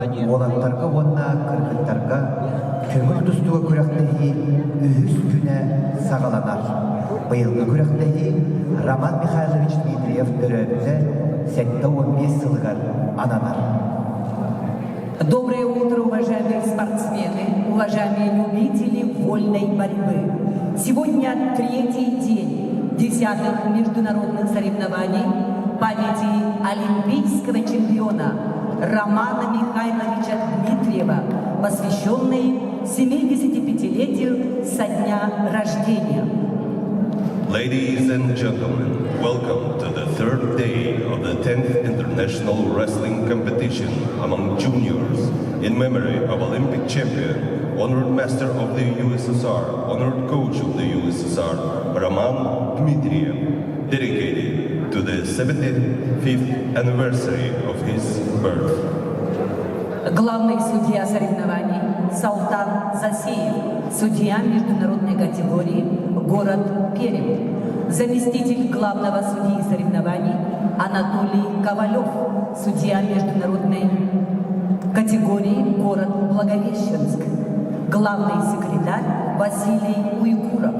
Олаттарға онна кыргыттарға көңіл тұстуға көрәқтәхи үхіс күнә сағаланар. Бұйылғы көрәқтәхи Роман Михайлович Дмитриев төрәбіті 7-15 сылғар ананар. Доброе утро, уважаемые спортсмены, уважаемые любители вольной борьбы. Сегодня третий день 10-х международных соревнований памяти олимпийского чемпиона Романа Михайловича Дмитриева, посвященный 75-летию со дня рождения. Ladies and gentlemen, welcome to the third day of the 10th International Wrestling Competition among juniors in memory of Olympic champion, honored master of the USSR, honored coach of the USSR, Roman Dmitriev, dedicated to the 75th anniversary of his birth. Главный судья соревнований Салтан Засеев, судья международной категории, город Пермь. Заместитель главного судьи соревнований Анатолий Ковалев, судья международной категории, город Благовещенск. Главный секретарь Василий Уйгуров,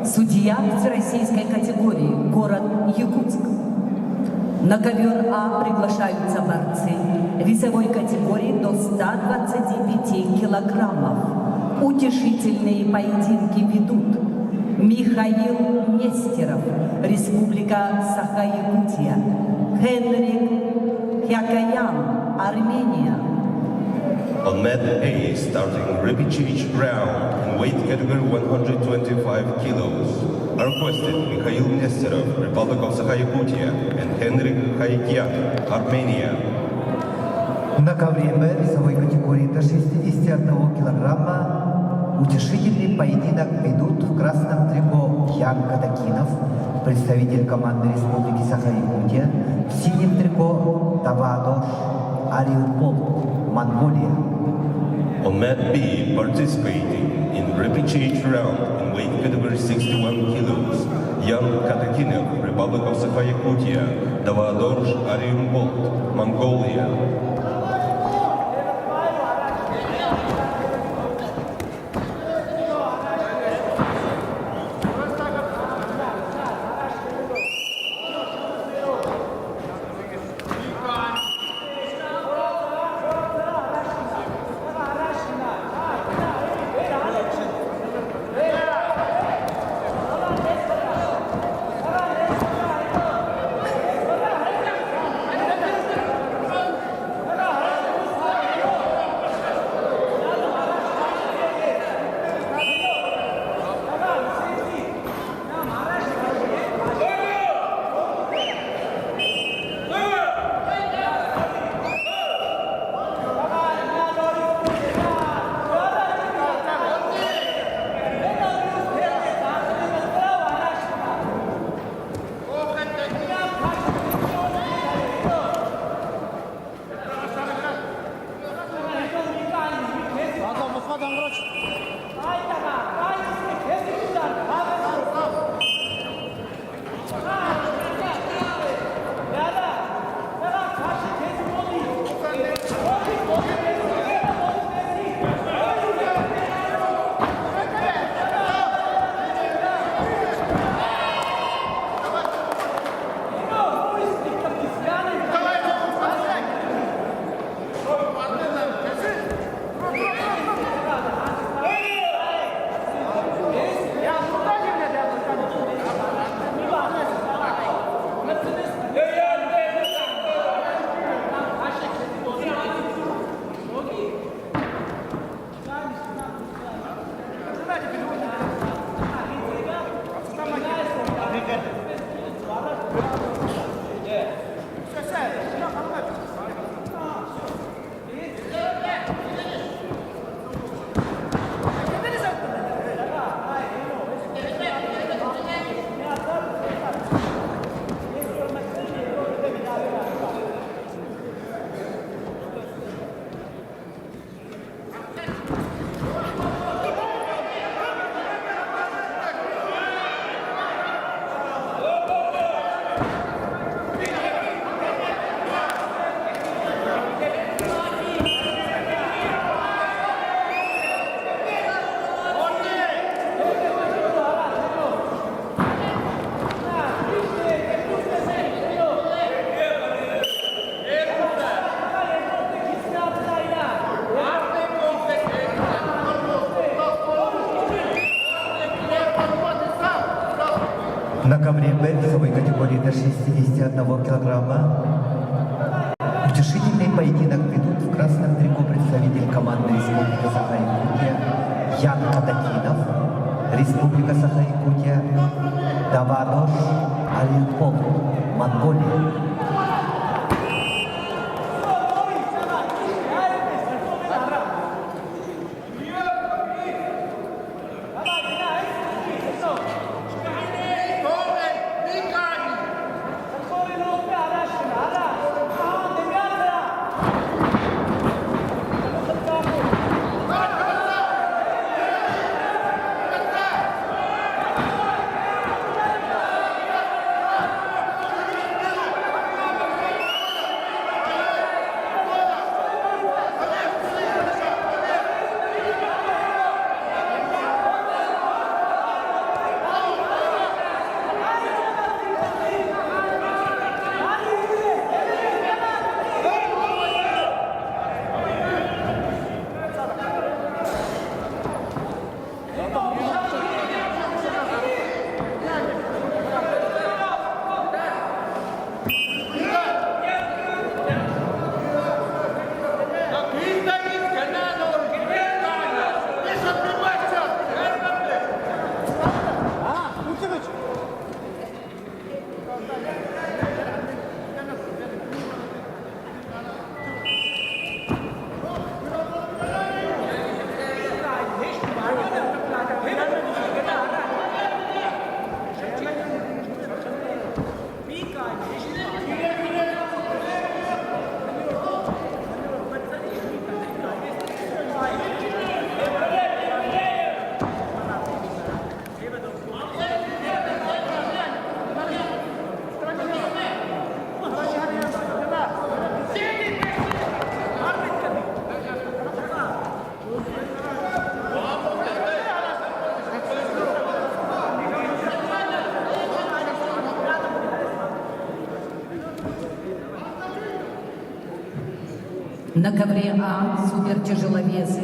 судья всероссийской категории, город Якутск. На ковер А приглашаются борцы весовой категории до 125 килограммов. Утешительные поединки ведут Михаил Нестеров, Республика Саха-Якутия, Хенрик Хякаян, Армения. On mat A, starting repechage round in weight category 125 kilos, are requested Mikhail Nesterov, Republic of Sakha-Yakutia, and Henrik Haikyan, Armenia. На ковре Б весовой категории до 61 килограмма утешительный поединок ведут в красном трико Ян Катакинов, представитель команды Республики Саха-Якутия, в синем трико Тавадош Ариупол, Монголия. On mat B, participating in repechage round in weight category 61 kilos, Jan Katakinov, Republic of Sakha-Yakutia, Davadorj Ariumbolt, Mongolia. На ковре Б весовой категории до 61 килограмма утешительный поединок ведут в красном трико представитель команды Республика Саха-Якутия Ян Кадакинов, Республика Саха-Якутия Давадош Алинпол, Монголия. На ковре А супертяжеловесы.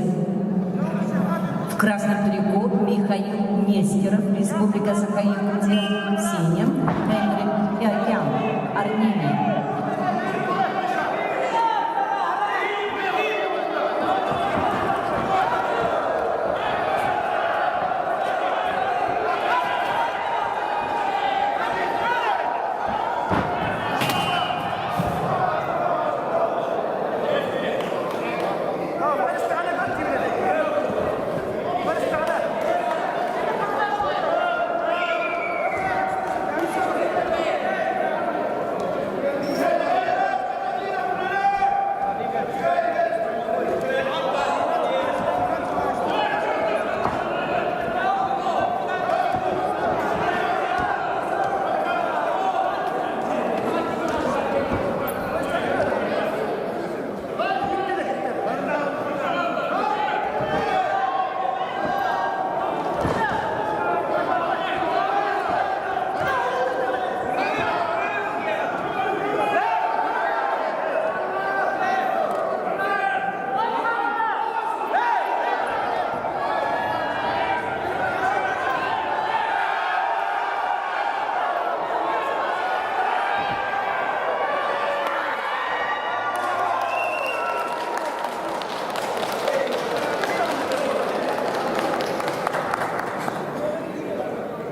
В красном трико Михаил Нестеров, Республика Саха-Якутия, в синем Энрик Пиакян, Армения.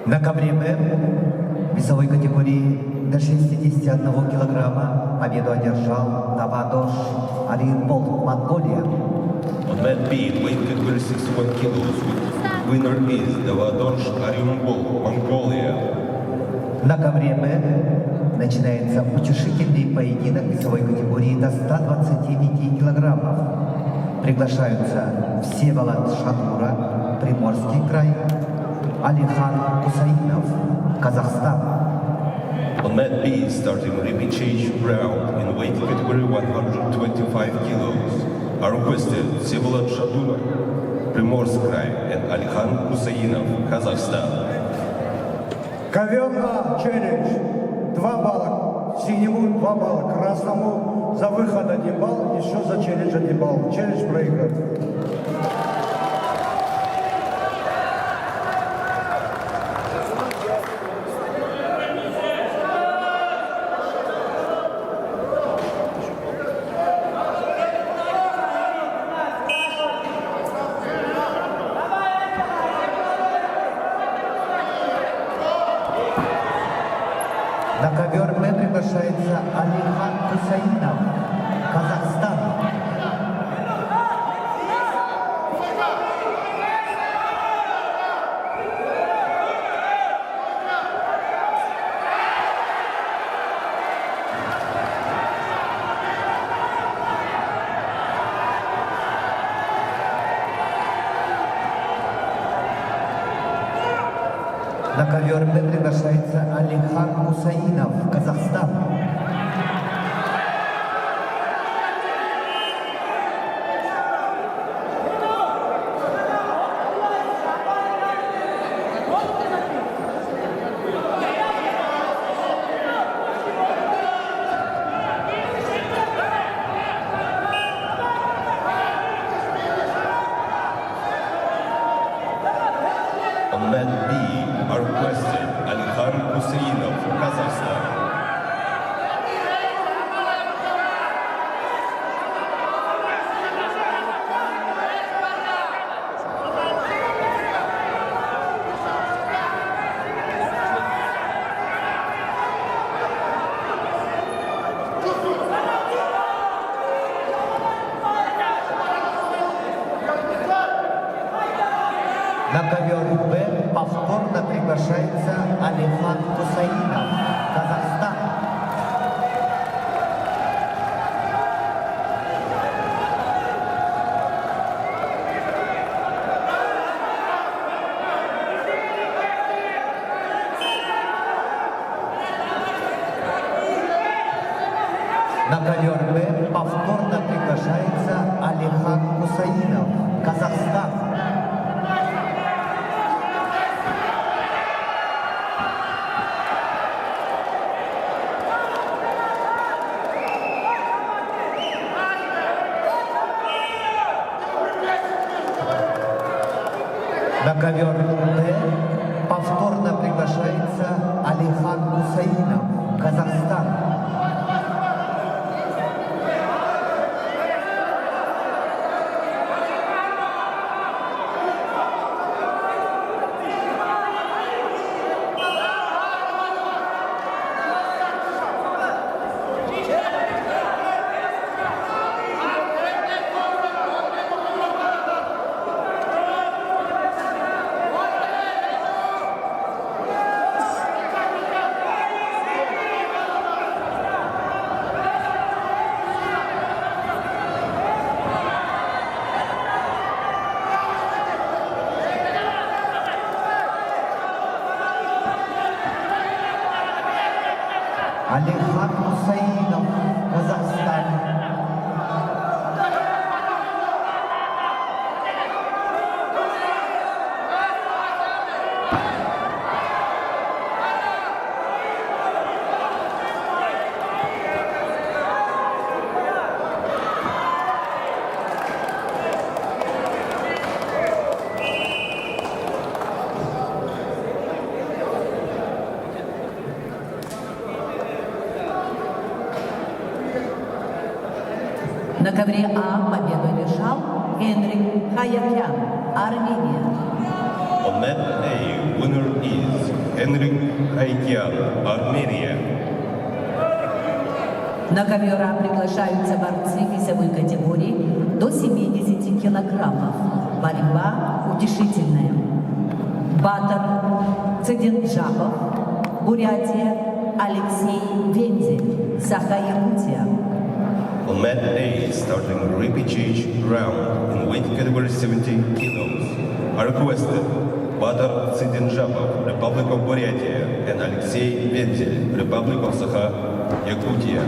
На ковре Б весовой категории до 61 килограмма победу одержал Давадош Алинпол, Монголия. On mat B, weight category 61 kilos, winner is Davadosh Aryumbol, Mongolia. На ковре Б начинается утешительный поединок весовой категории до 125 килограммов. Приглашаются Всеволод Шатура, Приморский край, Алихан Кусаинов, Казахстан. On mat B, starting repechage round in weight category 125 kilos, are requested Всеволод Шатура, Приморский край, and Alihan Kusainov, Kazakhstan. Ковер А, челлендж. 2 балла синему, 2 балла красному. За выход 1 балл, еще за челлендж 1 балл. Челлендж проигран. приглашается Алихан Хусаинов, Казахстан. На ковер Б приглашается Алихан Хусаинов, Казахстан. On mat B are requested Alikhan Husainov, Kazakhstan. На ковер Б повторно приглашается Алихан Хусаинов, Казахстан. На ковер Б повторно приглашается Алихан Хусаинов, Казахстан. На ковер Д повторно приглашается Алихан Хусаинов, Казахстан. Алихан Хусаинов, Казахстан. На ковре А победу решал Энрик Хаякян, Армения. On mat A, winner is Henrik Haikyan, Armenia. На ковер А приглашаются борцы весовой категории до 70 килограммов. Борьба утешительная. Батор Цидинджапов, Бурятия, Алексей Вензель, Саха-Якутия. On mat A, starting repechage round in weight category 70 kilos, are requested Badar Tsidinjapov, Republic of Buryatia, and Alexei Venzel, Republic of Sakha-Yakutia.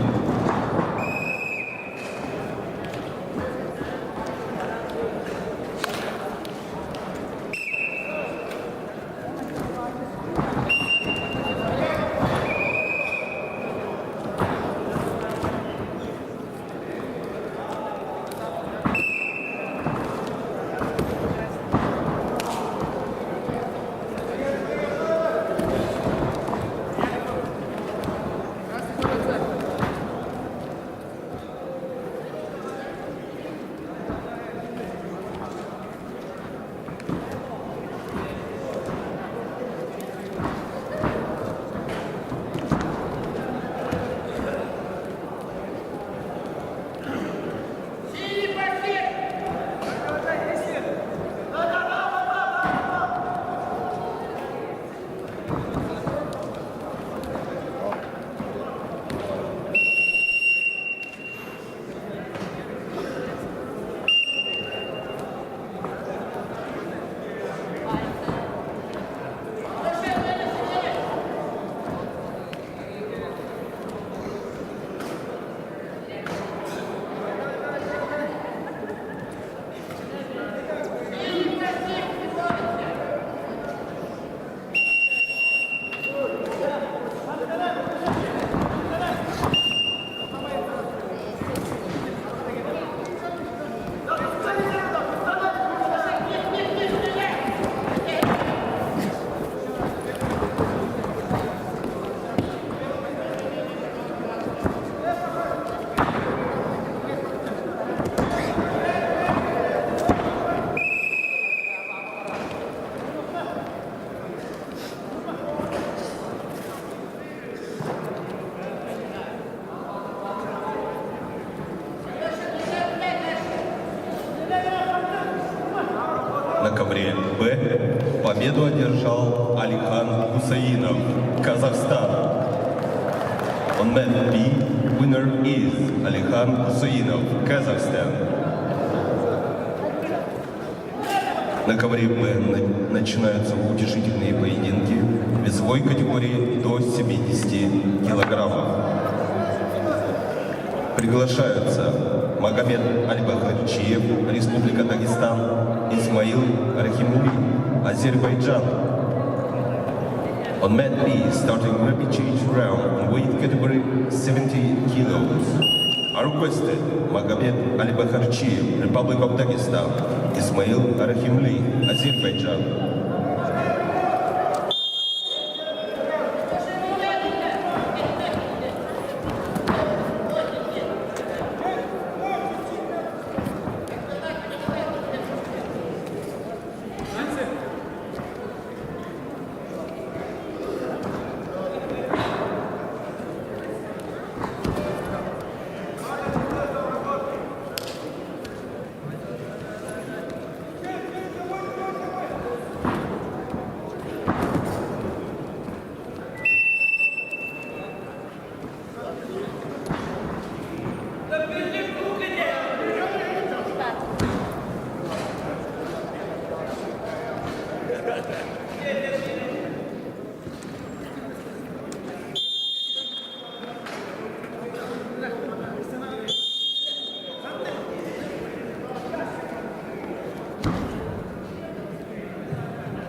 На ковре Б победу одержал Алихан Хусаинов, Казахстан. On mat B, winner is Alihan Husainov, Kazakhstan. На ковре Б начинаются утешительные поединки весовой категории до 70 килограммов. Приглашаются Магомед Аль-Бахарчиев, Республика Дагестан, Исмаил Рахимули, Азербайджан. On mat B, starting rapid change round in weight category 70 kilos, are requested Magomed Alibakharchiyev, Republic of Dagestan, Ismail Rahimli, Azerbaijan.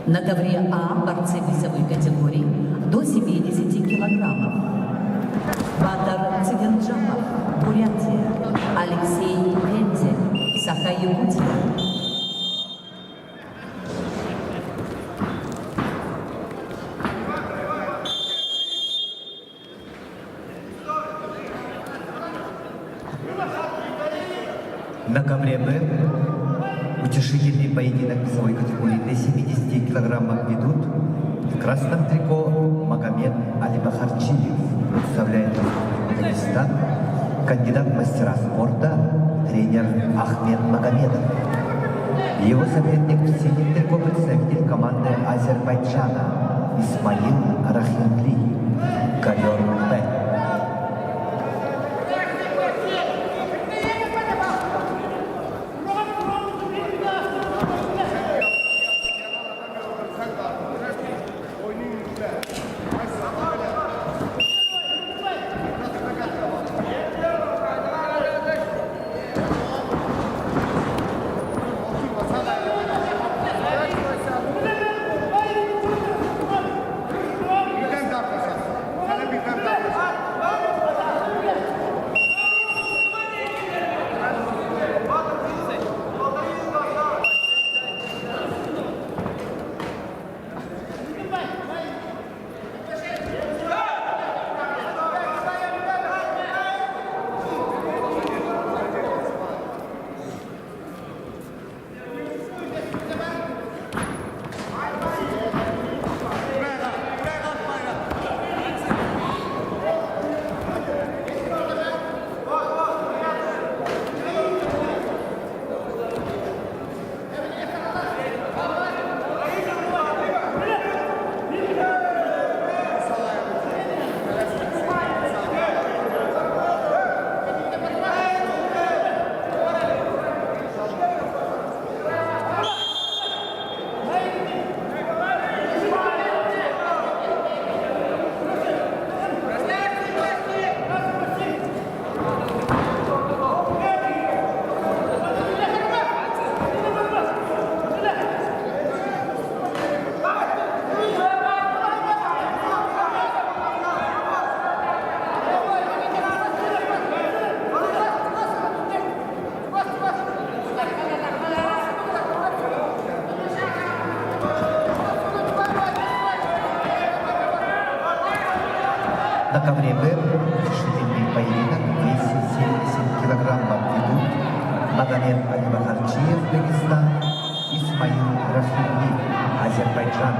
На ковре А борцы весовой категории до 70 килограммов. Батар Циденджамов, Бурятия. Алексей Пензель, Саха-Якутия. На ковре Б утешительный поединок весовой категории до 70 килограммов ведут в красном трико Магомед Алибахарчиев, представляет Дагестан, кандидат в мастера спорта, тренер Ахмед Магомедов. Его соперник в синем трико представитель команды Азербайджана Исмаил Рахимли, ковер Б. На ковре Б решительный поединок весе 70 килограммов ведут Магомед Алибахарчиев, Дагестан, Исмаил Рахимли, Азербайджан.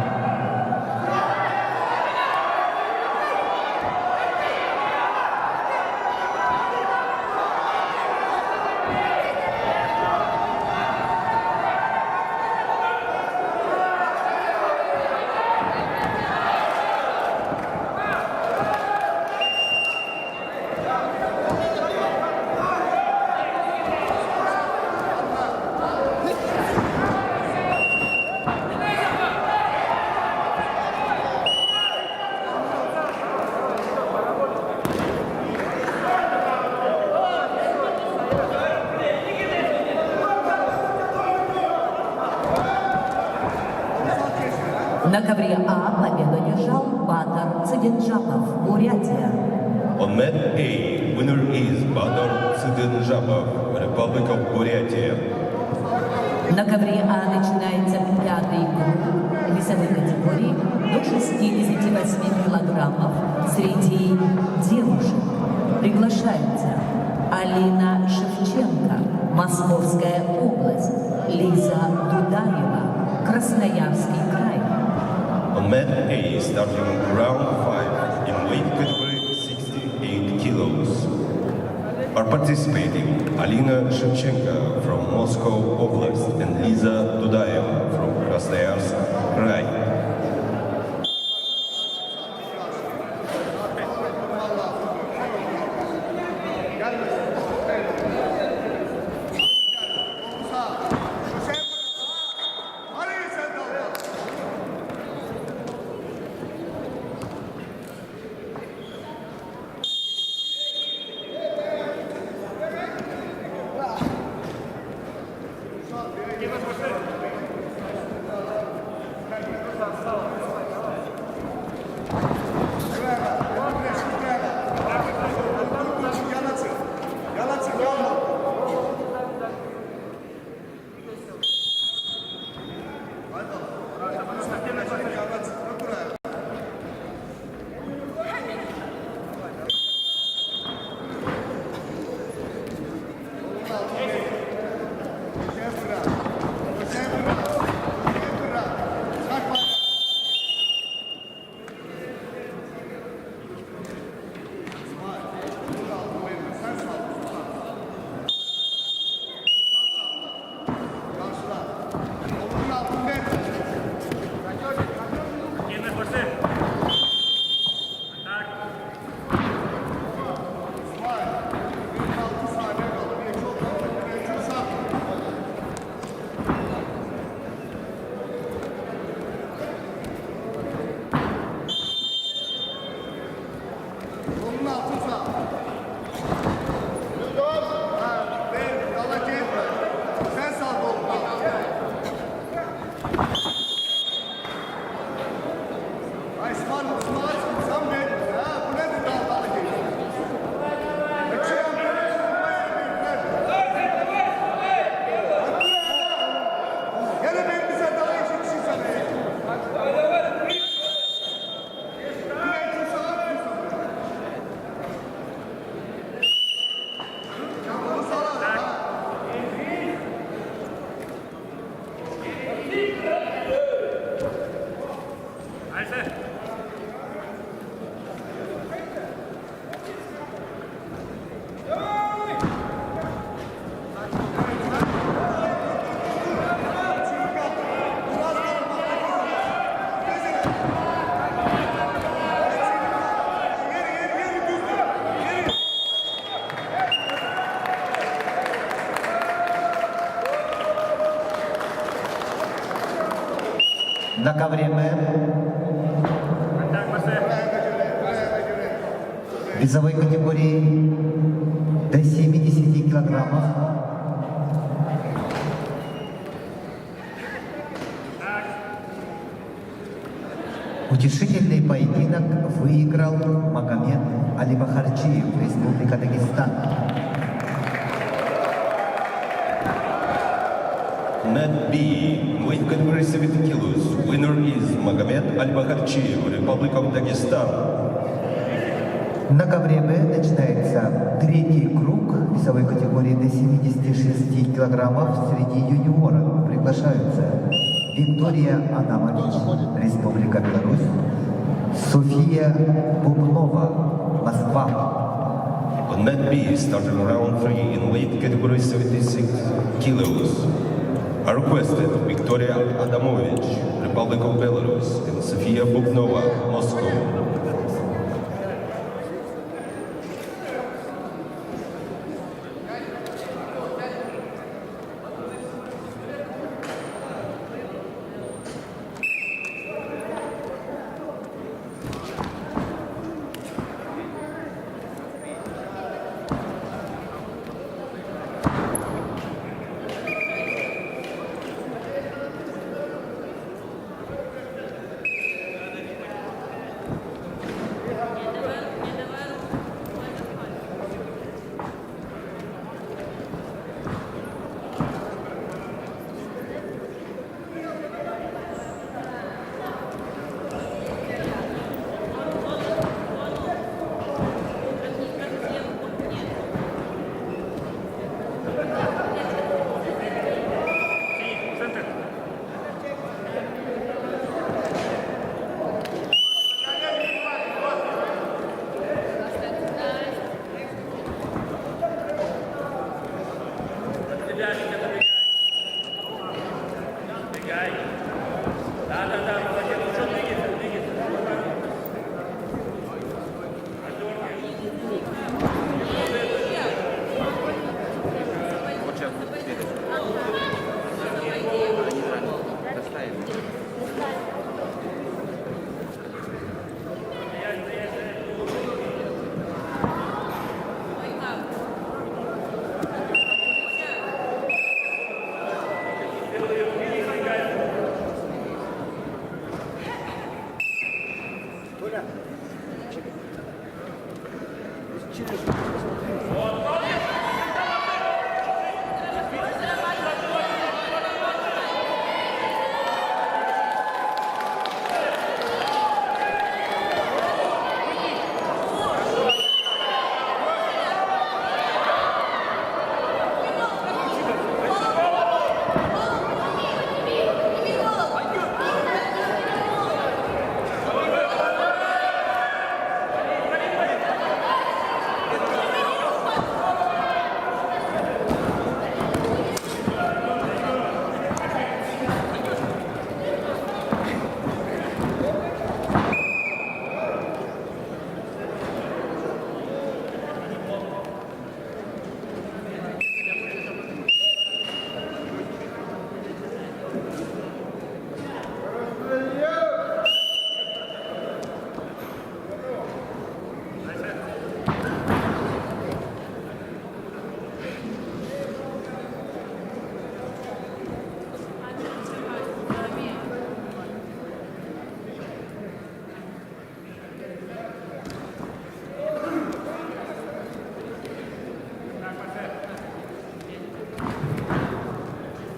На ковре А победу одержал Батар Цидинджапов, Бурятия. On mat A, winner is Badar Tsidenjapov, Republic of Buryatia. На ковре А начинается пятый круг весовой категории до 68 килограммов среди девушек. Приглашаются Алина Шевченко, Московская область, Лиза Дудаева, Красноярский край. On mat A, starting round 5 in weight category 68 kilos, are participating Alina Shevchenko from Moscow Oblast and Liza Dudaeva from Krasnoyarsk Krai. На ковре Б весовой категории до 70 килограммов утешительный поединок выиграл Магомед Алибахарчиев, Республика Дагестан. Mat B, weight category 70 kilos, winner is Magomed Al-Bakharchiyev, Republic of Dagestan. На ковре Б начинается третий круг весовой категории до 76 килограммов среди юниоров. Приглашаются Виктория Адамович, Республика Беларусь, София Бубнова, Москва. On Mat B, starting round 3 in weight category 76 kilos, are requested Victoria Adamovich, Republic of Belarus, and Sofia Buknova, Moscow.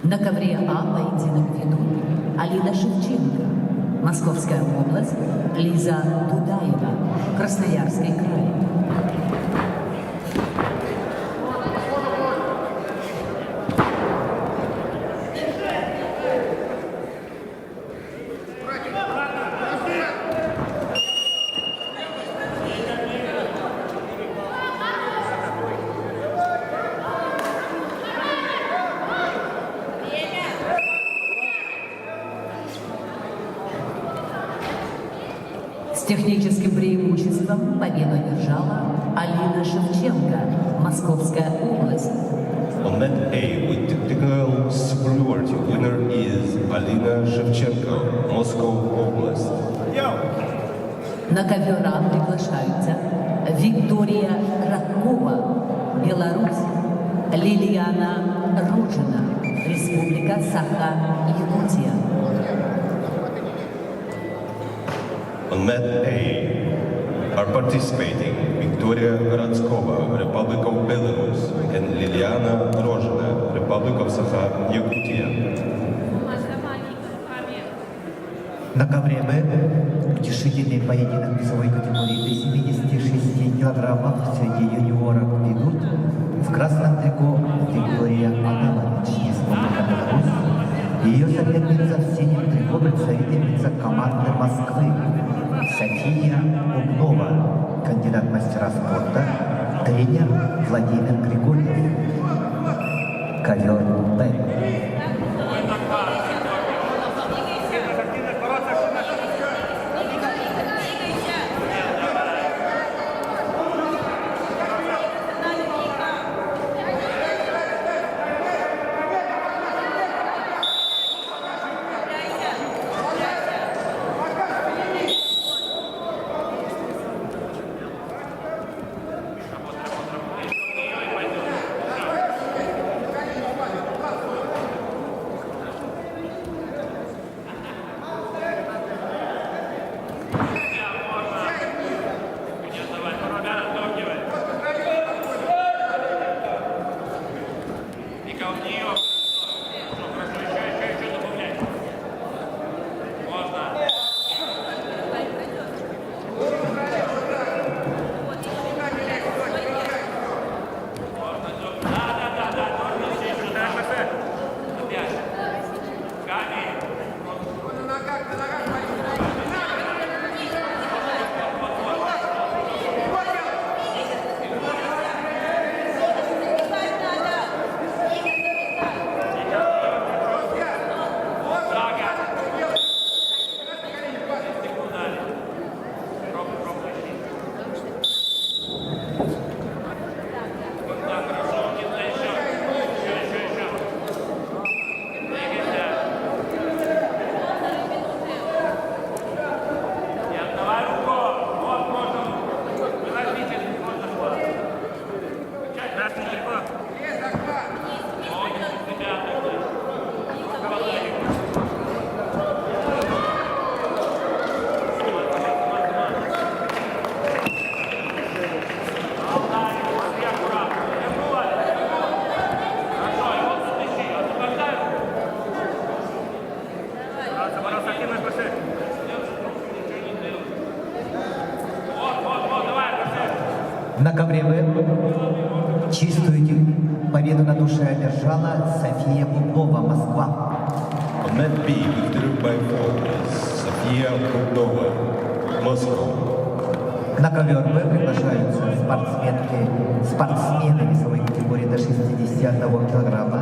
На ковре А поединок ведут Алина Шевченко, Московская область, Лиза Дудаева, Красноярский край. С техническим преимуществом победу одержала Алина Шевченко, Московская область. On mat A with technical superiority, winner is Alina Shevchenko, Moscow Oblast. На ковер А приглашаются Виктория Радкова, Беларусь, Лилиана Рожина, Республика Саха-Якутия. On mat A are participating Victoria Radskova, Republic of Belarus, and Liliana Rozhina, Republic of Sakha-Yakutia. На ковре Б утешительный поединок весовой категории до 76 килограммов среди юниоров ведут в красном трико Виктория Адамович, Республика Беларусь, и ее соперница в синем трико представительница команды Москвы София Бубнова, кандидат мастера спорта, тренер Владимир Григорьев. Ковер Б. На ковре В чистую победу на душе одержала София Бубнова, Москва. On mat B, victory by four is Sofia Bubnova, Moscow. На ковер Б приглашаются спортсмены весовой категории до 61 килограмма.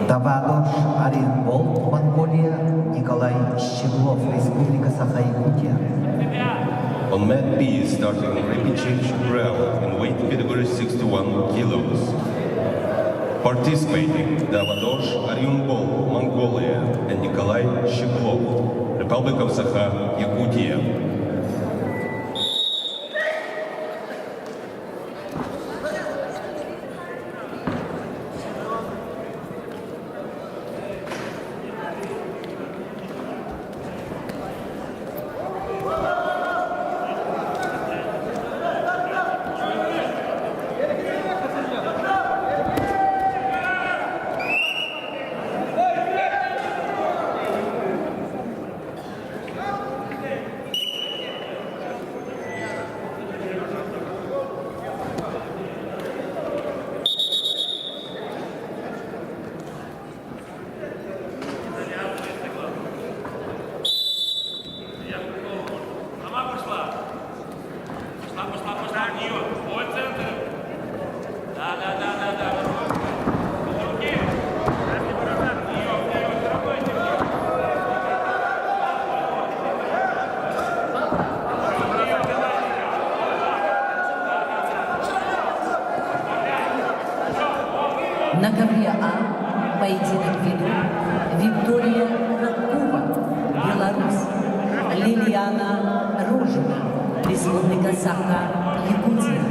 Давадош Оренбол, Монголия, Николай Щеглов, Республика Саха-Якутия. On mat B, starting repechage round in weight category 61 kilos. Participating Davadosh Aryumbol, Щеглов, Republic of Sakha, Yakutia. На ковре А поединок ведут Виктория Ракова, Беларусь, Лилиана Рожина, Республика Саха, Якутия.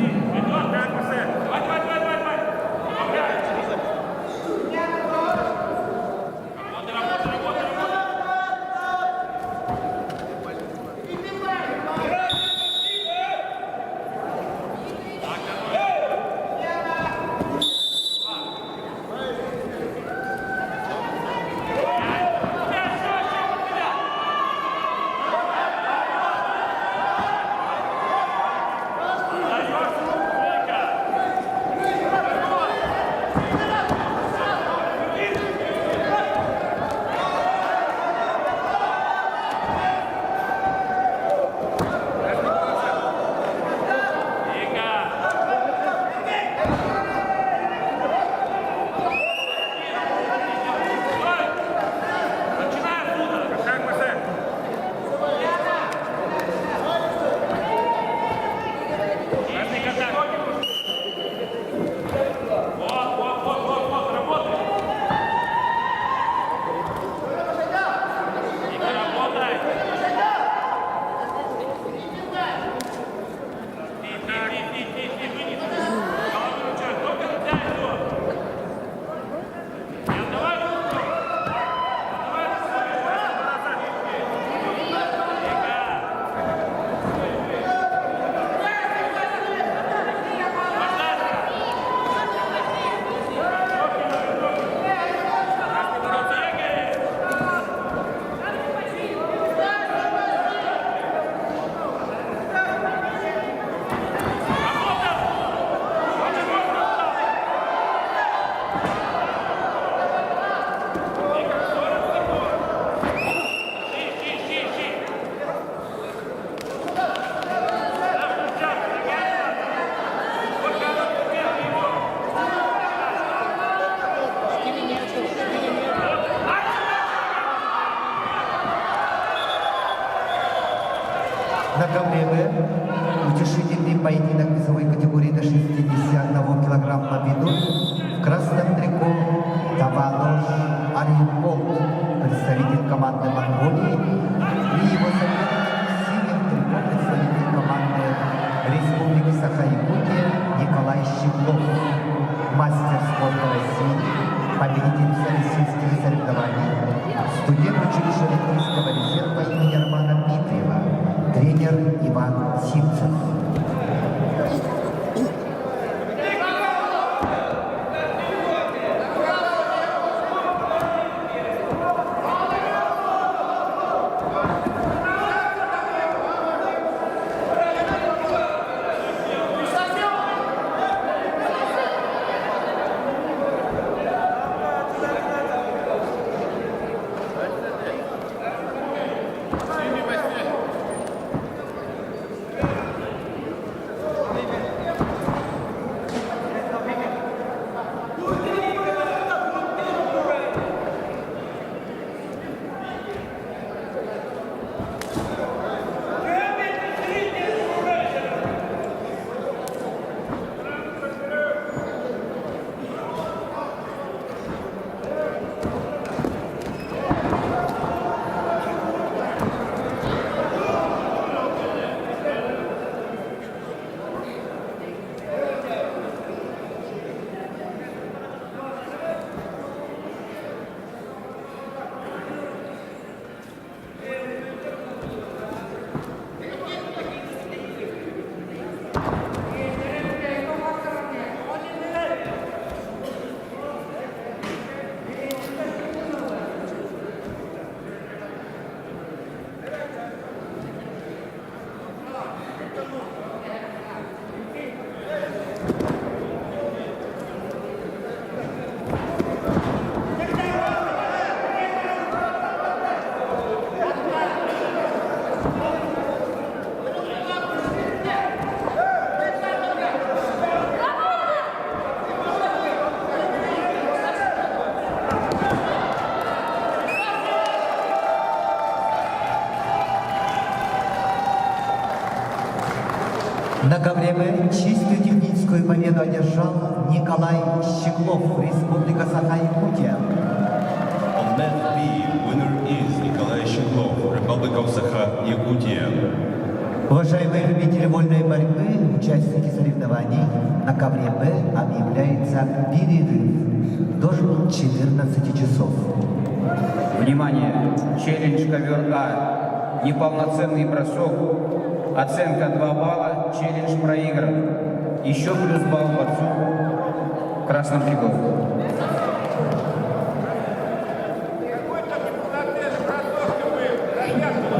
На ковре Б утешительный поединок весовой категории до 61 килограмма ведут в красном трико Тавалош Аримболт, представитель команды Монголии, и его соперник в синем трико представитель команды Республики Саха-Якутия Николай Щеглов, мастер спорта России, победитель всероссийских соревнований, студент училища Олимпийского резерва имени Романа Дмитриева, тренер Иван Симцев. На ковре Б чистую техническую победу одержал Николай Щеглов, Республика Саха-Якутия. On mat B, winner is Nikolai Sheglov, Republic of Sakha-Yakutia. Уважаемые любители вольной борьбы, участники соревнований, на ковре Б объявляется перерыв до 14 часов. Внимание! Челлендж ковер А. Неполноценный бросок. Оценка 2 балла. Челлендж проигран. Еще плюс балл борцу в красном фигуре.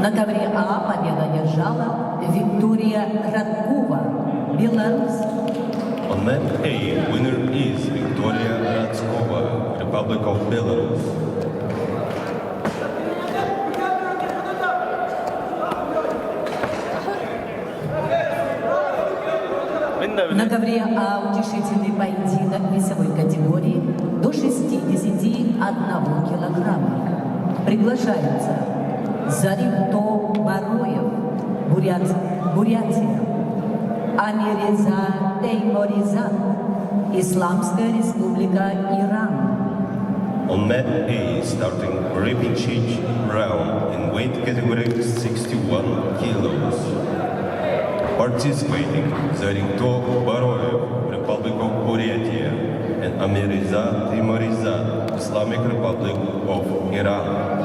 На ковре А победу одержала Виктория Радкова, Беларусь. On mat A, winner is Victoria Radskova, Republic of Belarus. На ковре А утешительный поединок весовой категории до 61 килограмма. Приглашаются Зарипто Бароев, Бурятия, Амиреза Теймориза, Исламская республика Иран. On mat A, starting repeat round in weight category 61 kilos. Participating Zarikto Baroyev, Republic of Buryatia, and Amiriza Timoriza, Islamic Republic of Iran.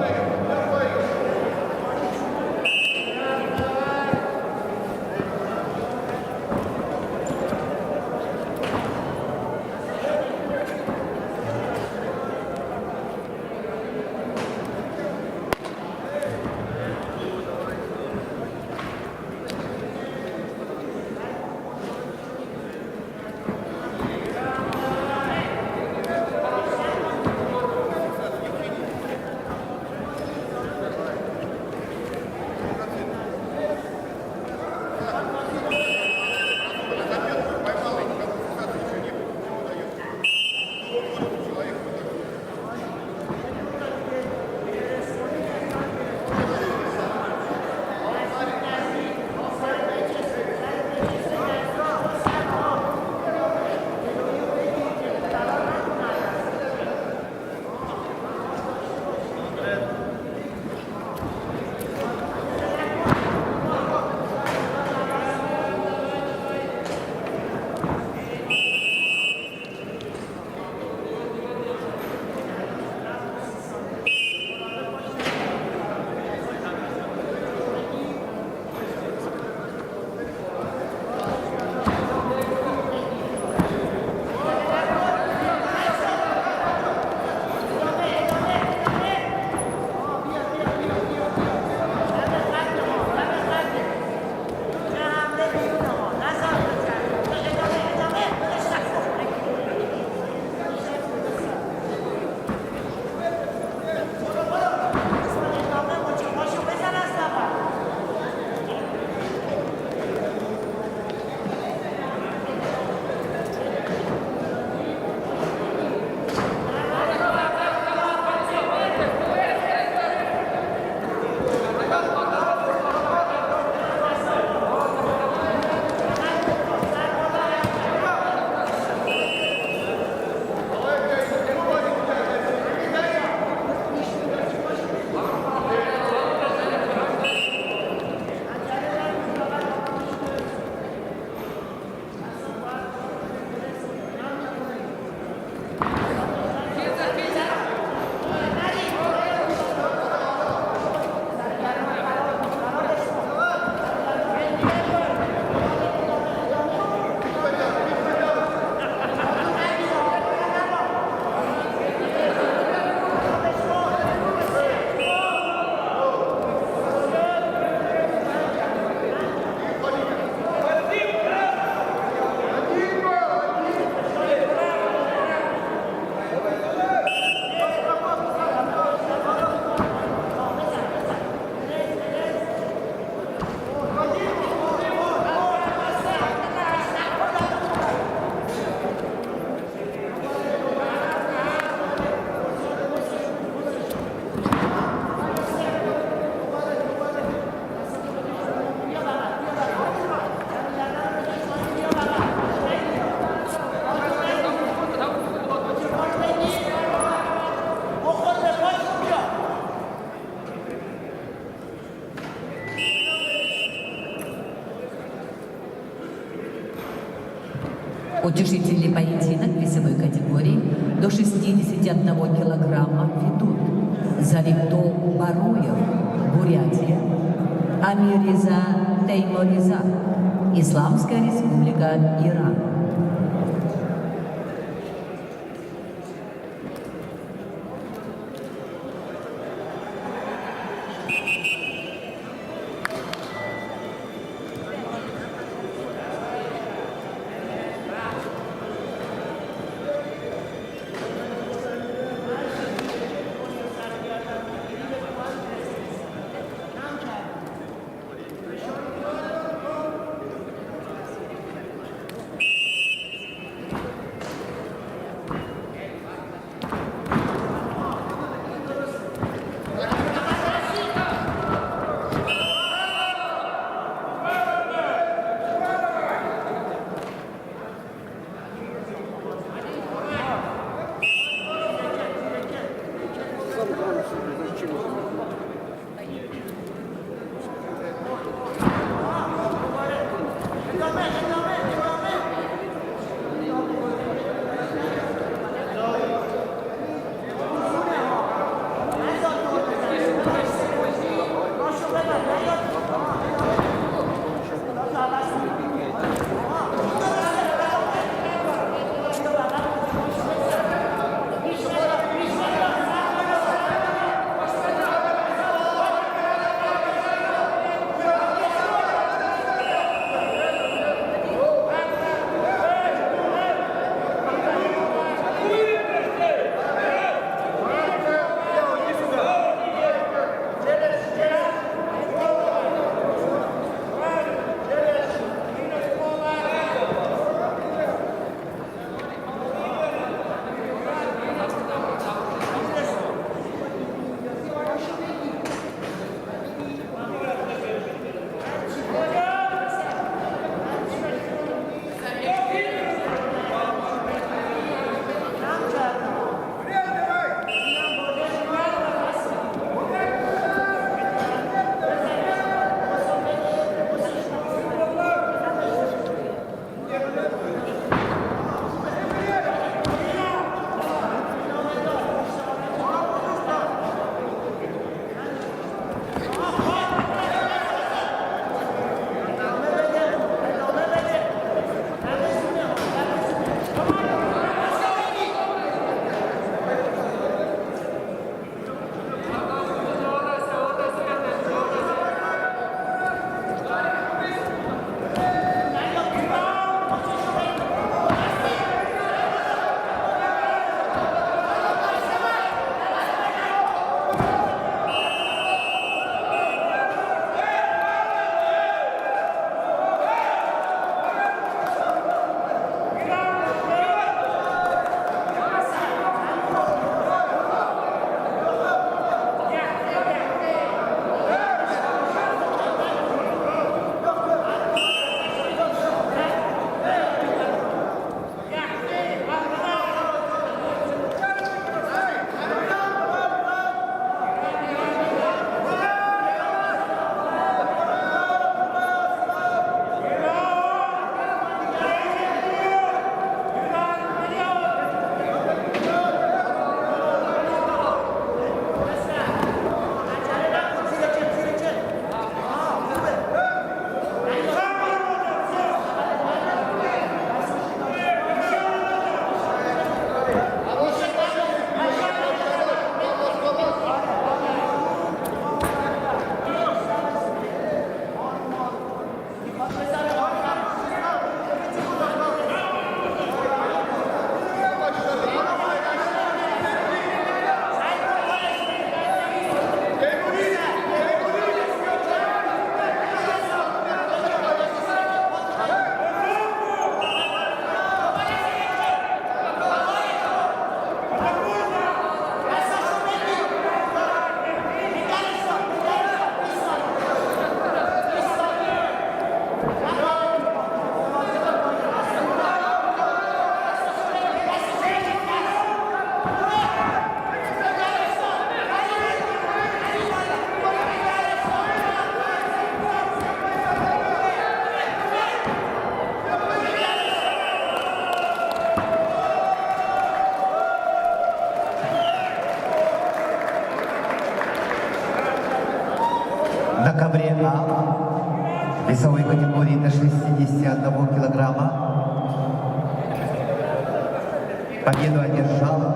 Утешительный поединок весовой категории до 61 килограмма ведут Зарипто Баруев, Бурятия, Амириза Теймориза, Исламская республика Иран. На ковре А весовой категории до 61 килограмма победу одержал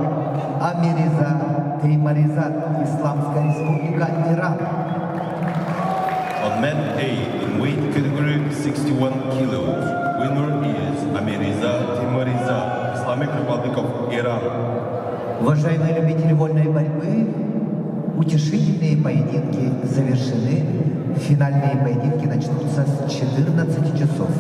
Амириза Теймаризат, Исламская республика Иран. On men A, in weight category 61 kilos, winner is Amiriza Timuriza, Islamic Republic of Iran. Уважаемые любители вольной борьбы, утешительные поединки завершены. Финальные поединки начнутся с 14 часов.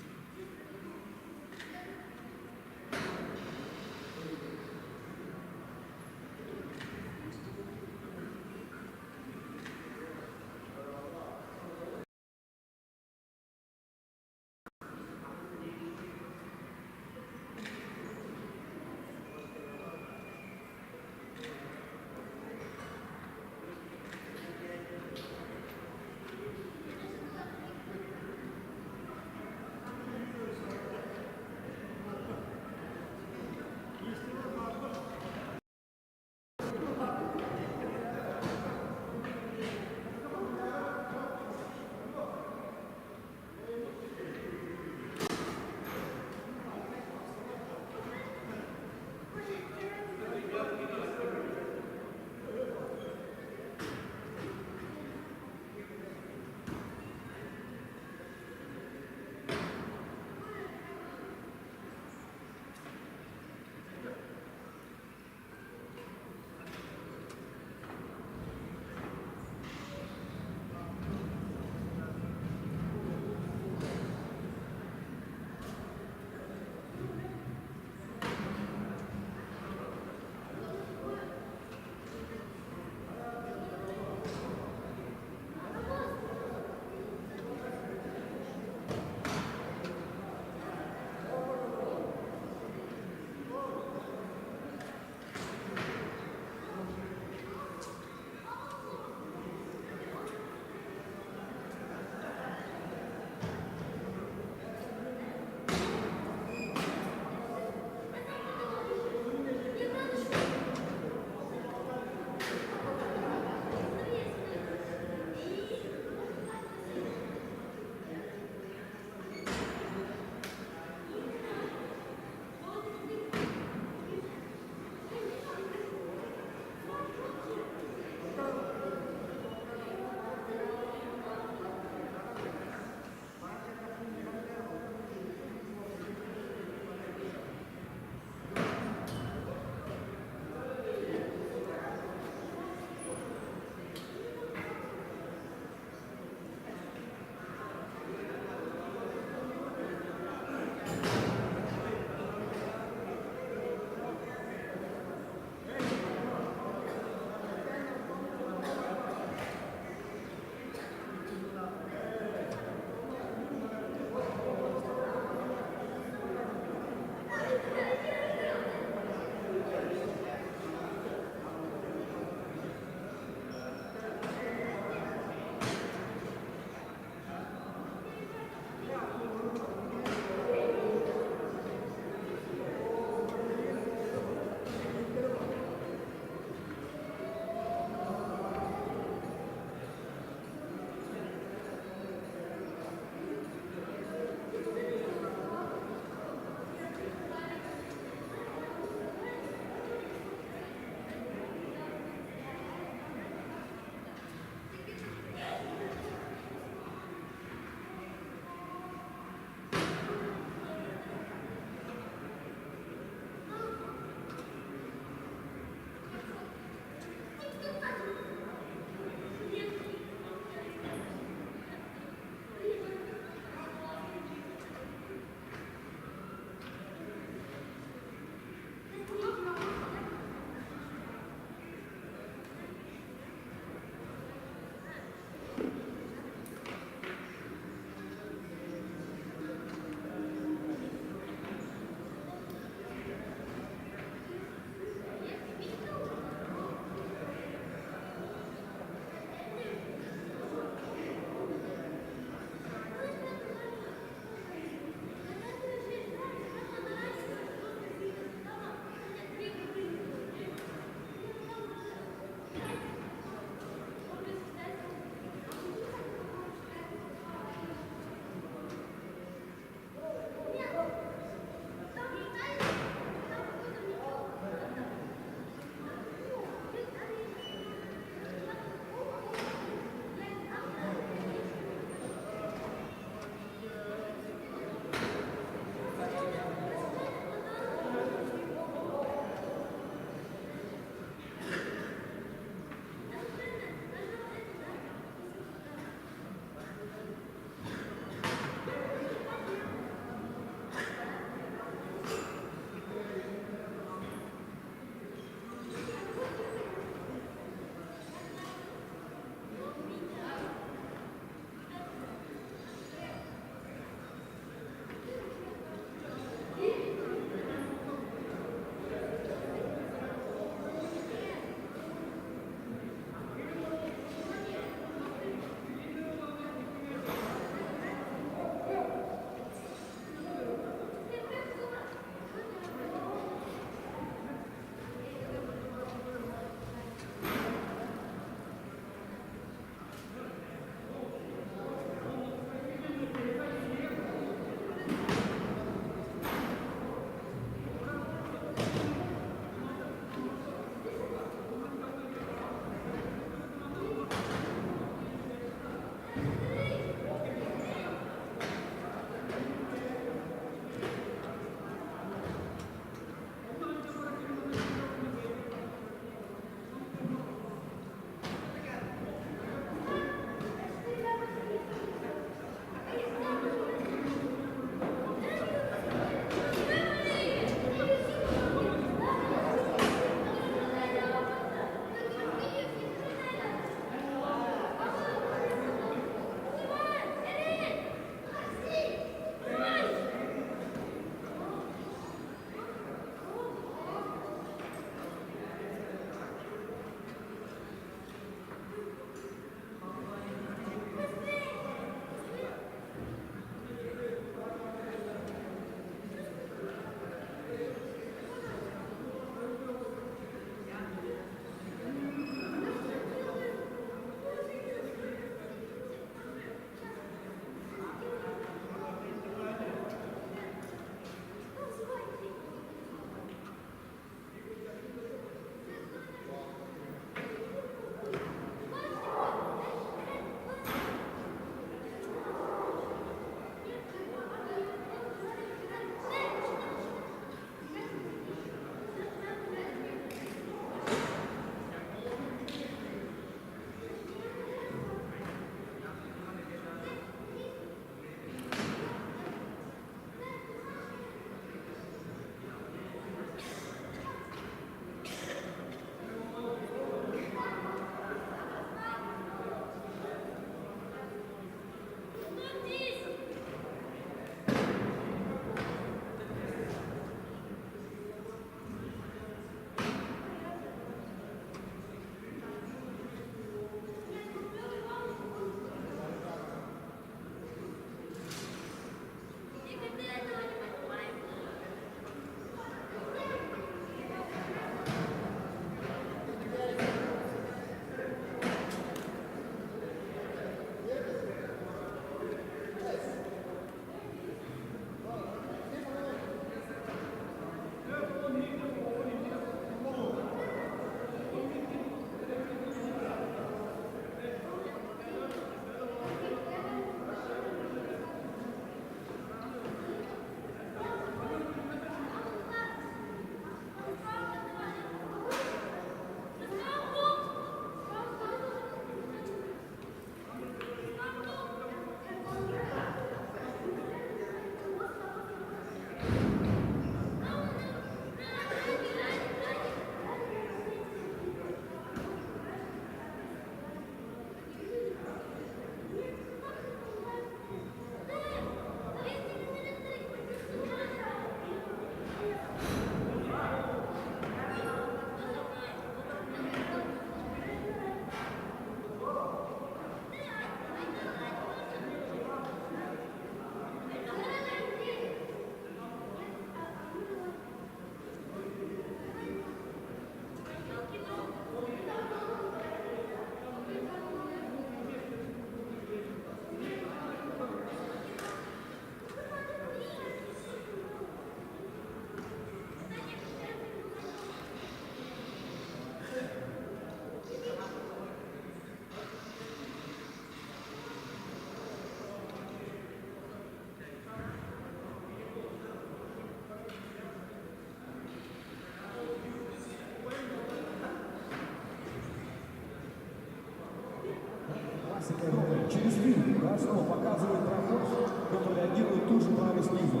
Да, снова показывает проход, Петр реагирует тут же правый снизу.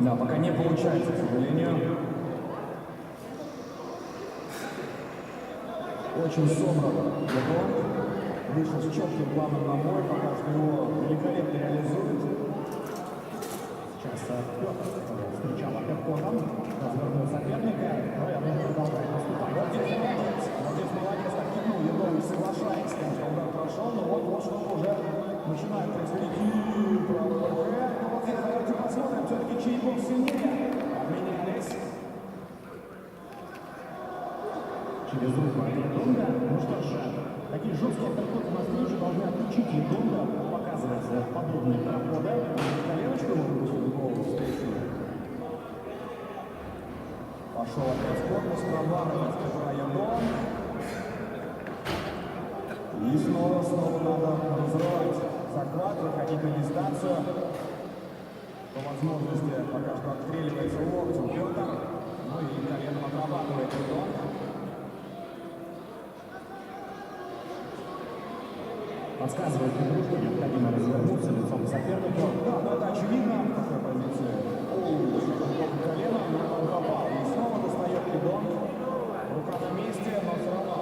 Да, пока не получается, к сожалению. Очень собран Егор. Вышел с четким планом на бой, пока что его великолепно реализует. Сейчас Петр встречал опять Котом, развернул соперника, но я должен продолжать наступать. Молодец, молодец, так кивнул Егор, не соглашаясь с тем, что удар прошел, но вот что уже начинает происходить. И правый ПП. Но вот здесь давайте посмотрим, все-таки чей бокс сильнее. Обменялись. Через руку от Едонга. Ну что ж, такие жесткие подходы на встречу должны отключить Едонга. Показывать подобные проходы. Коленочку могут быть в голову встречу. Пошел опять корпус, пробарывает Петра Едонг. И снова надо разрывать захват, выходить на дистанцию. По возможности пока что отстреливается локтем Петр. Ну и коленом отрабатывает Едонг. Подсказывает Петру, что необходимо развернуться лицом к сопернику. Да, но это очевидно, в такой позиции. Колено, но он попал. И снова достает Едонг. Рука на месте, но все равно.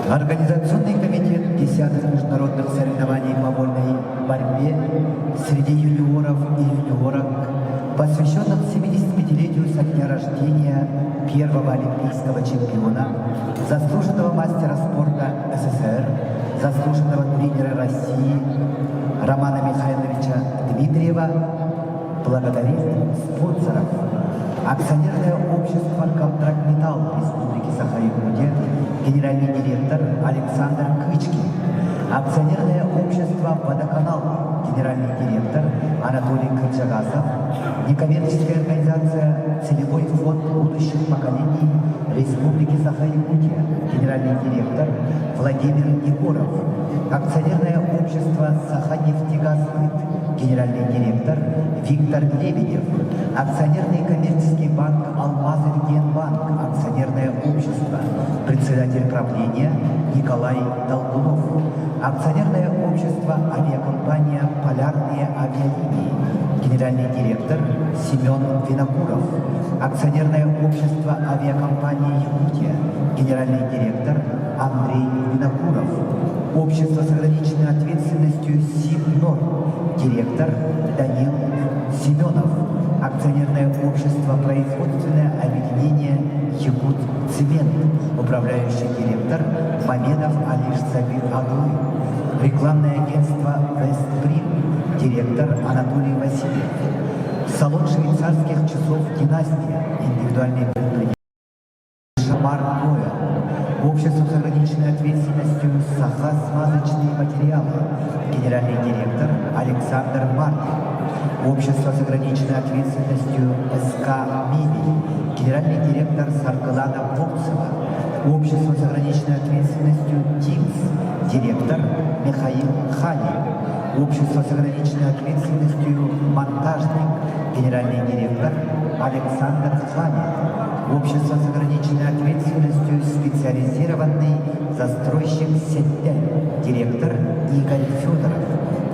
Организационный комитет 10-х международных соревнований по вольной борьбе среди юниоров и юниорок, посвященных 75-летию со дня рождения первого олимпийского чемпиона, заслуженного мастера спорта СССР, заслуженного тренера России Романа Михайловича Дмитриева, благодарит спонсоров. Акционерное общество «Комтракметалл» Республики Саха-Якутия, генеральный директор Александр Кычкин, акционерное общество «Водоканал», генеральный директор Анатолий Крычагасов, некоммерческая организация «Целевой фонд будущих поколений Республики Саха-Якутия», генеральный директор Владимир Егоров, акционерное общество «Саханефтегазбыт», генеральный директор Виктор Лебедев, акционерный коммерческий банк «Алмаз-Генбанк», акционерное общество, председатель правления Николай Долгунов, акционерное общество авиакомпания «Полярные авиалинии», генеральный директор Семен Винокуров, акционерное общество авиакомпании «Якутия», генеральный директор Андрей Винокуров, общество с ограниченной ответственностью «Сибнор», директор Данил Семенов, акционерное общество «Производственное объединение Якутцемент», управляющий директор Мамедов Алиш Сабир Аглы, рекламное агентство «Вестбрин», директор Анатолий Васильев, салон швейцарских часов «Династия», индивидуальный предприниматель Шамар Роял, Общество с ограниченной ответственностью «Сахосмазочные материалы», генеральный директор Александр Мартин. Общество с ограниченной ответственностью «СК Мебель», генеральный директор Саргалана Бурцева. Общество с ограниченной ответственностью «ТИМС», директор Михаил Хани. Общество с ограниченной ответственностью «Монтажник», генеральный директор Александр Фламин. Общество с ограниченной ответственностью «Специализированный застройщик Сеттель», директор Игорь Федоров.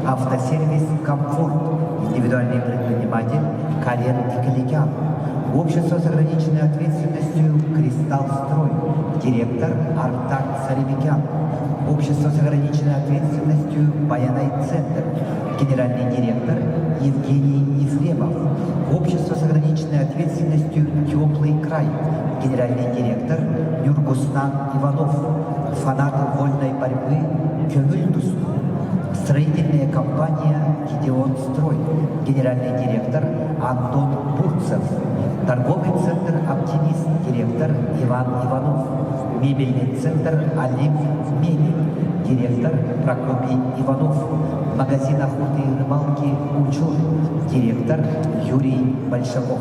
Автосервис «Комфорт», индивидуальный предприниматель Карен Николикян. Общество с ограниченной ответственностью «Кристалл Строй», директор Артак Царевикян. Общество с ограниченной ответственностью «Баянай Центр», генеральный директор Евгений Ефремов. Общество с ограниченной ответственностью «Теплый край», генеральный директор Нюргустан Иванов. Фанаты вольной борьбы Көңіл Тусу. Строительная компания «Гидеон Строй», генеральный директор Антон Бурцев. Торговый центр «Оптимист», директор Иван Иванов. Мебельный центр «Олимп Мебель», директор Прокопий Иванов. Магазин охоты и рыбалки «Учур», директор Юрий Большаков.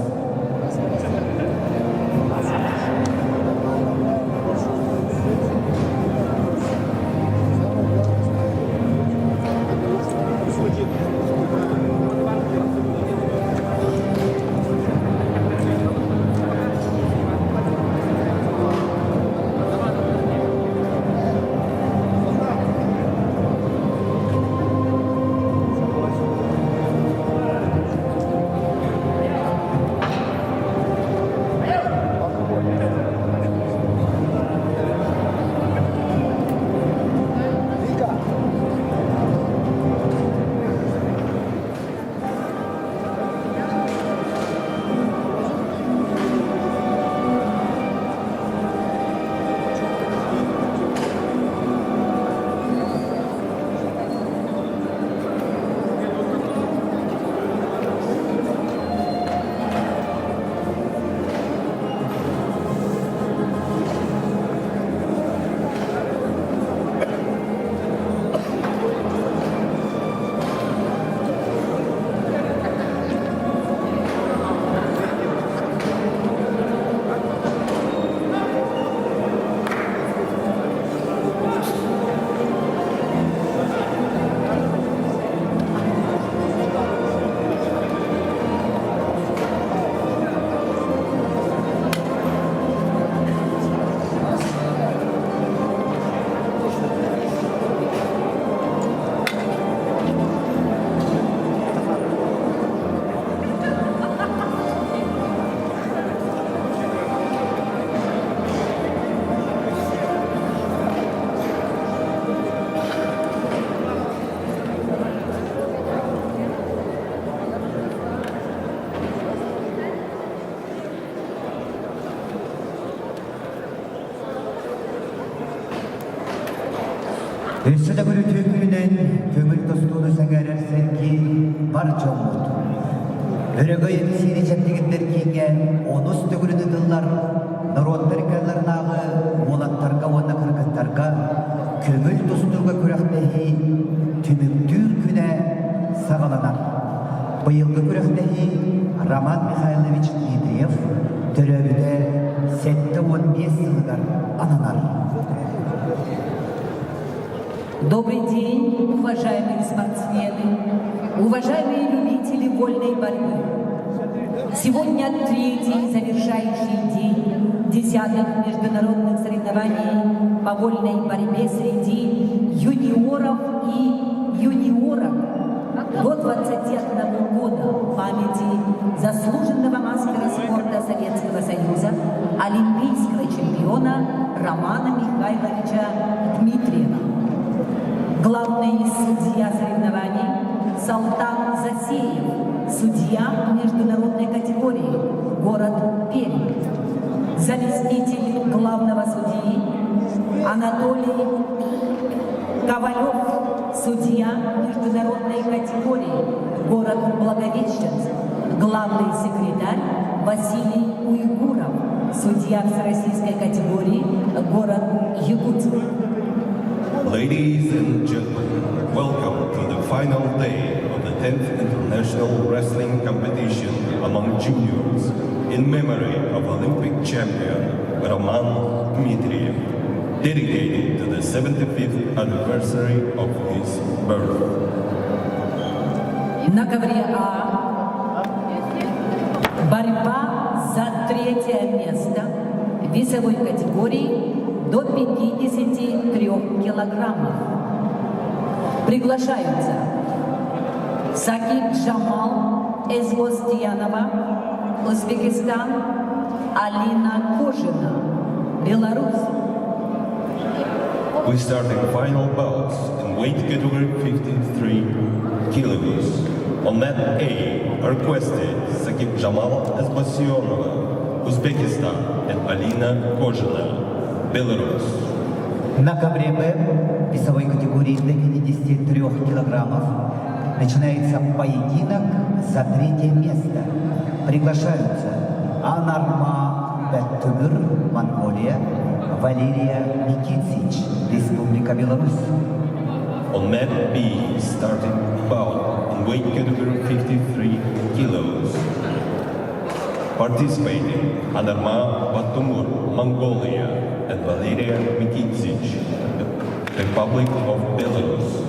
Өссөдө көрү түйкүнен көңүл тостууну саңарарсенки бар жомут. Өрөгөйүн сири чаттегендер кийинге онус төгүрүнү дыллар, народтаркаларнагы молаттарга уонна кыргыттарга көңүл тостууга көрөктеги түмүктүүр күнэ сагаланар. Быйылгы көрөктеги Роман Михайлович Дмитриев төрөбүдө 7-15 жылдар ананар. Добрый день, уважаемые спортсмены, уважаемые любители вольной борьбы. Сегодня третий завершающий день 10-х международных соревнований по вольной борьбе среди юниоров и юниорок до 21 года памяти заслуженного мастера спорта Советского Союза, олимпийского чемпиона Романа Михайловича Дмитриева. Главный судья соревнований Салтан Засеев, судья международной категории, город Пермь. Заместитель главного судьи Анатолий Ковалев, судья международной категории, город Благовещенск. Главный секретарь Василий Уйгуров, Судья всероссийской категории, город Якутск. Ladies and gentlemen, welcome to the final day of the 10th International Wrestling Competition among juniors in memory of Olympic champion Roman Dmitriev, dedicated to the 75th anniversary of his birth. На ковре А борьба за третье место в весовой категории до 53 килограммов. Приглашаются Сакиб Джамал Эзгостьянова, Узбекистан, Алина Кожина, Беларусь. We start the final bouts in weight category 53 kilos. On mat A are requested Sakib Jamal Esbasionova, Uzbekistan, and Alina Kozhina, Belarus. На ковре Б весовой категории до 53 килограммов начинается поединок за третье место. Приглашаются Анарма Беттумир, Монголия, Валерия Никитич, Республика Беларусь. On mat B, starting bout in weight category 53 kilos. Participating Anarma Batumur, Mongolia, and Valeria Mikitsic, Republic of Belarus.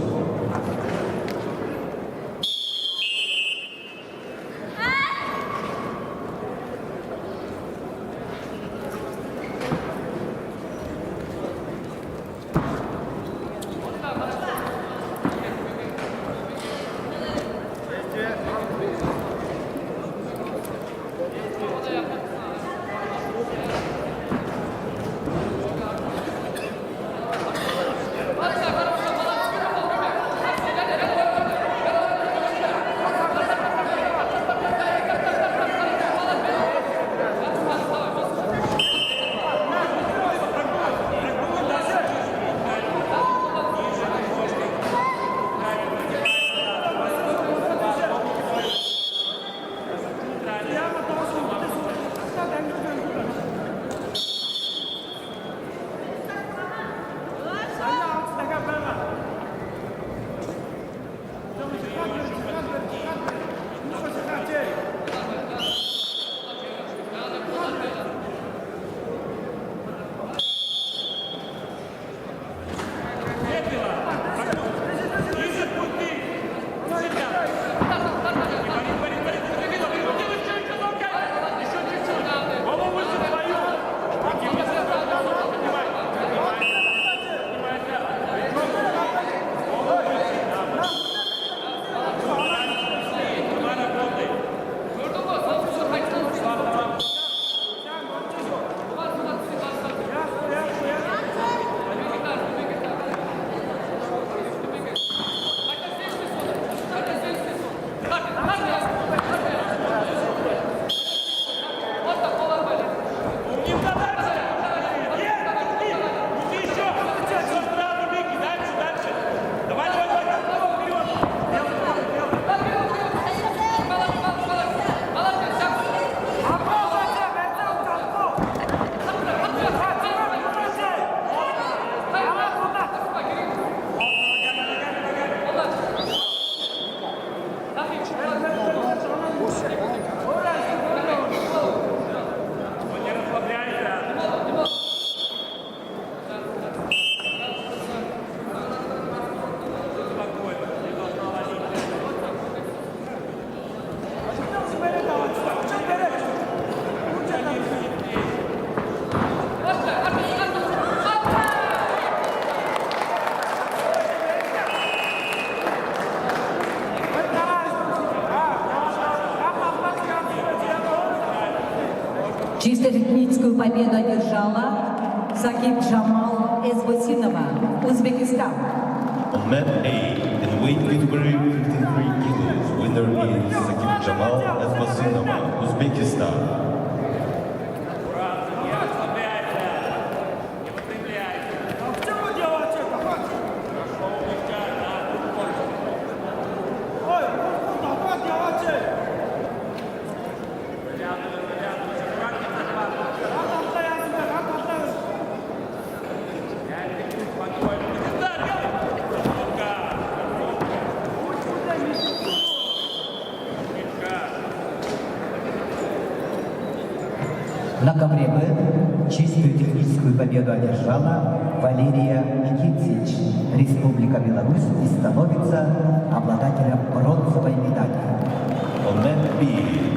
Чисто техническую победу одержала Сакиб Джамал Эзбосинова, Узбекистан. On mat A, in weight category 53 kilos, winner is Sakib Jamal Esbasinova, Uzbekistan. На ковре Б чистую техническую победу одержала Валерия Никитич, Республика Беларусь, и становится обладателем бронзовой медали. On mat B,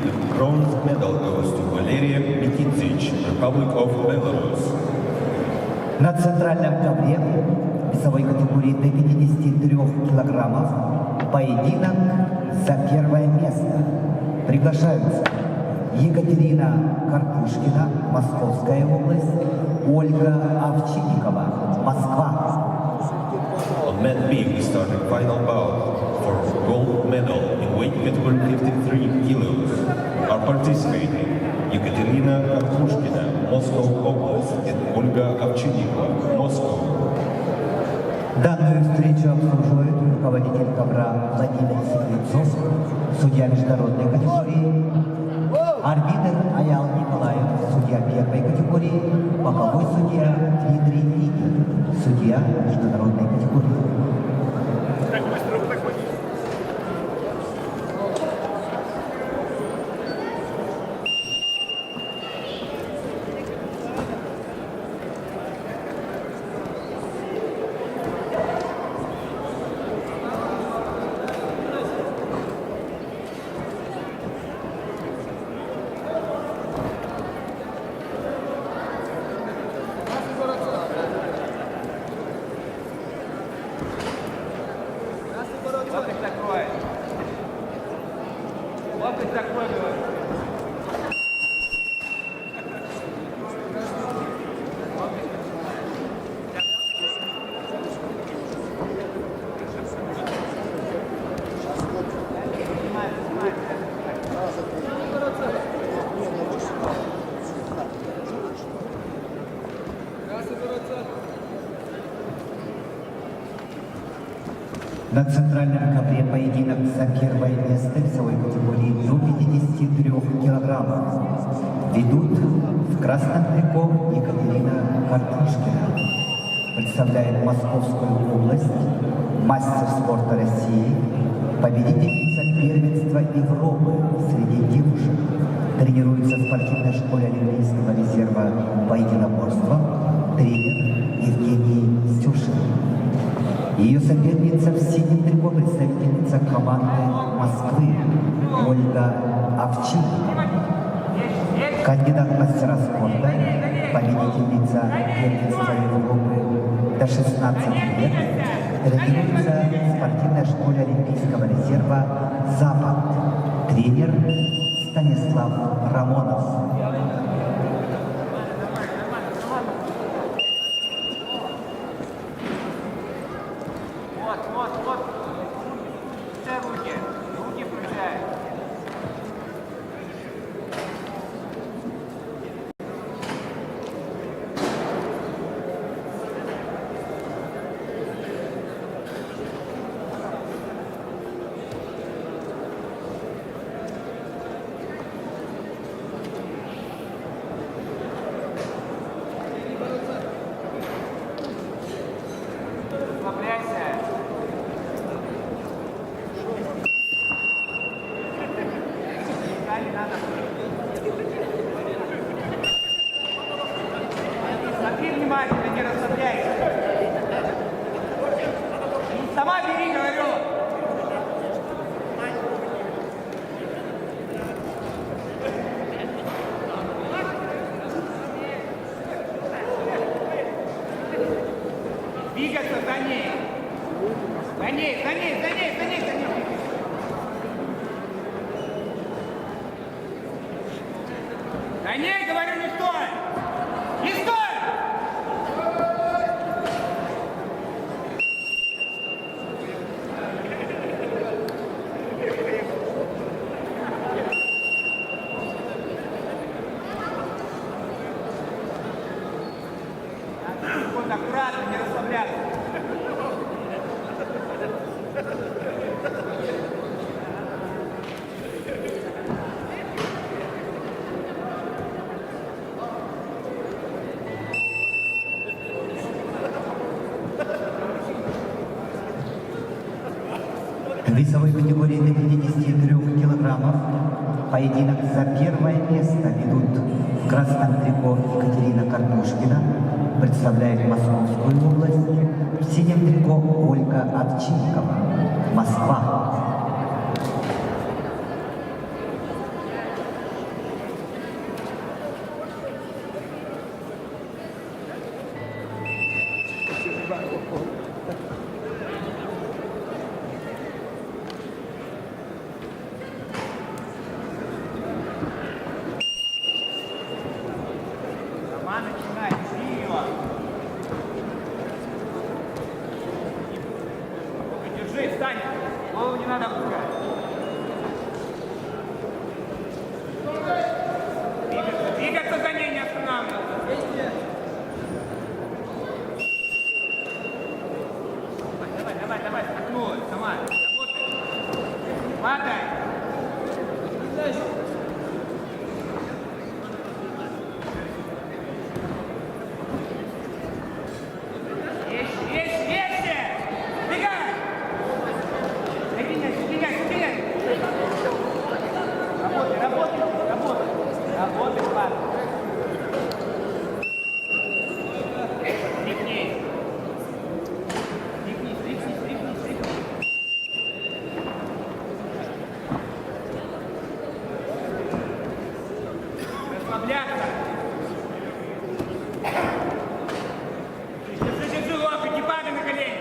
the bronze medal goes to Valeria Mikicic, Republic of Belarus. На центральном ковре весовой категории до 53 килограммов поединок за первое место. Приглашаются Екатерина Карпушкина, Московская область, Ольга Овчинникова, Москва. On mat B, we start the final bout for gold medal in weight category 53 kilos. Are participating Ekaterina Karpushkina, Moscow Oblast, and Olga Ovchinnikova, Moscow. Данную встречу обслуживает руководитель ковра Владимир Секрецов, судья международной категории, арбитр Аял Николаев, судья первой категории, боковой судья Дмитрий Никин, судья международной категории. Локоть закрой. Локоть закрой, говорю. На центральном ковре поединок за первое место весовой категории до 53 килограммов. Ведут в красном трико Екатерина Карпушкина. Представляет Московскую область, мастер спорта России, победительница первенства Европы среди девушек. Тренируется в спортивной школе Олимпийского резерва по единоборствам, тренер Евгений Стюшин. Ее соперница в синем трико, представительница команды Москвы Ольга Овчинникова. Кандидат в мастера спорта, победительница первенства Европы до 16 лет, тренируется в спортивной школе Олимпийского резерва «Запад». Тренер Станислав Рамонов. Вот. Все руки включай. Расслабляйся. Не надо. Смотри внимательно, не расслабляйся. Сама бери, говорю. Двигаться за ней. За ней. За ней, говорю, не стой! Не стой! Вот аккуратно, не расслабляться. В весовой категории до 53 килограммов Поединок за первое место ведут в красном трико Екатерина Картушкина, представляет Московскую область, в синем трико Ольга Овчинникова, Москва. Сама начинай, жди его. Держи, встань. Голову не надо опускать. Двигаться за ней, не останавливаться. Давай, скакнула, сама. Работай. Падай. Работай, ладно. Стрикни. Расслабляться. Держи локоть, не падай на колени.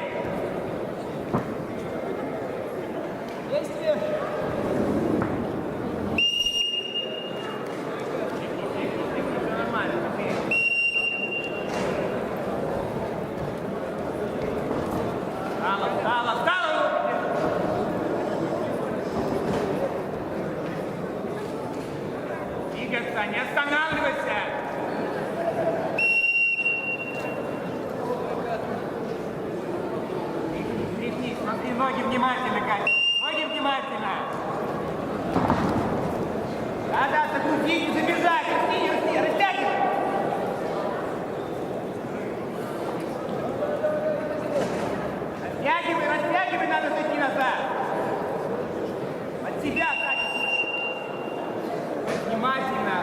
Действие. Встала! Двигаться, не останавливайся! Тряхни, смотри, ноги внимательно, Катя. Ноги внимательно! Да, закрути, не забежать! Растягивай! Растягивай, надо зайти назад. От себя, Катя. Внимательно.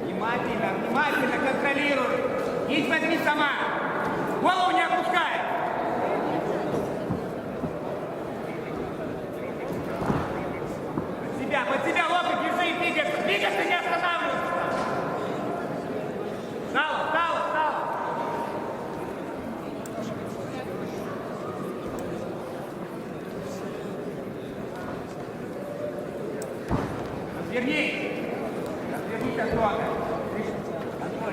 Внимательно контролируй. И смотри сама. Голову не опускай. Под себя локоть держи и двигаться. Двигаться, не останавливайся. Встала. Развернись от лока.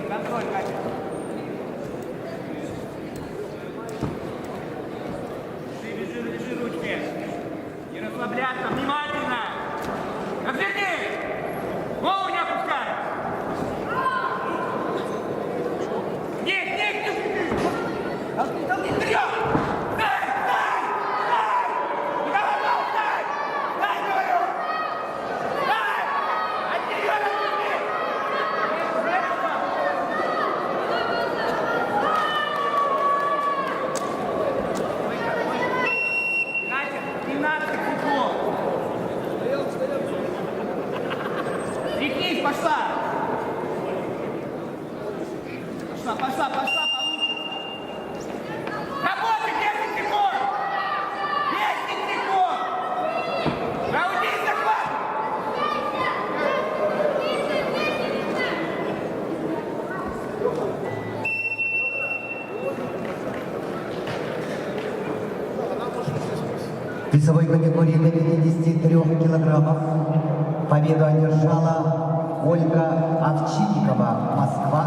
Контроль, Катя. Держи ручки. Не расслабляться, внимательно. Развернись. Голову не опускай. Толкни вперед! Стай! Не давай ногу, стай! Стай, говорю! Стай! Отделен, Катя, 13 секунд! Тряхнись, пошла! Пошла, получше! Работай, 10 секунд! 10 секунд! Раудись, захват! В весовой категории до 53 килограммов победу одержала Ольга Овчинникова, Москва,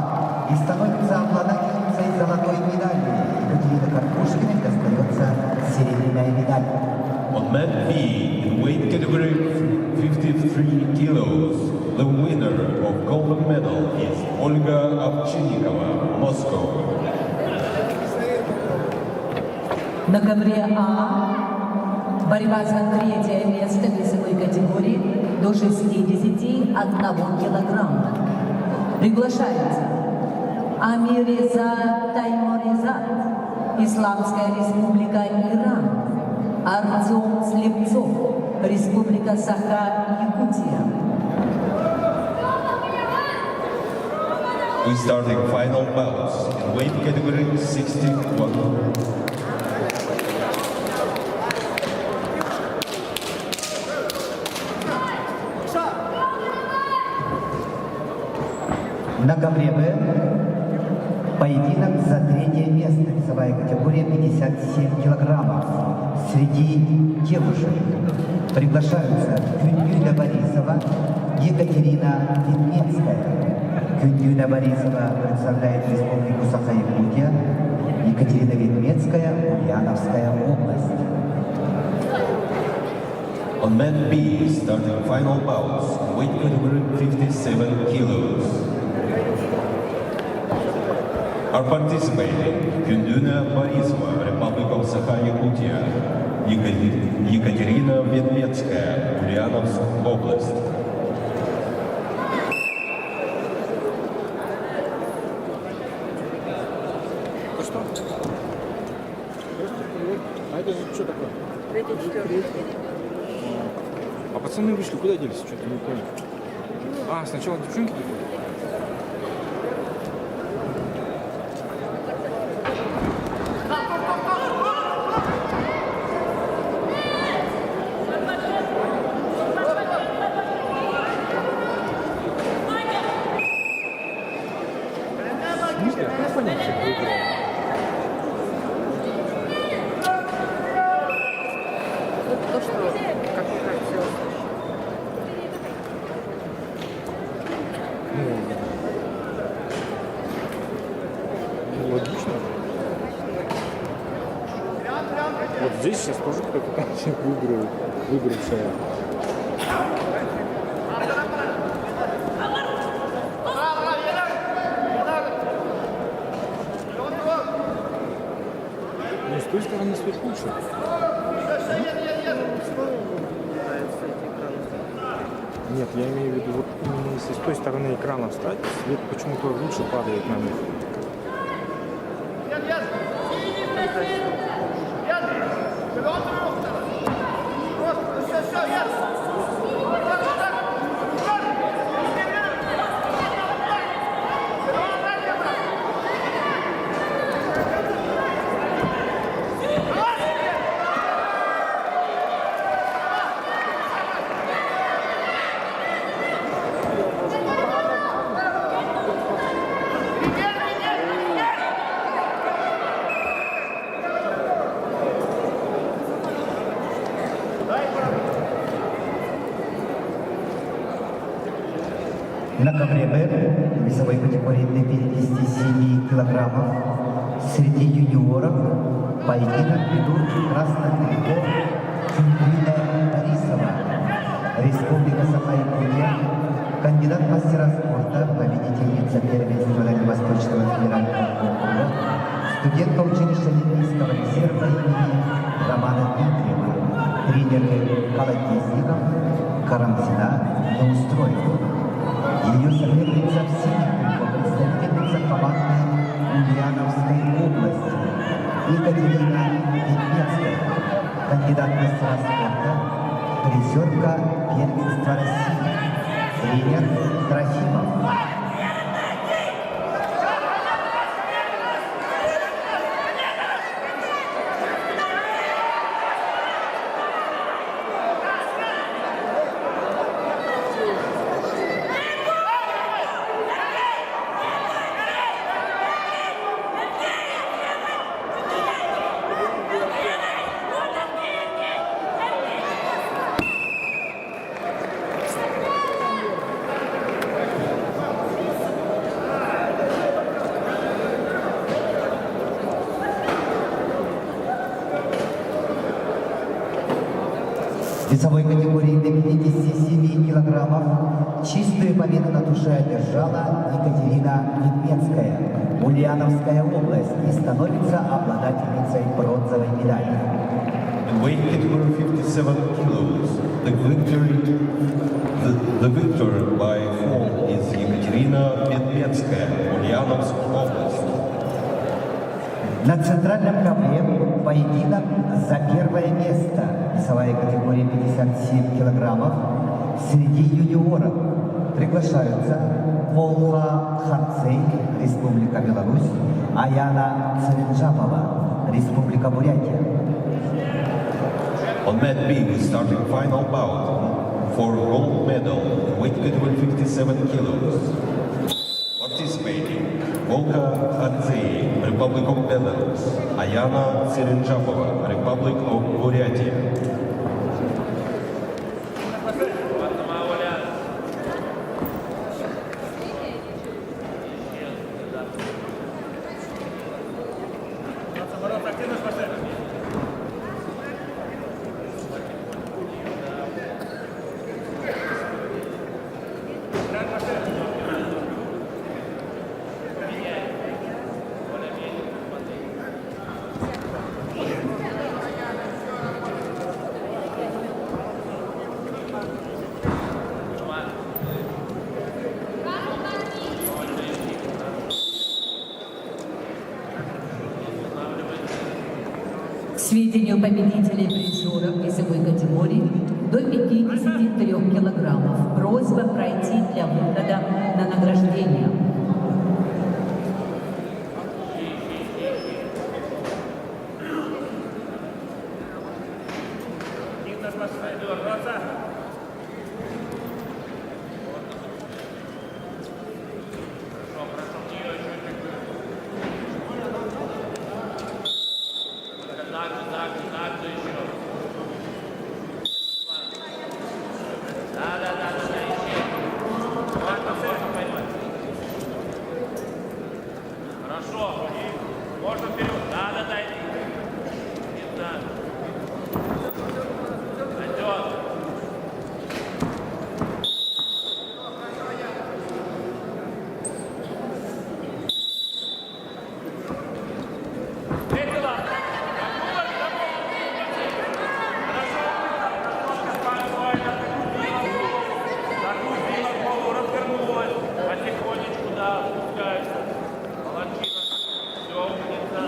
и становится обладательницей золотой медали. Екатерина Картушкина достается серебряная медаль. On mat B, in weight category 53 kilos, the winner of gold medal is Olga Ovchinnikova, Moscow. На ковре А борьба за третье место в весовой категории до 61 килограмма. Приглашается Амириза Таймуризат, Исламская республика Иран. Артем Слепцов, Республика Саха-Якутия. We starting final bouts in weight category 61. На ковре Б поединок за третье место. Весовая категория 57 килограммов. Среди девушек приглашаются Кюндюля Борисова, Екатерина Ведмецкая. Кюндюля Борисова представляет Республику Саха-Якутия, Екатерина Ведмецкая, Ульяновская область. On mat B, starting final bouts in weight category 57 kilos. Are participating Кюндюля Борисова, Republic of Sakha-Yakutia, Екатерина Ведмецкая, Ульяновская область. А это что такое? А пацаны вышли, куда делись? Что-то не понял. А, сначала девчонки такие? В смысле? Я понял, что выиграл. То, что, как мне кажется, Ну, логично. Вот здесь сейчас тоже кто-то человек выигравшая. Ну, с той стороны свет лучше. Нет, я имею в виду, вот именно если с той стороны экрана встать, свет почему-то лучше падает на них. На ковре Б весовой категории до 57 килограммов среди юниоров поединок ведут красное трико Кюндюля Борисова, Республика Саха-Якутия, кандидат в мастера спорта, победительница первенства Дальневосточного федерального округа, студентка училища Олимпийского резерва имени Романа Дмитриева, тренеры Колотезников, Карамзина, Неустроев. Ее соперница в синих трико, представительница команды Ульяновской области, Екатерина Ведмецкая, кандидат в мастера спорта, призерка первенства России, тренер Трофимов. В весовой категории до 57 килограммов чистую победу на душе одержала Екатерина Ведмецкая, Ульяновская область, и становится обладательницей бронзовой медали. In weight category 57 kilos, the victor by fall is Екатерина Ведмецкая, Ульяновская область. На центральном ковре поединок за первое место. Весовая категория 57 килограммов. Среди юниоров приглашаются Волха Харцей, Республика Беларусь, Аяна Царинджапова, Республика Бурятия. On mat B, we starting final bout for gold medal, weight category 57 kilos. Participating, Volka Khadzei, Republic of Belarus, Ayana Tsirinjapova, Republic of Buryatia. К сведению победителей призеров весовой категории до 53 килограммов просьба пройти для выхода на награждение. Хорошо. Можно вперед. Надо дойти. Не надо. Пойдет. Весело. Загрузила голову, развернулась. Потихонечку, да, опускается. Молодчина. Все, умница.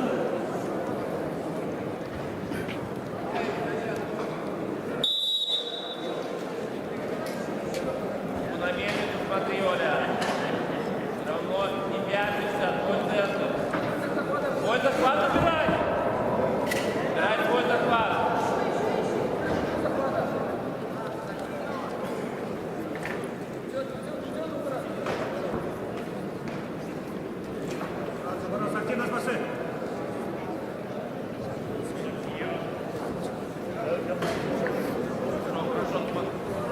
Ну, на мельницу смотри, Оля. Все равно не пятишься, твой центр. Твой захват забирай. Забирай твой захват.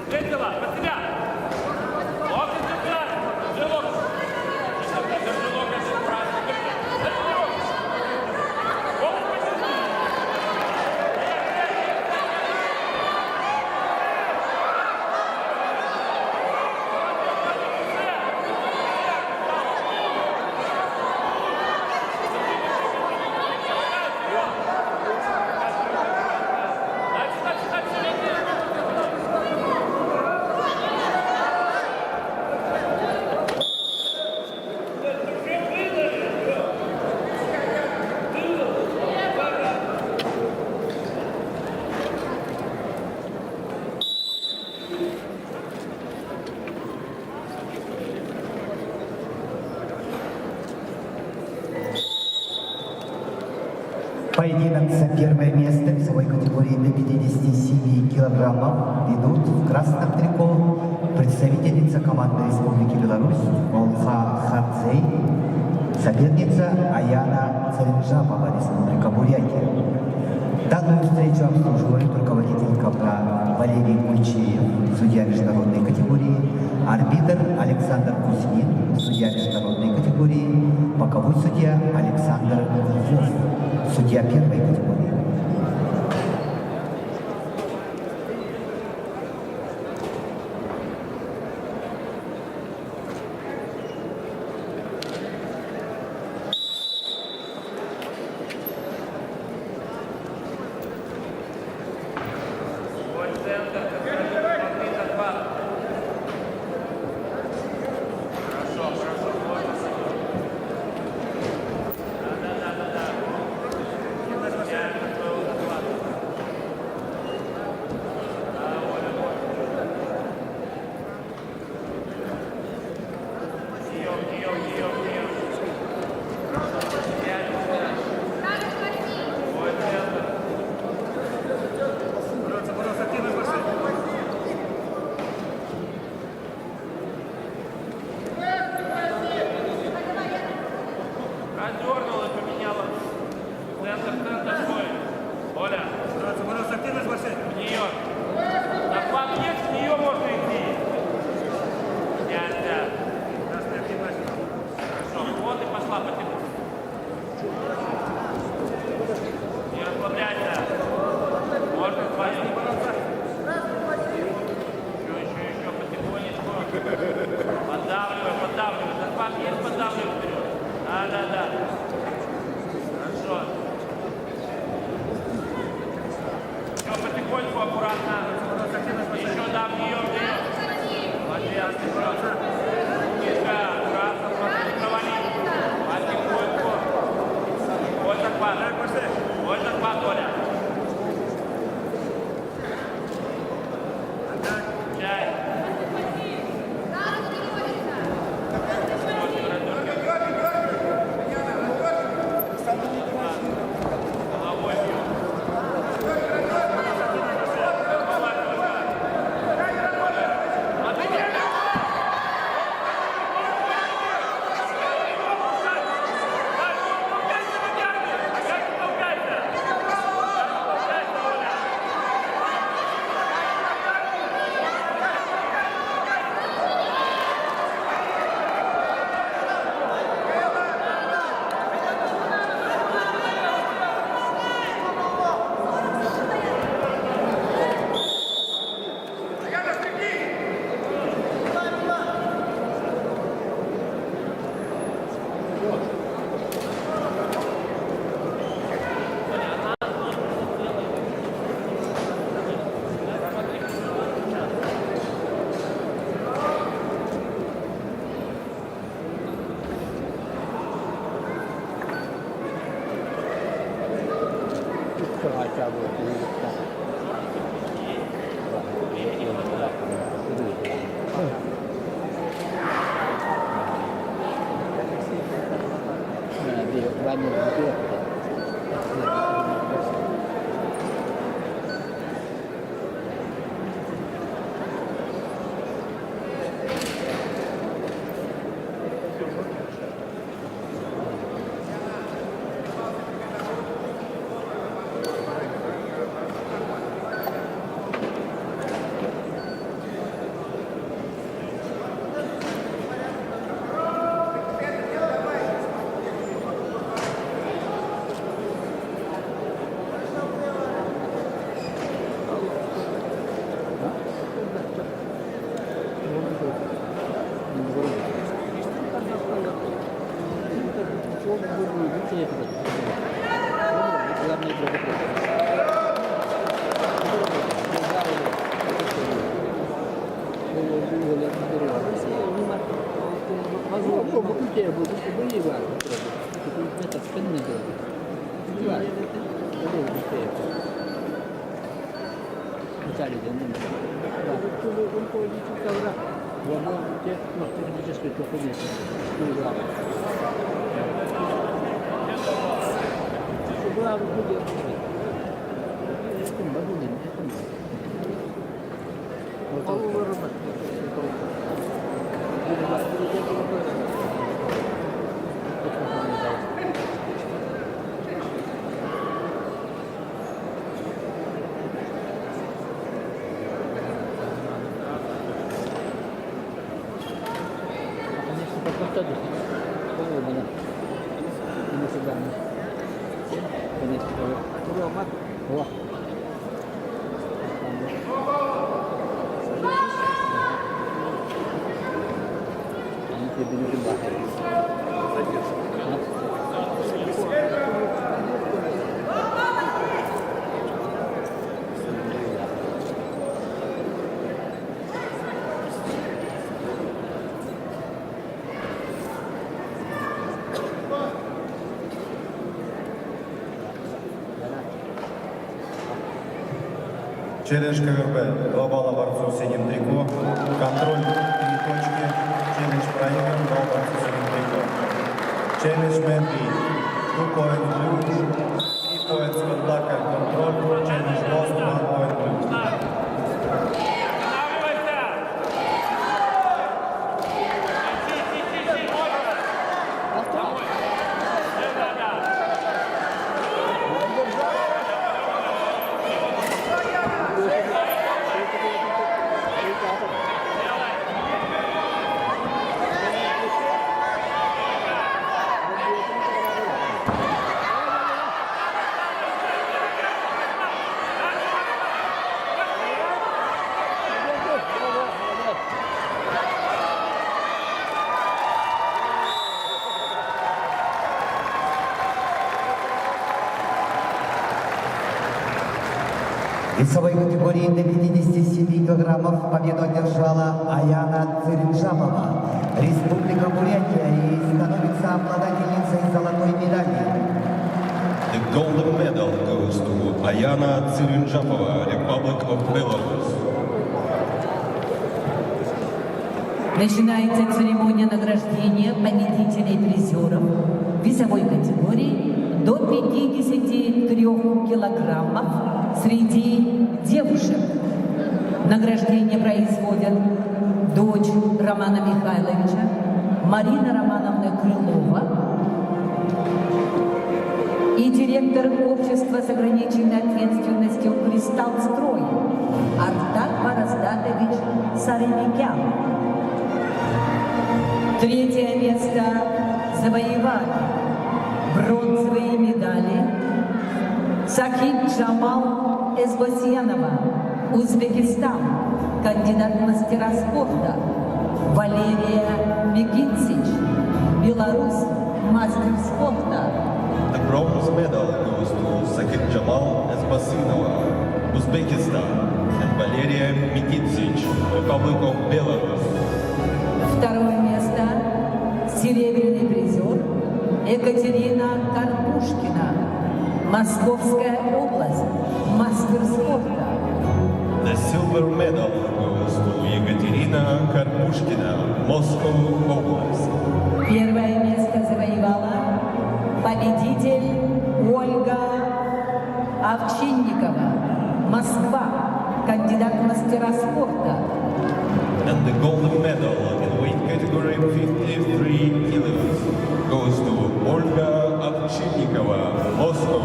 Весело, под себя! Локоть держать! Держи локоть! Держи локоть, правильно, держи! Держи локоть! Локоть подержи! Дальше, дальше, дальше, лети! Поединок за первое место весовой категории до 57 килограммов идут в красном трико представительница команды Республики Беларусь Волха Харцей, соперница Аяна Царинджапова, Республика Бурятия. Данную встречу обслуживает руководитель ковра Валерий Кульчеев, судья международной категории, арбитр Александр Кузьмин, судья международной категории, боковой судья Александр Львов, судья первой категории. Твой центр, смотри, захват. Хорошо, хорошо, можно. Да. Прием. Пятница. Бой центр. Раздернул и поменяла. Центр бой. Оля. В нее. Захват есть, в нее можно идти. Нельзя. Хорошо, вот и пошла потихоньку. Не расслабляйся. Можно свою. Еще потихонечку. Поддавливай. Захват есть, поддавливай вперед. Да. Хорошо. Еще потихоньку, аккуратно. Еще да, в нее. Молодец, просто. Умничка, аккуратно, просто не провали. Потихоньку. Вот захват, Оля. Чай. Головой бьет. Челлендж КВБ. 2 балла борцу с синим трико. Контроль 3 точки. Челлендж проигран. 2 борцу с синим трико. Challenge man B, 2 points blue, 3 points with block and control, challenge lost, 1 point blue. Останавливайся! Тихо, можно? Домой. Да. В весовой категории до 57 килограммов победу одержала Аяна Циринджапова, Республика Бурятия, и становится обладательницей золотой медали. The golden medal goes to Ayana Tsirinjapova, Republic of Belarus. Начинается церемония награждения победителей и призеров весовой категории до 53 килограммов среди девушек. Награждение производят дочь Романа Михайловича, Марина Романовна Крылова и директор общества с ограниченной ответственностью «Кристаллстрой» Артак Параздатович Саремикян. Третье место завоевали бронзовые медали Сахиб Джамал Эсбосьянова, Узбекистан, кандидат в мастера спорта, Валерия Микитсич, Беларусь, мастер спорта. The bronze medal goes to Sakib Jamal Esbasinova, Uzbekistan, and Valeria Mikitsich, Republic of Belarus. Второе место серебряный призер Екатерина Карпушкина, Московская область, мастер спорта. The silver medal goes to Ekaterina Karpushkina, Moscow Oblast. Первое место завоевала победитель Ольга Овчинникова, Москва, кандидат в мастера спорта. And the golden medal in weight category 53 kilos goes to Olga Ovchinnikova, Moscow.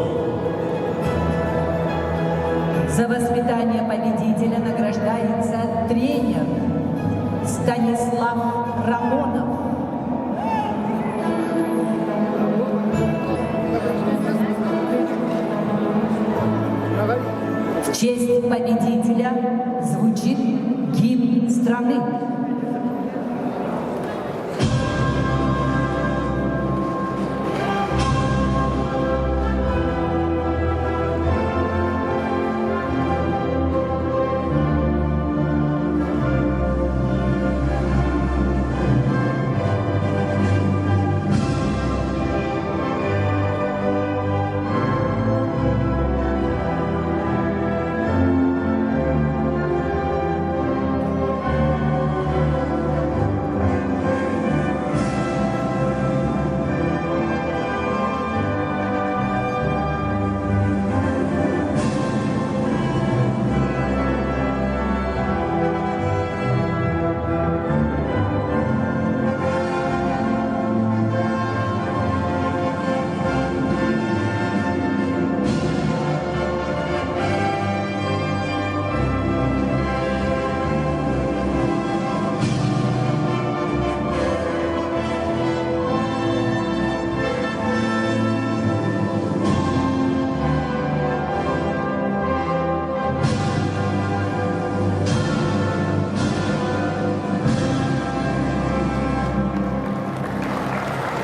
За воспитание победителя награждается тренер Станислав Рамонов. В честь победителя звучит гимн страны.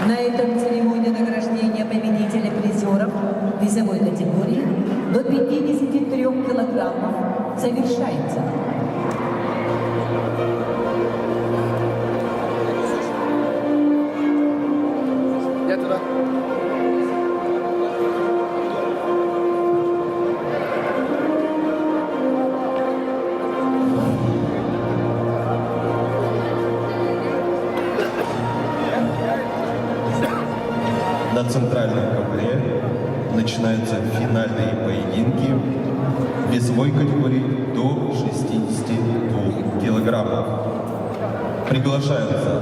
На этом церемония награждения победителя призеров весовой категории до 53 килограммов завершается. Я туда. На центральном ковре начинаются финальные поединки в весовой категории до 62 килограммов. Приглашаются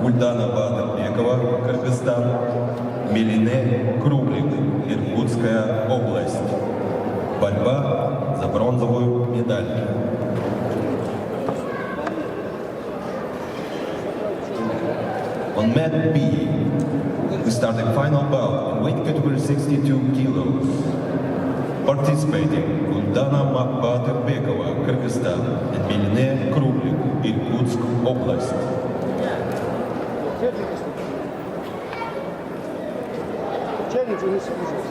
Гульдана Батырбекова, Кыргызстан, Мелине Круглик, Иркутская область. Борьба за бронзовую медаль. On mat B, we start the final bout in weight category 62 kilos. Participating Гульдана Батырбекова, Кыргызстан, and Мелине Круглик, Иркутск область. Челлендж уже служит.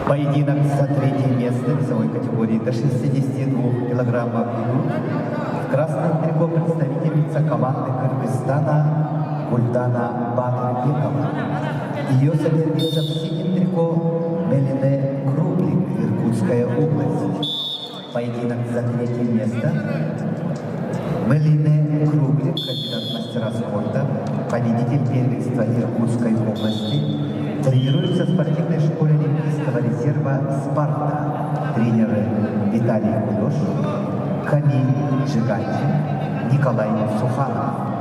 Поединок за третье место в весовой категории до 62 килограммов идут. В красном трико представительница команды Кыргызстана Гульдана Батырбекова. Ее соперница в синем трико Мелине Круглик, Иркутская область. Поединок за третье место. Мелине Круглик, кандидат в мастера спорта, победитель первенства Иркутской области. Тренируется в спортивной школе Олимпийского резерва «Спарта». Тренеры Виталий Кулеш, Камиль Жигантин, Николай Суханов.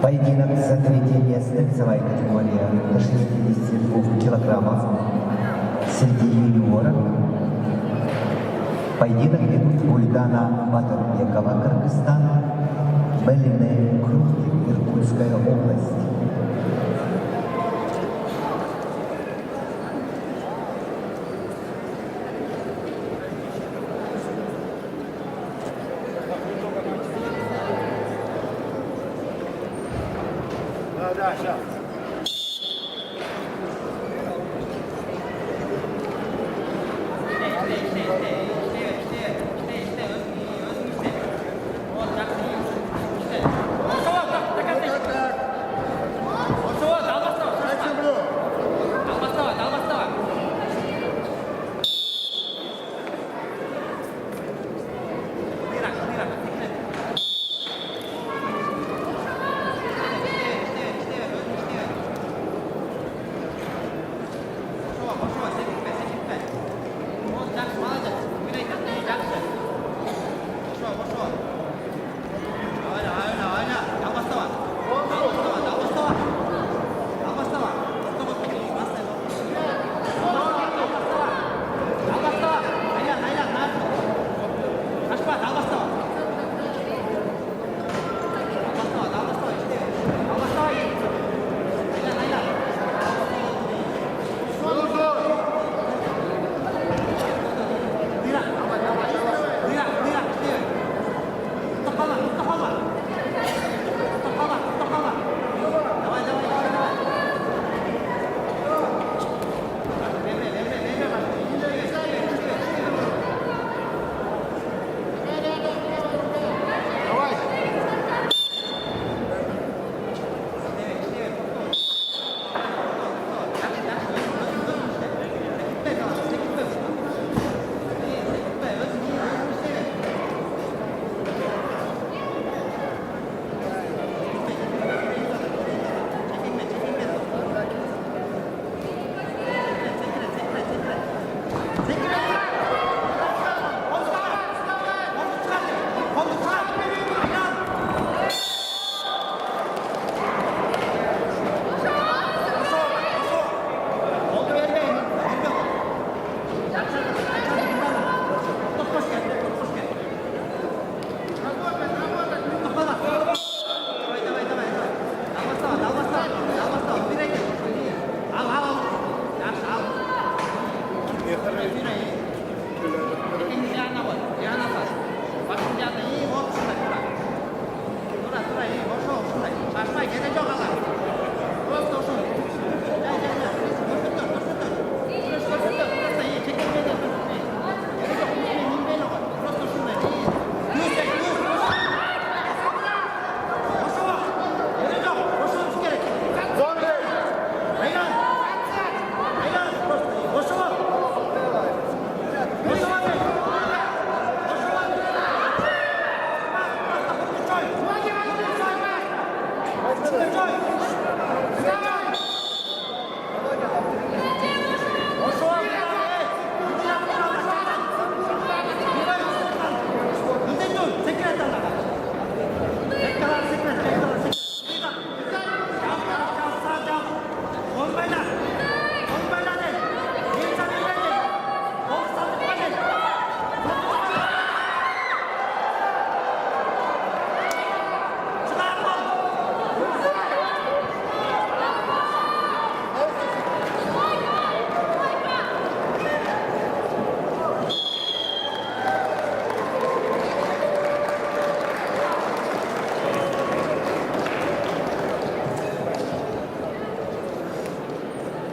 Поединок за третье место, весовая категория до 62 килограммов среди юниоров. Поединок ведут Гульдана Батырбекова, Кыргызстан, Мелине Круглик, Иркутская область. Да, сейчас.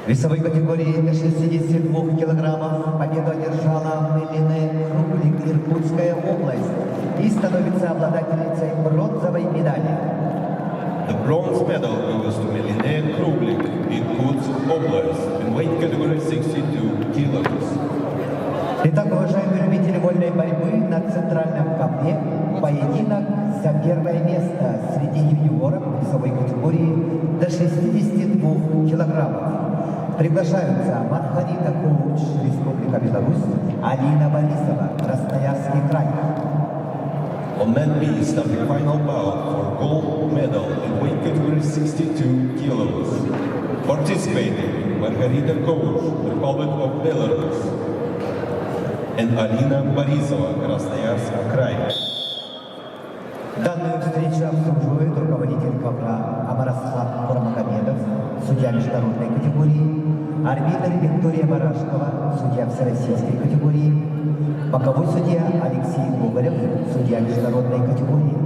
В весовой категории до 62 килограммов победу одержала Мелине Круглик, Иркутская область, и становится обладательницей бронзовой медали. The bronze medal goes to Meline Kruglik, Irkutsk Oblast, in weight category 62 kilos. Итак, уважаемые любители вольной борьбы, на центральном камне поединок за первое место среди юниоров весовой категории до 62 килограммов. Приглашаются Маргарита Коуч, Республика Беларусь, Алина Борисова, Красноярский край. On that B, starting final bout for gold medal in weight category 62 kilos. Participating Margarita Kovush, Republic of Belarus, and Alina Borisova, Krasnoyarsk край. Данную встречу обслуживает руководитель ковра Амарасхат Курамагомедов, судья международной категории, арбитр Виктория Барашкова, судья всероссийской категории, боковой судья Алексей Гоголев, судья международной категории.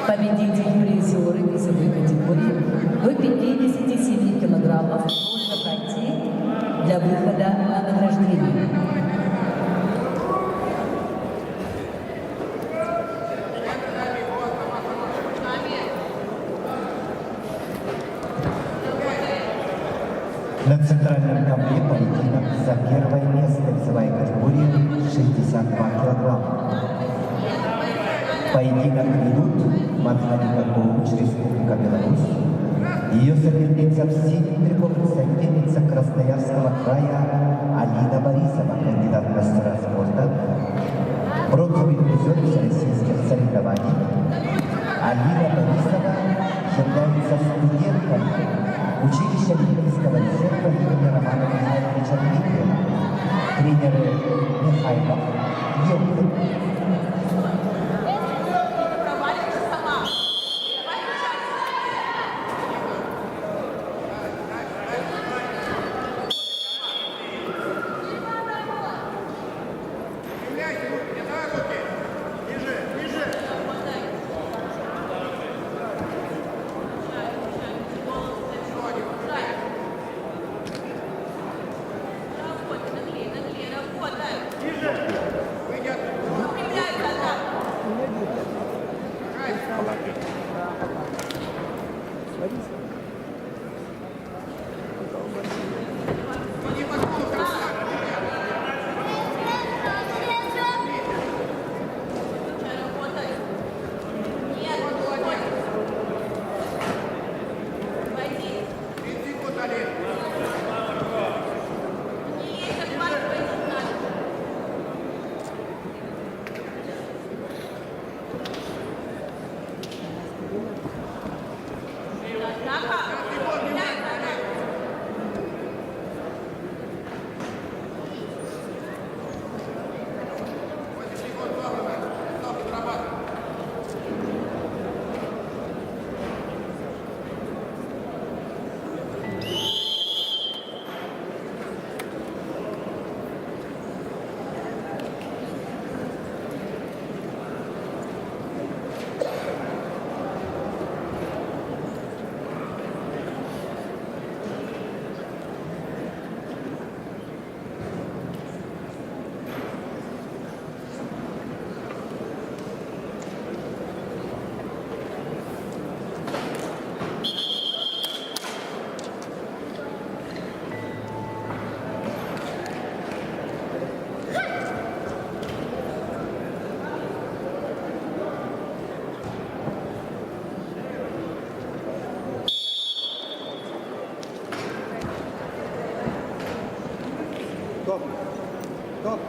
Победитель призеры весовой категории до 57 килограммов должен пройти для выхода на награждение. На центральном камне поединок за первое место весовая категория 62 килограмма. Поединок ведут Маргарита Коуч, Республика Беларусь, ее соперница в синем трико, представительница Красноярского края Алина Борисова, кандидат в мастера спорта, бронзовый призер всероссийских соревнований. Алина Борисова является студенткой училища Олимпийского резерва имени Романа Михайловича Дмитриева, тренеры Михайлов, Елкин. Стоп.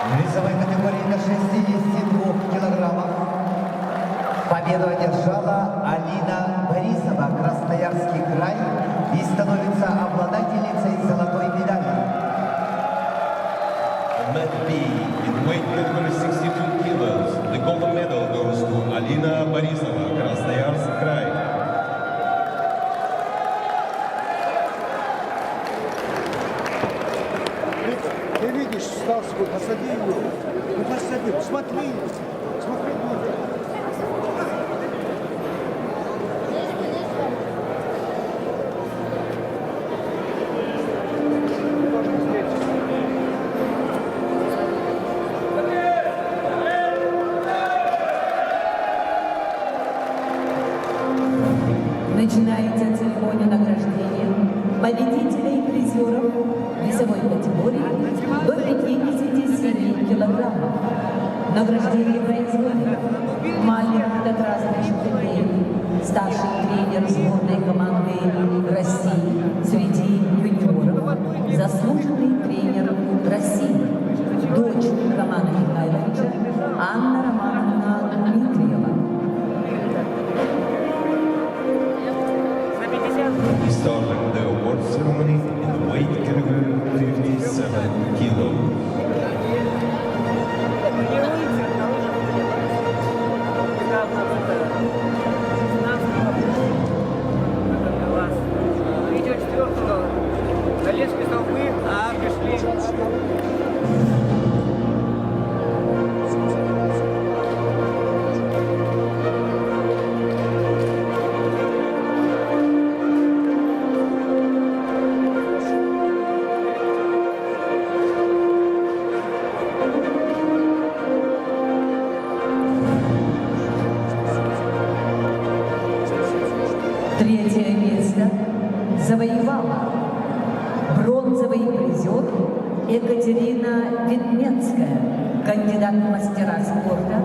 В весовой категории до 62 килограммов победу одержала Алина Борисова, Красноярский край, и становится обладательницей золотой медали. Mat B, in weight category 62 kilos, the gold medal goes to Alina Borisova, Krasnoyarsk край. Ты видишь, встал свой, посади его. Ну посади, смотри. Смотри, будет. Начинается церемония награждения победителей и призеров весовой категории до 57 килограммов. Награждение происходит Малик Татрасович Шухевей, старший тренер сборной команды России среди вала. Бронзовый призер Екатерина Ведмецкая, кандидат в мастера спорта,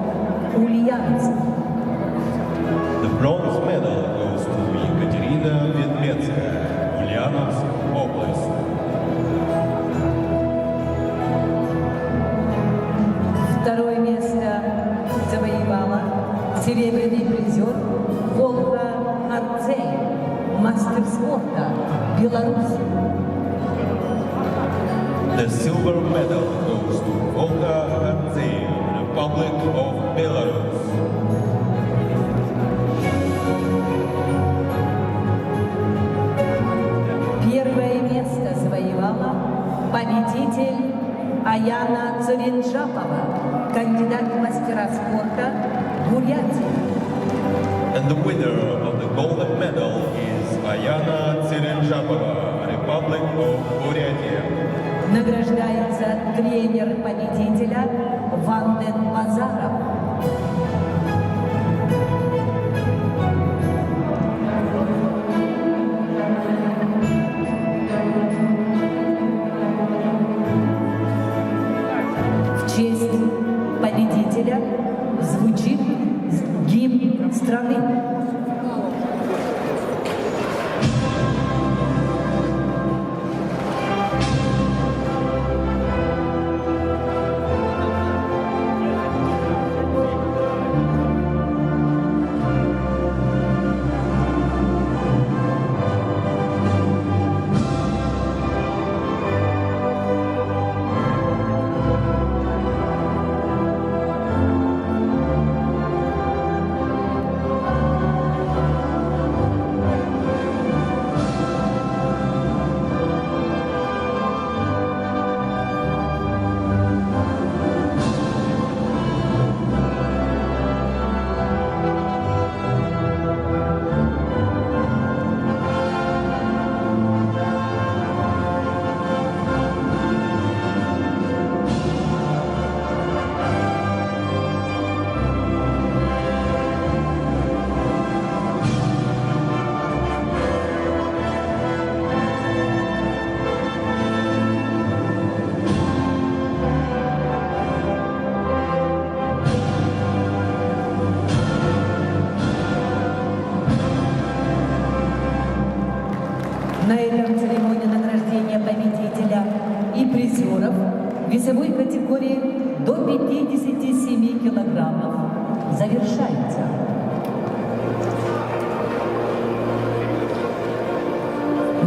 Ульяновск. The bronze medal goes to Екатерина Ведмецкая, Ульяновск область. Второе место завоевала серебряный призер Волга Арцей, мастер спорта, Беларусь. The silver medal goes to Volga Artsy, Republic of Belarus. Первое место завоевала победитель Аяна Царинджапова, кандидат в мастера спорта, Бурятия. And the winner of the golden medal is Ayana Tsirenjapova, Republic of Buryatia. Награждается тренер победителя Ванден Базаров. В честь победителя звучит гимн страны. На этом церемония награждения победителя и призеров весовой категории до 57 килограммов завершается.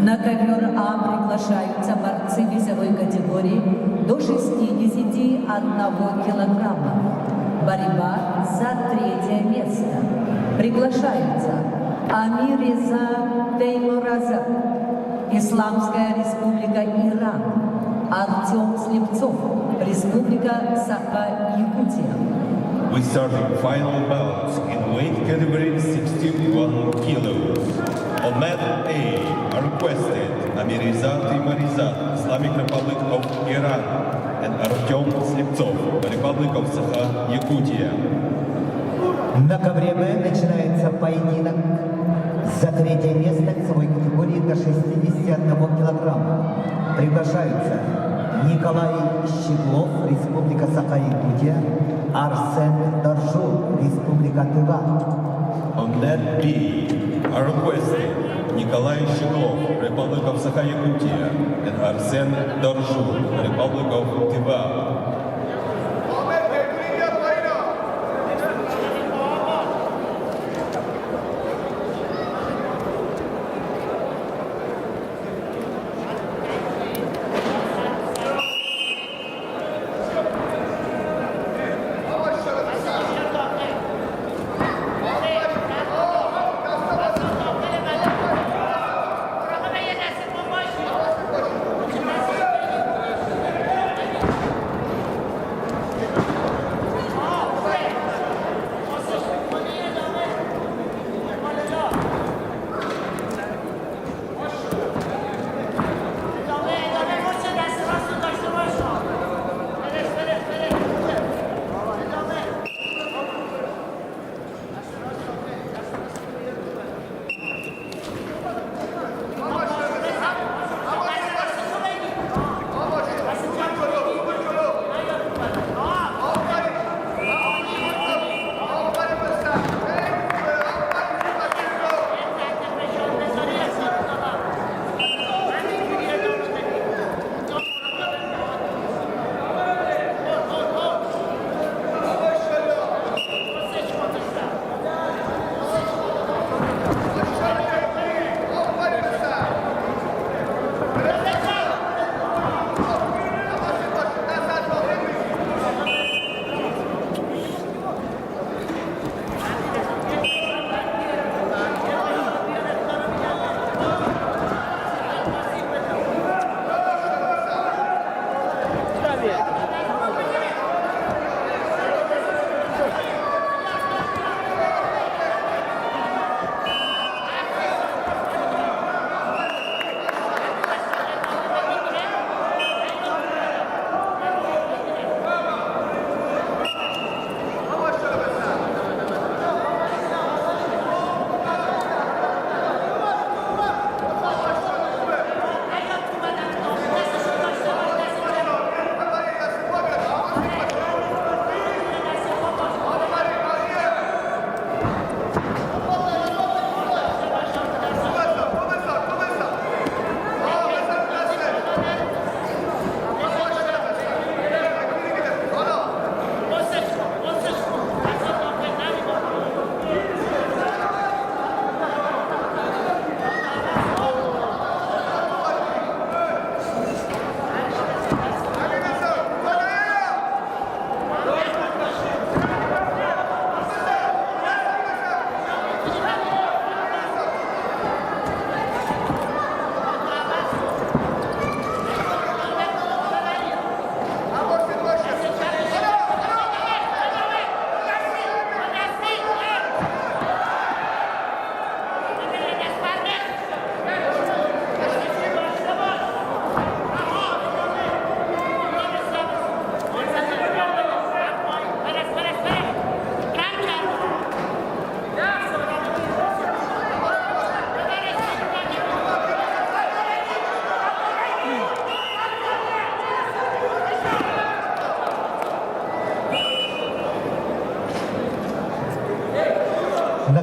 На ковер А приглашаются борцы весовой категории до 61 килограмма. Борьба за третье место. Приглашаются Амиреза Теймураза, Исламская республика Иран, Артем Слепцов, Республика Саха-Якутия. We started final bouts in weight category 61 kilos. On mat A are requested Amirizat Teymurizat, Islamic Republic of Iran, and Artyom Sliptsov, Republic of Sakha-Yakutia. На ковре Б начинается поединок за третье место весовой категории до 61 килограмма. Приглашаются Николай Щеглов, Республика Саха-Якутия, Арсен Доржур, Республика Тыва. On mat B are requested Nikolai Shilov, Republic of Sakha-Yakutia, and Arsen Dorshur, Republic of Tver.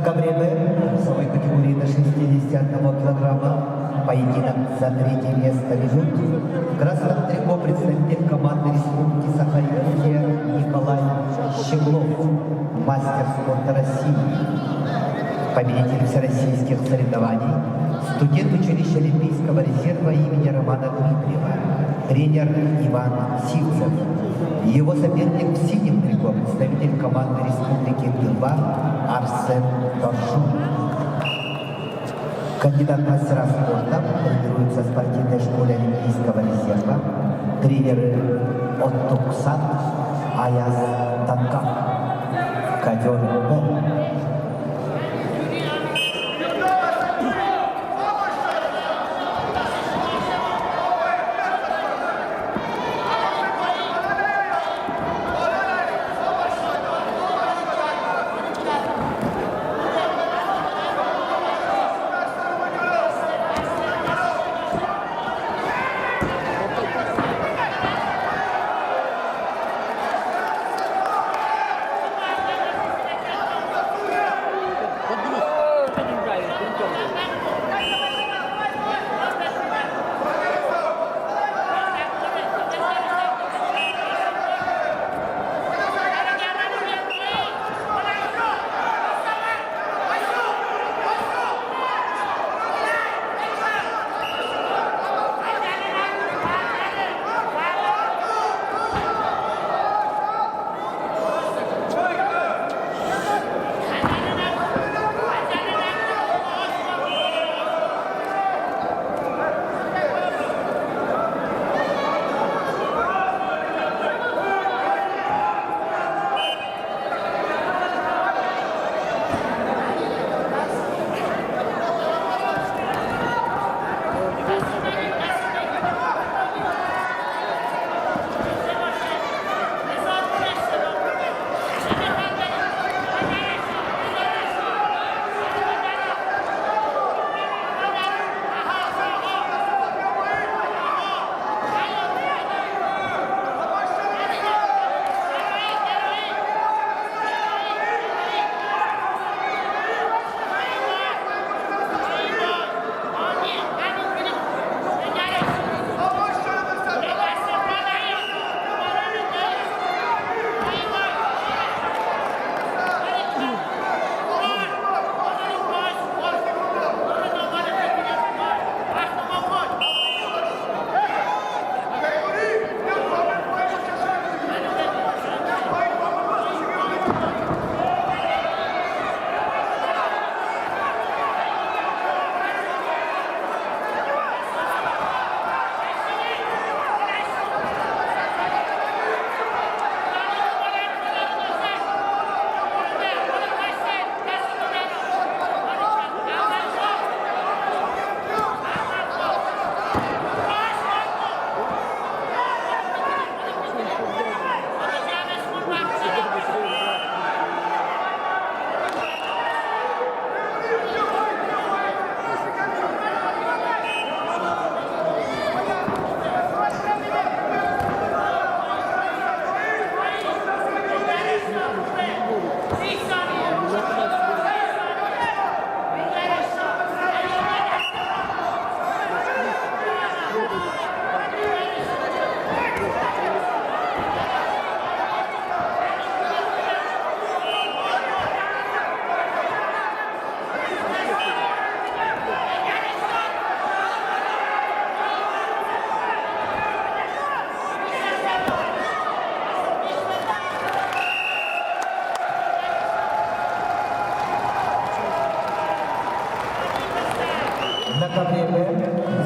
ковре Б весовой категории до 61 килограмма поединок за третье место ведут в красном трико представитель команды Республики Саха-Якутия Николай Щеглов, мастер спорта России, победитель всероссийских соревнований, студент училища Олимпийского резерва имени Романа Дмитриева, тренер Иван Сивцев. Его соперник в синем трико представитель команды Республики Тыва Арсен Торшун. Кандидат в мастера спорта тренируется в спортивной школе Олимпийского резерва. Тренеры от Туксат Аяс Танкак. Ковер Б.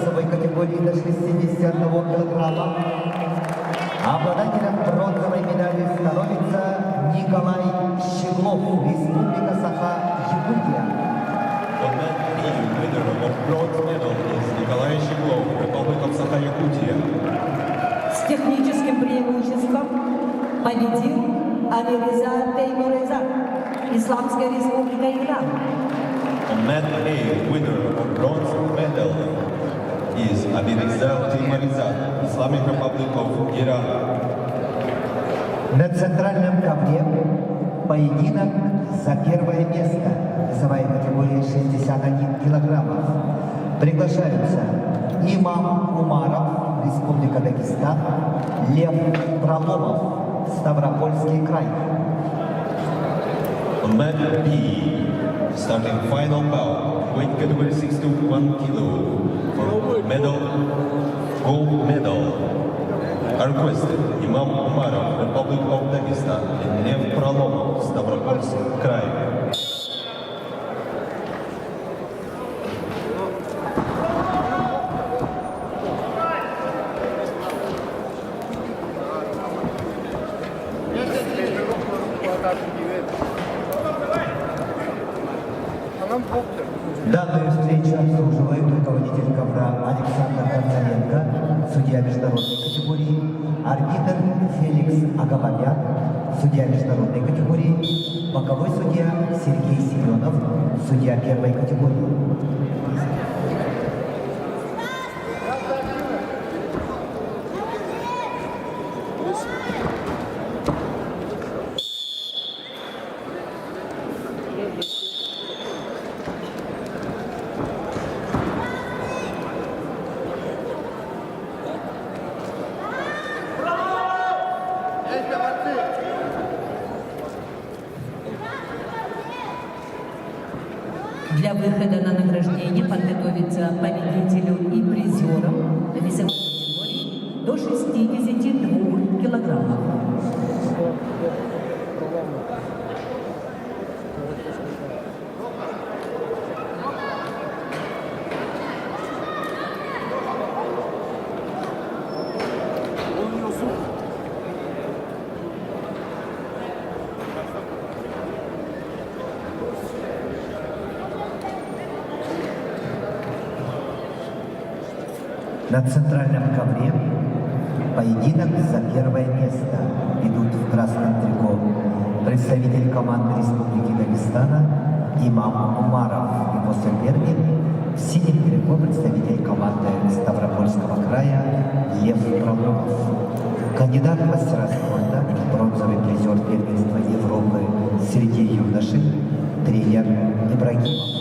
весовой категории до 61 килограмма. Обладателем бронзовой медали становится Николай Щеглов, Республика Саха-Якутия. The winner of bronze medal is Nikolai Щеглов, Republic of Sakha-Yakutia. С техническим преимуществом победил Алиреза Теймуреза, Исламская Республика Иран. On mat A, winner of bronze medal is Abireza Timariza, Islamic Republic of Iran. На центральном ковре поединок за первое место весовой категории 61 килограммов приглашаются Имам Умаров, Республика Дагестан, Лев Проломов, Ставропольский край. On mat B, starting final bout, weight category 61 kilo for medal, gold medal. Are requested Imam Umarov, Republic of Dagestan, and Lev Prolomov, Stavropolsk край. Данную встречу обслуживает руководитель ковра Александр Концаренко, судья международной категории, арбитр Феликс Агамамян, судья международной категории, боковой судья Сергей Семенов, судья первой категории. Для выхода на награждение подготовиться победителю и призерам на весовой категории до 62 килограммов. На центральном ковре поединок за первое место ведут в красном трико представитель команды Республики Дагестана Имам Умаров, его соперник, в синем трико представитель команды Ставропольского края Лев Проломов. Кандидат в мастера спорта, бронзовый призер первенства Европы среди юношей, тренер Ибрагимов.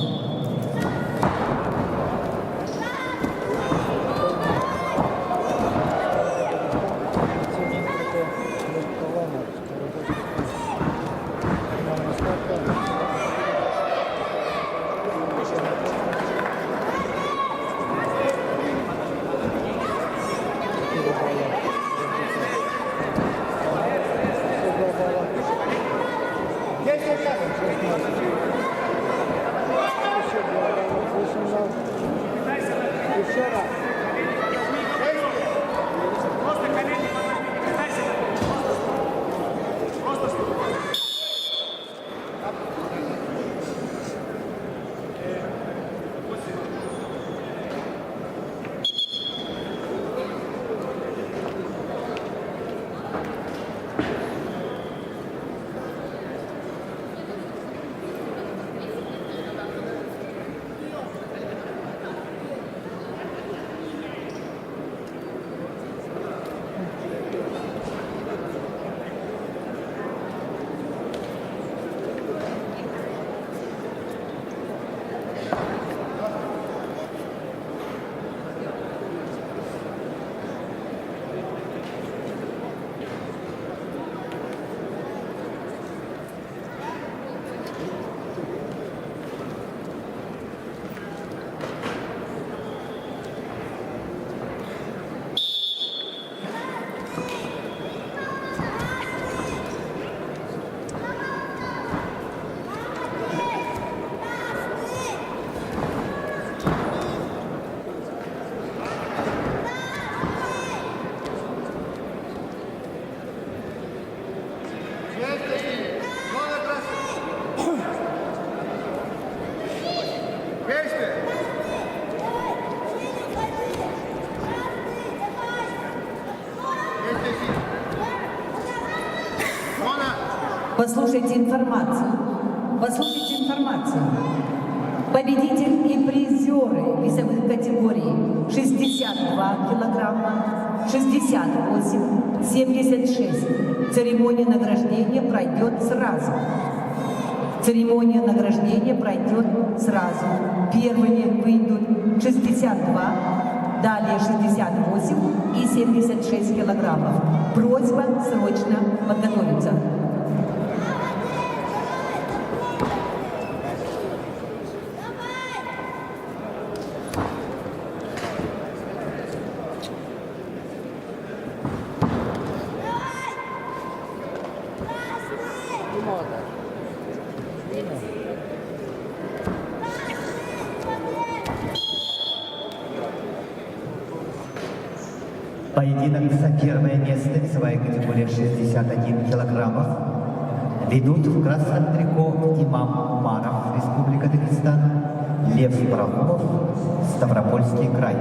Послушайте информацию. Послушайте информацию. Победитель и призеры весовых категорий 62 килограмма, 68, 76. Церемония награждения пройдет сразу. Церемония награждения пройдет сразу. Первыми выйдут 62, далее 68 и 76 килограммов. Просьба срочно подготовиться. Поединок за первое место, весовая категория 61 килограммов. Ведут в красном трико Имам Умаров, Республика Дагестан, Лев Брахмов, Ставропольский край.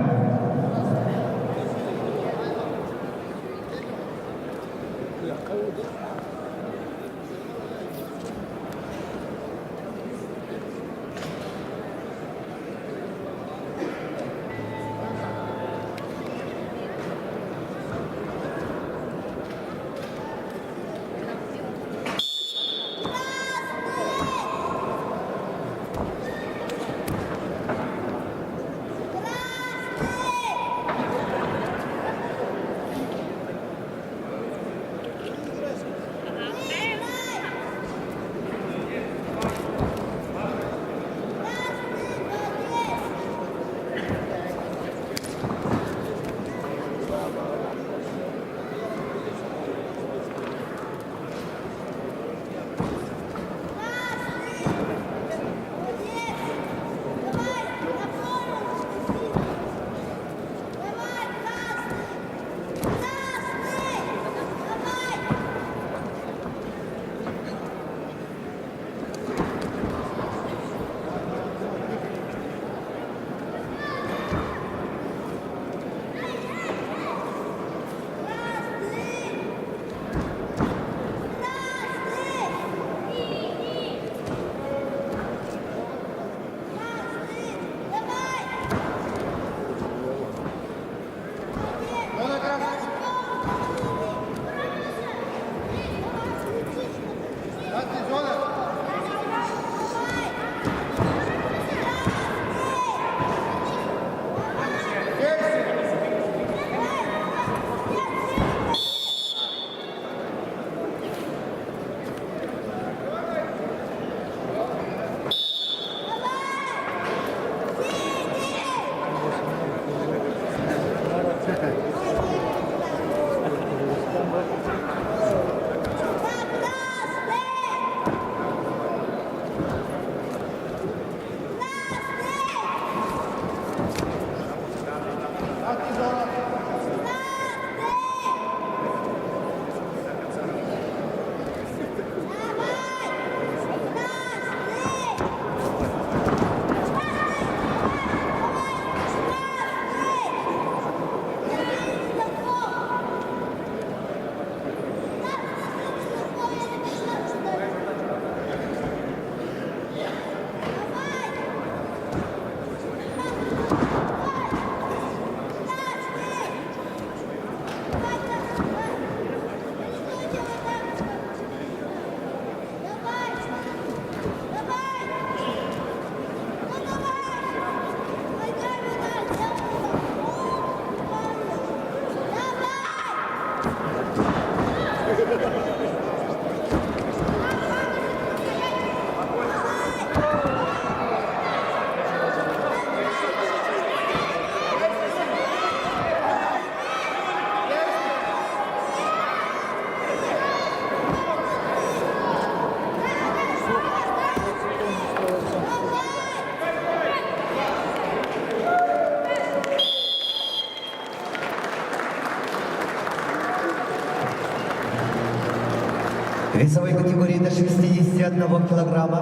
В весовой категории до 61 килограмма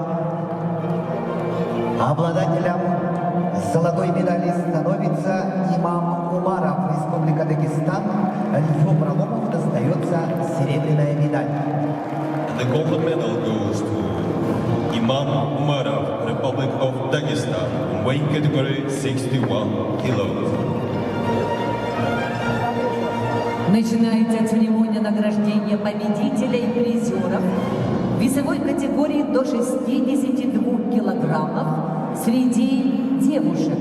обладателем золотой медали становится Имам Умаров, Республика Дагестан. Льву Брахмову достается серебряная медаль. The gold medal goes to Imam Umarov, Republic of Dagestan, weight category 61 kilos. Начинается церемония награждения победителей и призеров весовой категории до 62 килограммов среди девушек.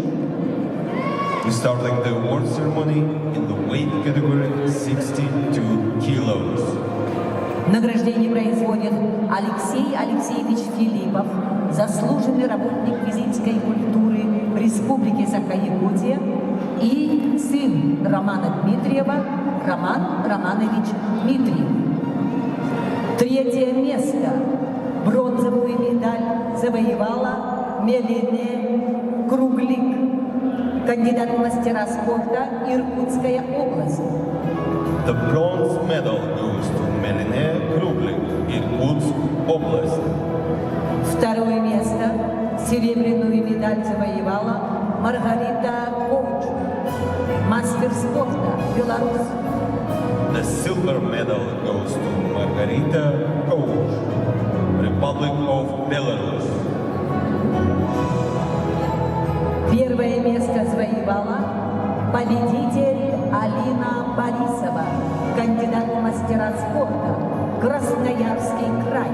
We're starting the award ceremony in the weight category 62 kilos. Награждение производит Алексей Алексеевич Филиппов, заслуженный работник физической культуры Республики Саха-Якутия, и сын Романа Дмитриева Роман Романович Дмитриев. Третье место. Бронзовую медаль завоевала Мелене Круглик, кандидат в мастера спорта, Иркутская область. The bronze medal goes to Meline Kruglik, Irkutsk область. Второе место. Серебряную медаль завоевала Маргарита Коуч, мастер спорта, Беларусь. The silver medal goes to Margarita Koch, Republic of Belarus. Первое место завоевала победитель Алина Борисова, кандидат в мастера спорта, Красноярский край.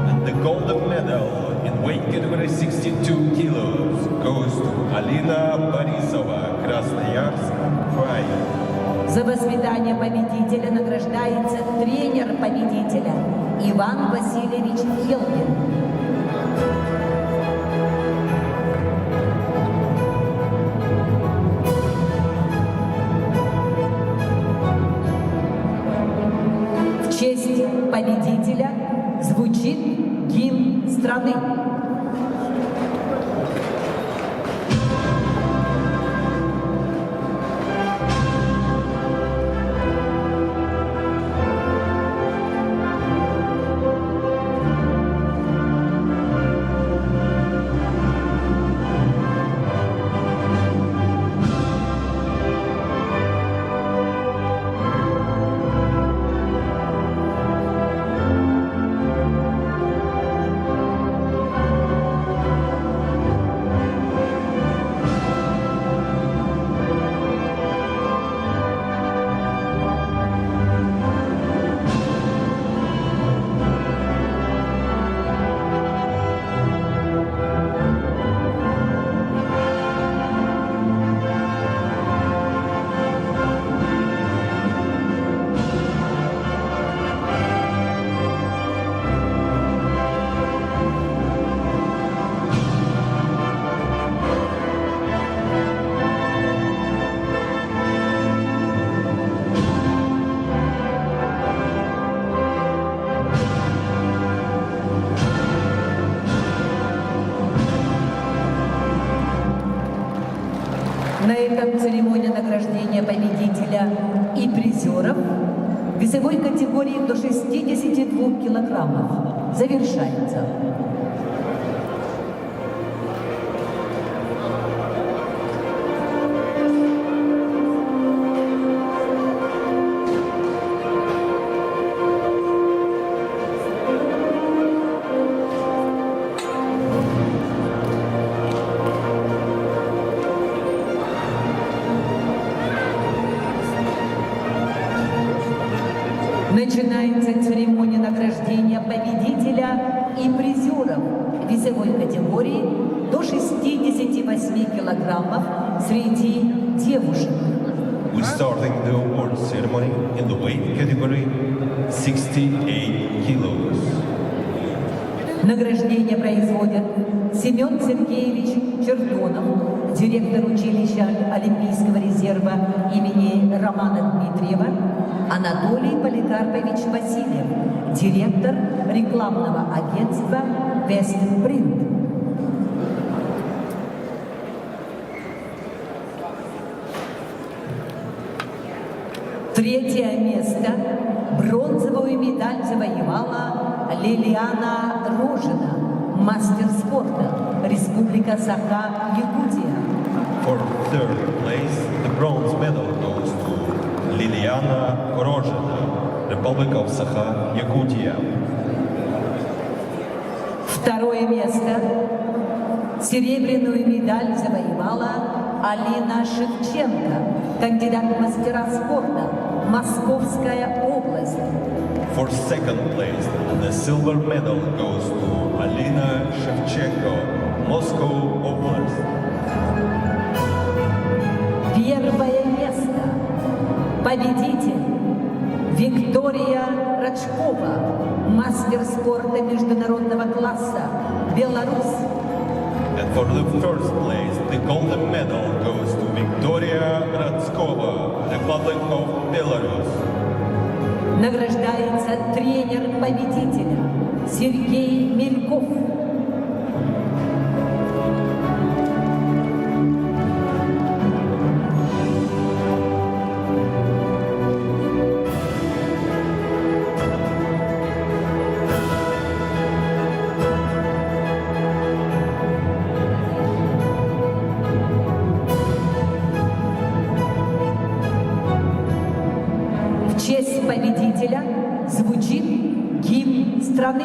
And the golden medal in weight category 62 kilos goes to Alina Borisova, Красноярск край. За воспитание победителя награждается тренер победителя Иван Васильевич Елгин. В честь победителя звучит гимн страны. На этом церемония награждения победителя и призеров весовой категории до 62 килограммов завершается. Начинается церемония награждения победителя и призеров весовой категории до 68 килограммов среди девушек. We're starting the award ceremony in the weight category 68 kilos. Награждение производят Семен Сергеевич Чердонов, директор училища Олимпийского резерва имени Романа Дмитриева, Анатолий Поликарпович Васильев, директор рекламного агентства «Вестпринт». Третье место. Бронзовую медаль завоевала Лилиана Рожина, мастер спорта, Республика Саха-Якутия. For third place, the bronze medal goes to Liliana Rojina, Republic of Sakha-Yakutia. Второе место. Серебряную медаль завоевала Алина Шевченко, кандидат в мастера спорта, Московская область. For second place, the silver medal goes to Alina Shevchenko, Moscow Oblast. Первое место. Победитель Виктория Рачкова, мастер спорта международного класса, Беларусь. And for the first place, the golden medal goes to Victoria Ratskova, Republic of Belarus. Награждается тренер победителя Сергей Мельков. В честь победителя звучит гимн страны.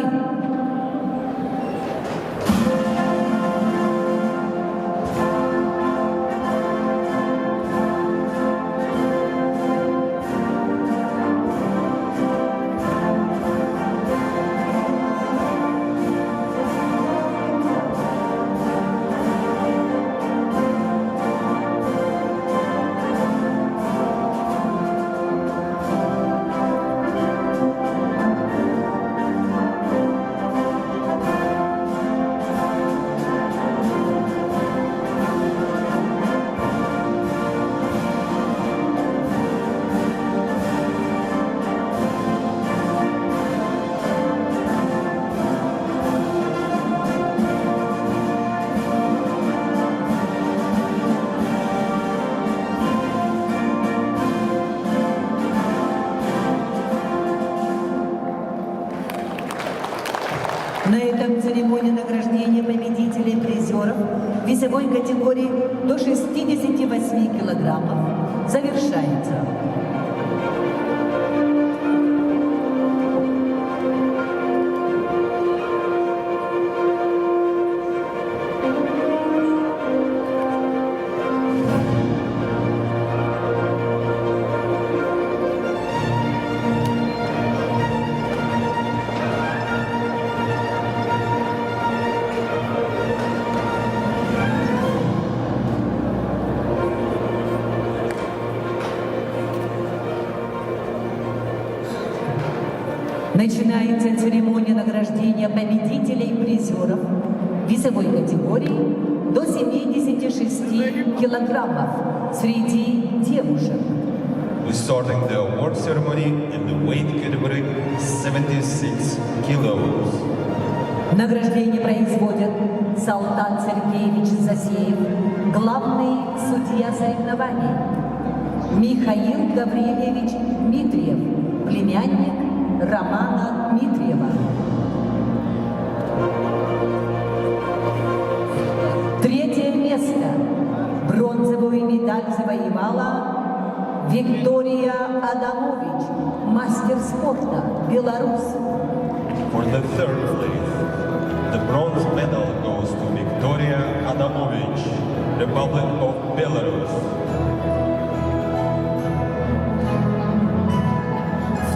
На этом церемония награждения победителей и призеров весовой категории до 68 килограммов завершается. Начинается церемония награждения победителей и призеров весовой категории до 76 килограммов среди девушек. We're starting the award ceremony in the weight category 76 kilos. Награждение производят Салтан Сергеевич Засеев, главный судья соревнований, Михаил Гаврилевич Дмитриев, племянник Романа Дмитриева. Третье место. Бронзовую медаль завоевала Виктория Адамович, мастер спорта, Беларусь. For the third place, the bronze medal goes to Victoria Adamovich, Republic of Belarus.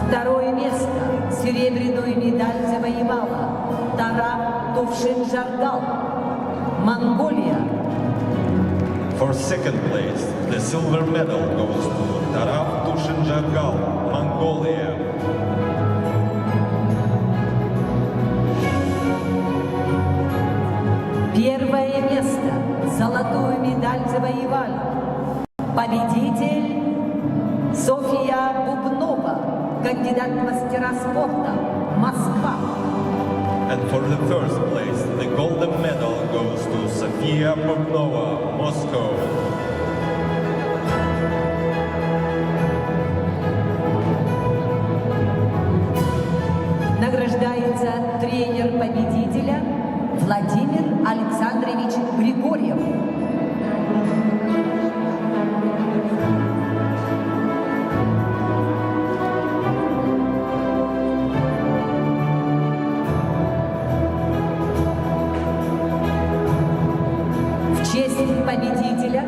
Второе место. Серебряную медаль завоевала Тарап Тувшин-Жаргал, Монголия. For second place, the silver medal goes to Taraf Tushin-Jargal, Mongolia. Первое место. Золотую медаль завоевали победитель София Бубнова, кандидат в мастера спорта, Москва. And for the first place, the golden medal goes to Sofia Bubnova, Moscow. Награждается тренер победителя Владимир Александрович Григорьев. В честь победителя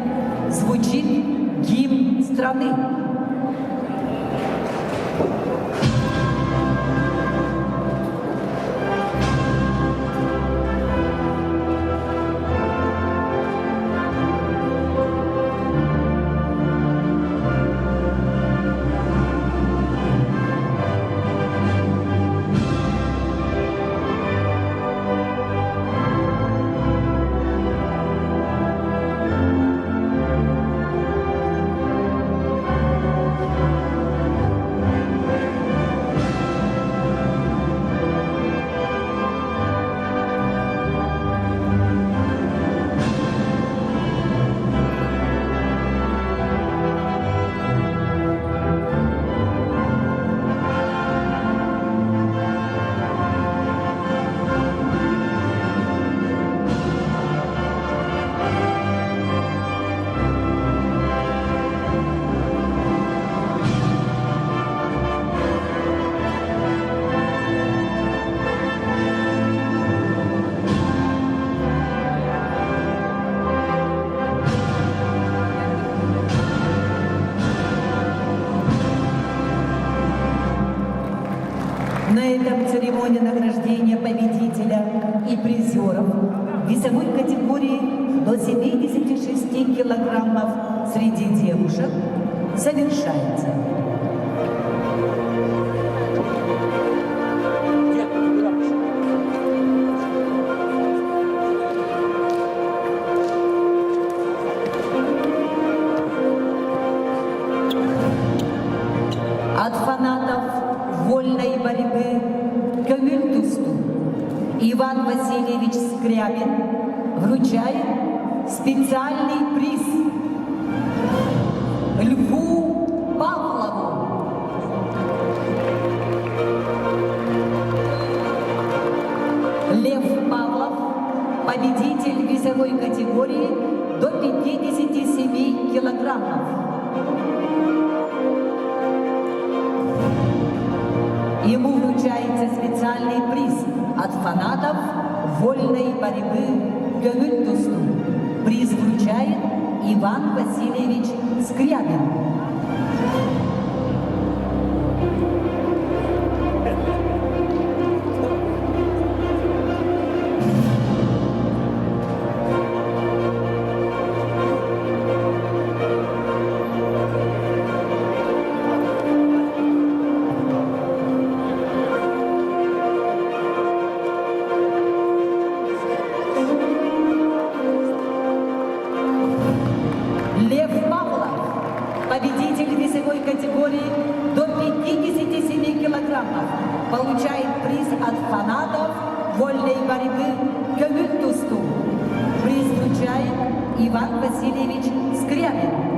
На этом церемония награждения победителя и призеров весовой категории до 76 килограммов среди девушек завершается. От фанатов вольной борьбы к Мюльтусту Иван Васильевич Скрябин вручает специальный приз Льву Павлову. Лев Павлов, победитель весовой категории до 57 килограммов. Ему вручается специальный приз от фанатов вольной борьбы к Мюльтусту. Приз вручает Иван Васильевич Скрябин. Лев Павлов, победитель весовой категории до 57 килограммов, получает приз от фанатов вольной борьбы к Мюльтусту. Приз вручает Иван Васильевич Скрябин.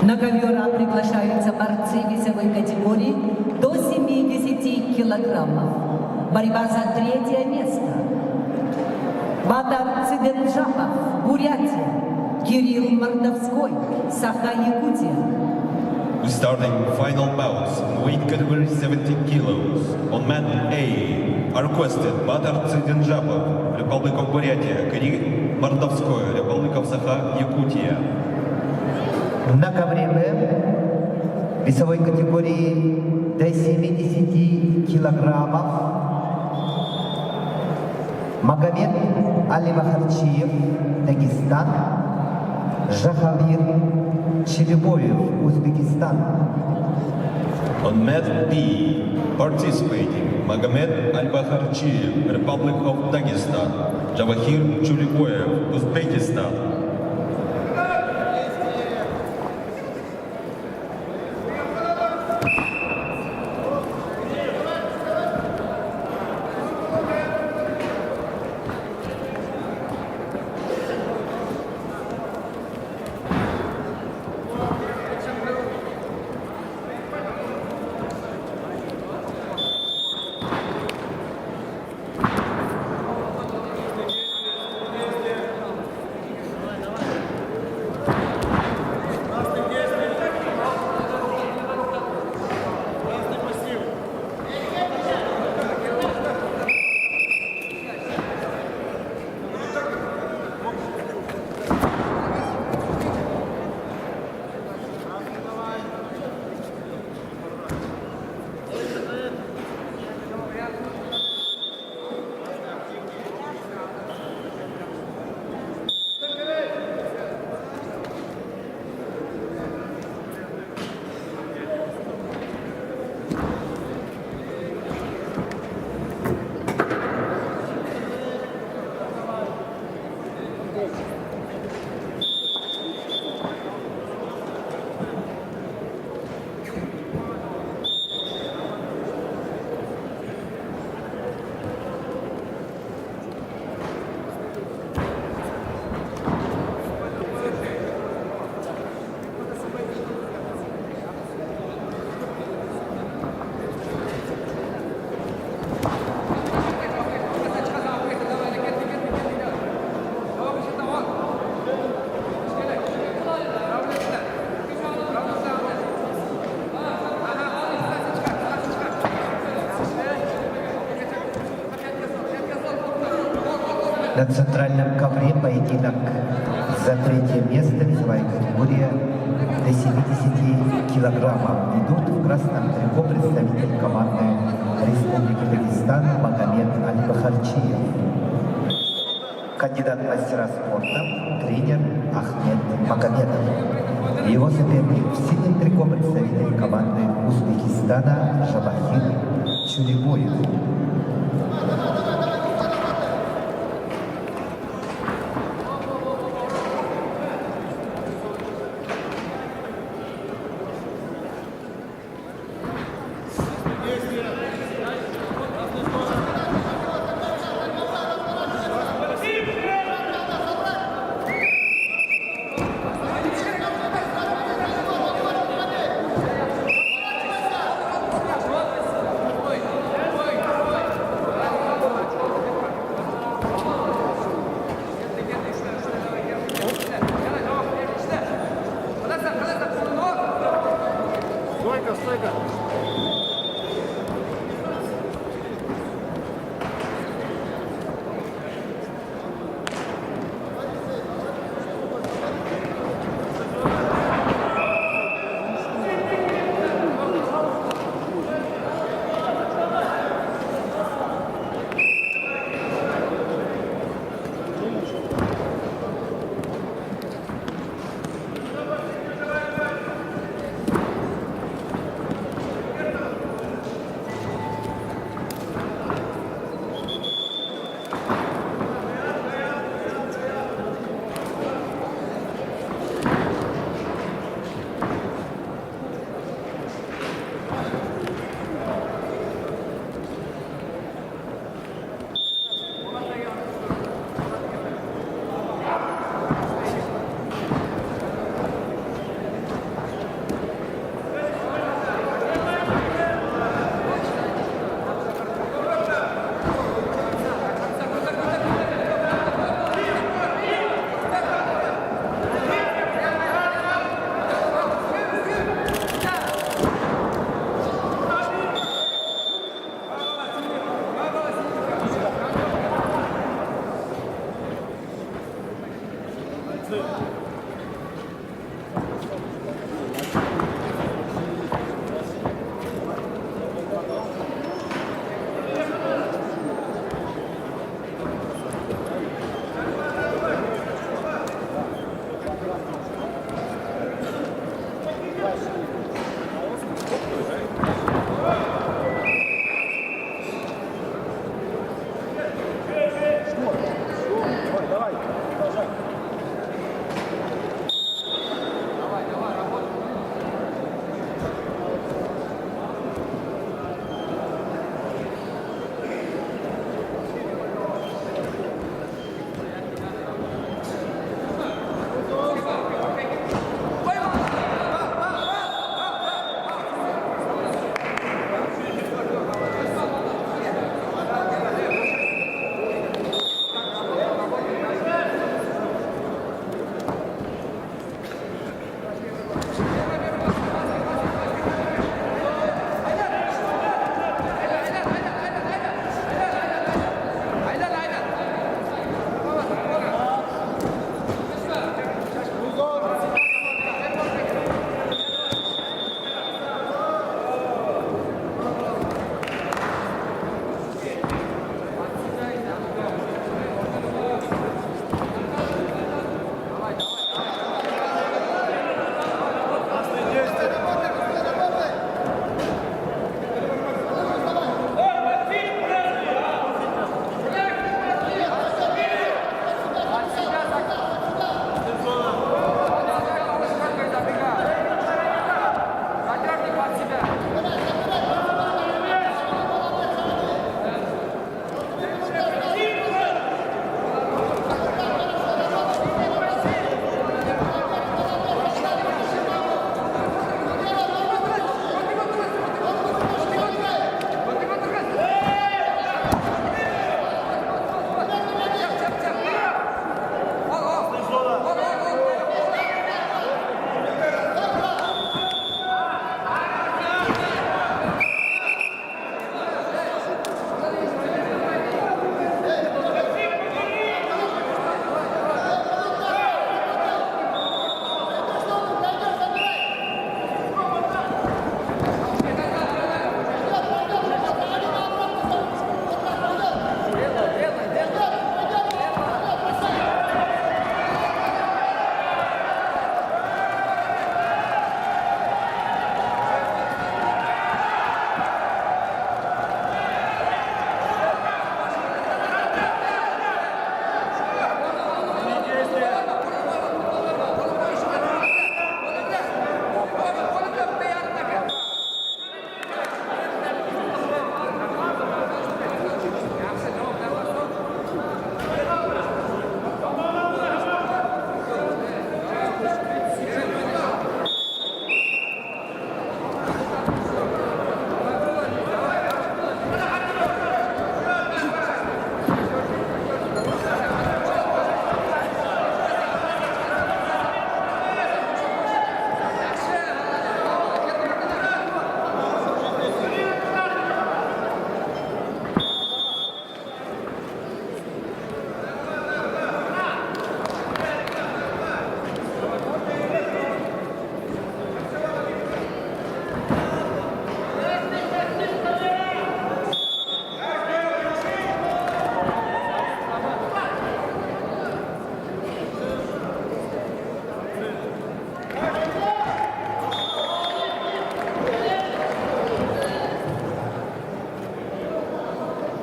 На ковера приглашаются борцы весовой категории до 70 килограммов. Борьба за третье место. Батар Циденджапов, Бурятия. Кирилл Мордовской, Саха-Якутия. Starting final bouts in weight category 70 kilos. On mat A are requested Batar Циденджапов, Republic of Buryatia, Кирилл Мордовской, Republic of Sakha-Yakutia. На ковре Б весовой категории до 70 килограммов Магомед Алимахарчиев, Дагестан, Жахавир Челебоев, Узбекистан. On mat B, participating Magomed Al-Bakharchiyev, Republic of Dagestan, Javahir Chuliboyev, Uzbekistan. На центральном ковре поединок за третье место, весовая категория до 70 килограммов. Ведут в красном трико представитель команды Республики Дагестан Магомед Аль-Бахарчиев. Кандидат в мастера спорта, тренер Ахмед Магомедов. Его соперник в синем трико представитель команды Узбекистана Жабахир Чулибоев.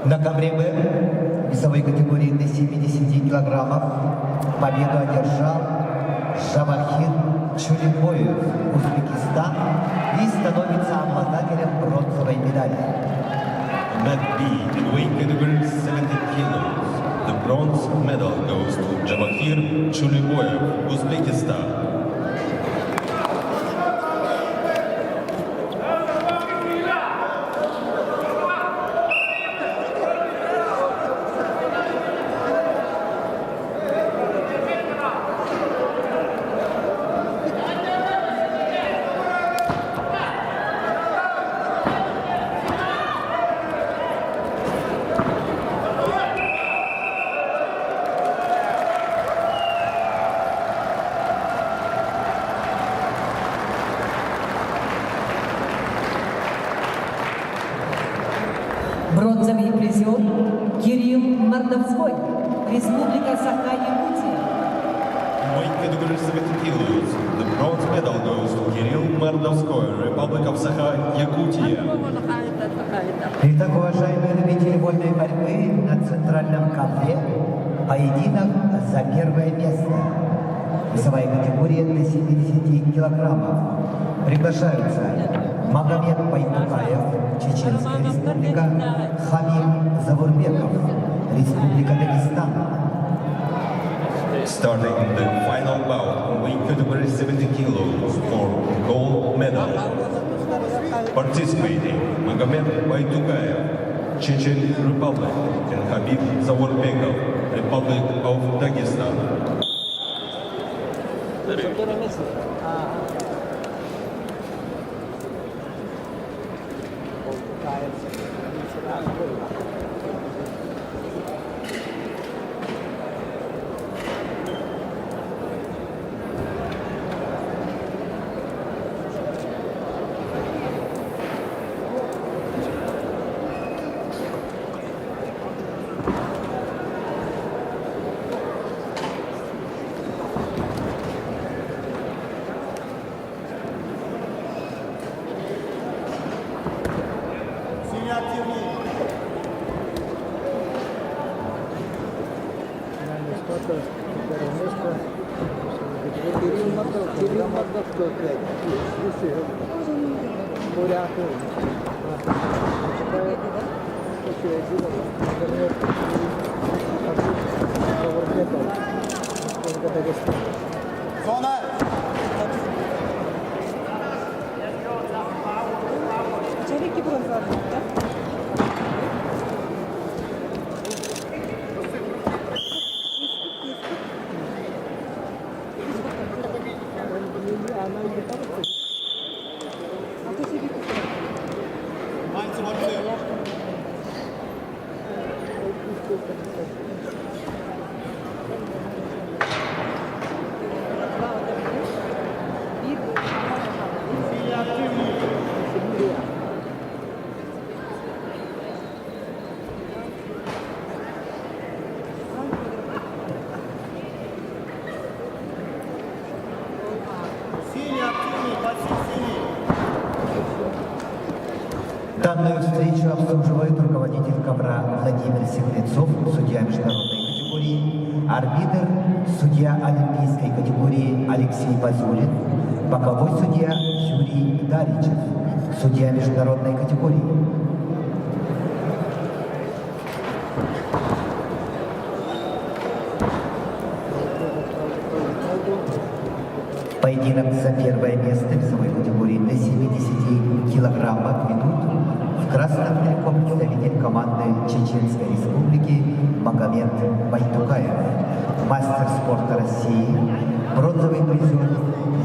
На ковре Б весовой категории до 70 килограммов победу одержал Жавахир Чулибоев, Узбекистан, и становится обладателем бронзовой медали. Mat B in weight category 70 kilos. The bronze medal goes to Javakhir Chuliboyev, Uzbekistan. Бронзовый призер Кирилл Мордовской, Республика Саха-Якутия. In weight category 70 kilos, the bronze medal goes to Kirill Mordovskoy, Republic of Sakha-Yakutia. Итак, уважаемые любители вольной борьбы, на центральном ковре поединок за первое место. Весовая категория до 70 килограммов. Приглашаются Магомед Байтукаев, Чеченская республика, Хамим Завурбеков, Республика Дагестан. Starting the final bout in weight category 70 kilos for gold medal. Participating Magomed Baytugayev, Chechen Republic, and Habib Zaworbekov, Republic of Dagestan. Данную встречу обслуживает руководитель ковра Владимир Секрецов, судья международной категории, арбитр, судья олимпийской категории Алексей Базулин, боковой судья Юрий Даричев, судья международной категории. Поединок за первое место весовой категории до 70 килограммов ведут в красном трико представитель команды Чеченской республики Магомед Байтукаев, мастер спорта России, бронзовый призер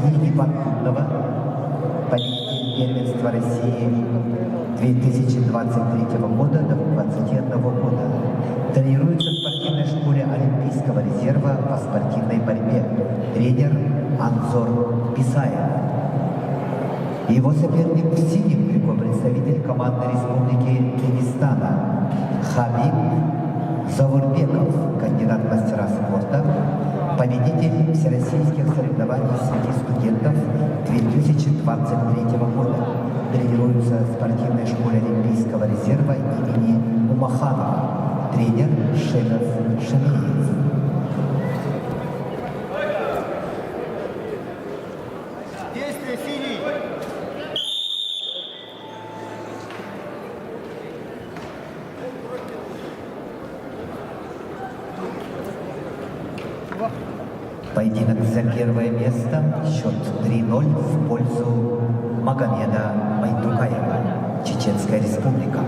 Лиги Подгудного, победитель первенства России 2023 года до 2021 года. Тренируется в спортивной школе Олимпийского резерва по спортивной борьбе. Тренер Анзор Писаев. Его соперник в синем трико представитель команды Республики Дагестана Хабиб Завурбеков, кандидат в мастера спорта, победитель всероссийских соревнований среди студентов 2023 года. Тренируется в спортивной школе Олимпийского резерва имени Умаханова. Тренер Шемес Шемеец. Действие синий. Поединок за первое место. Счет 3-0 в пользу Магомеда Байтукаева, Чеченская Республика.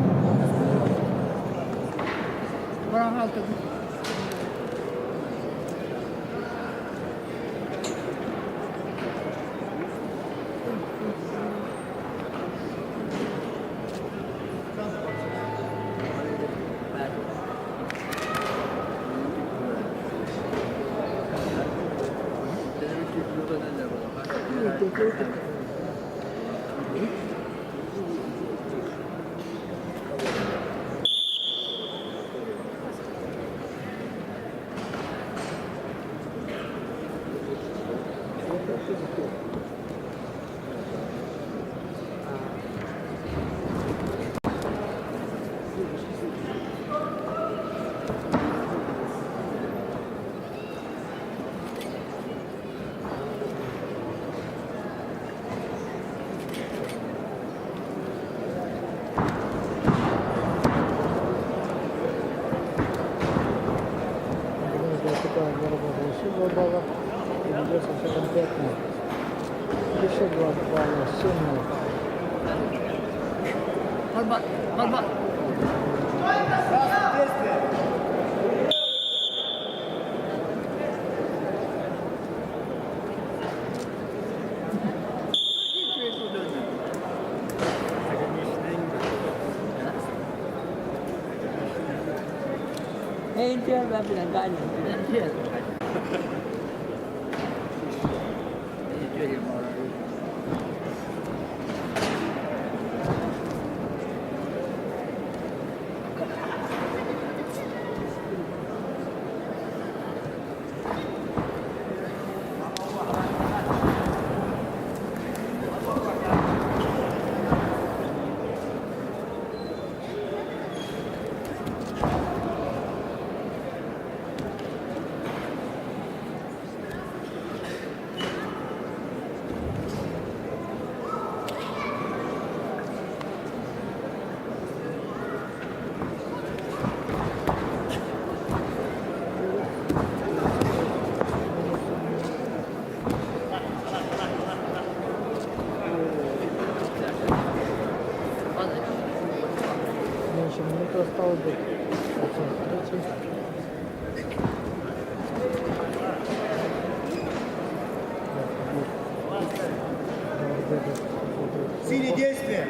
Синий действие.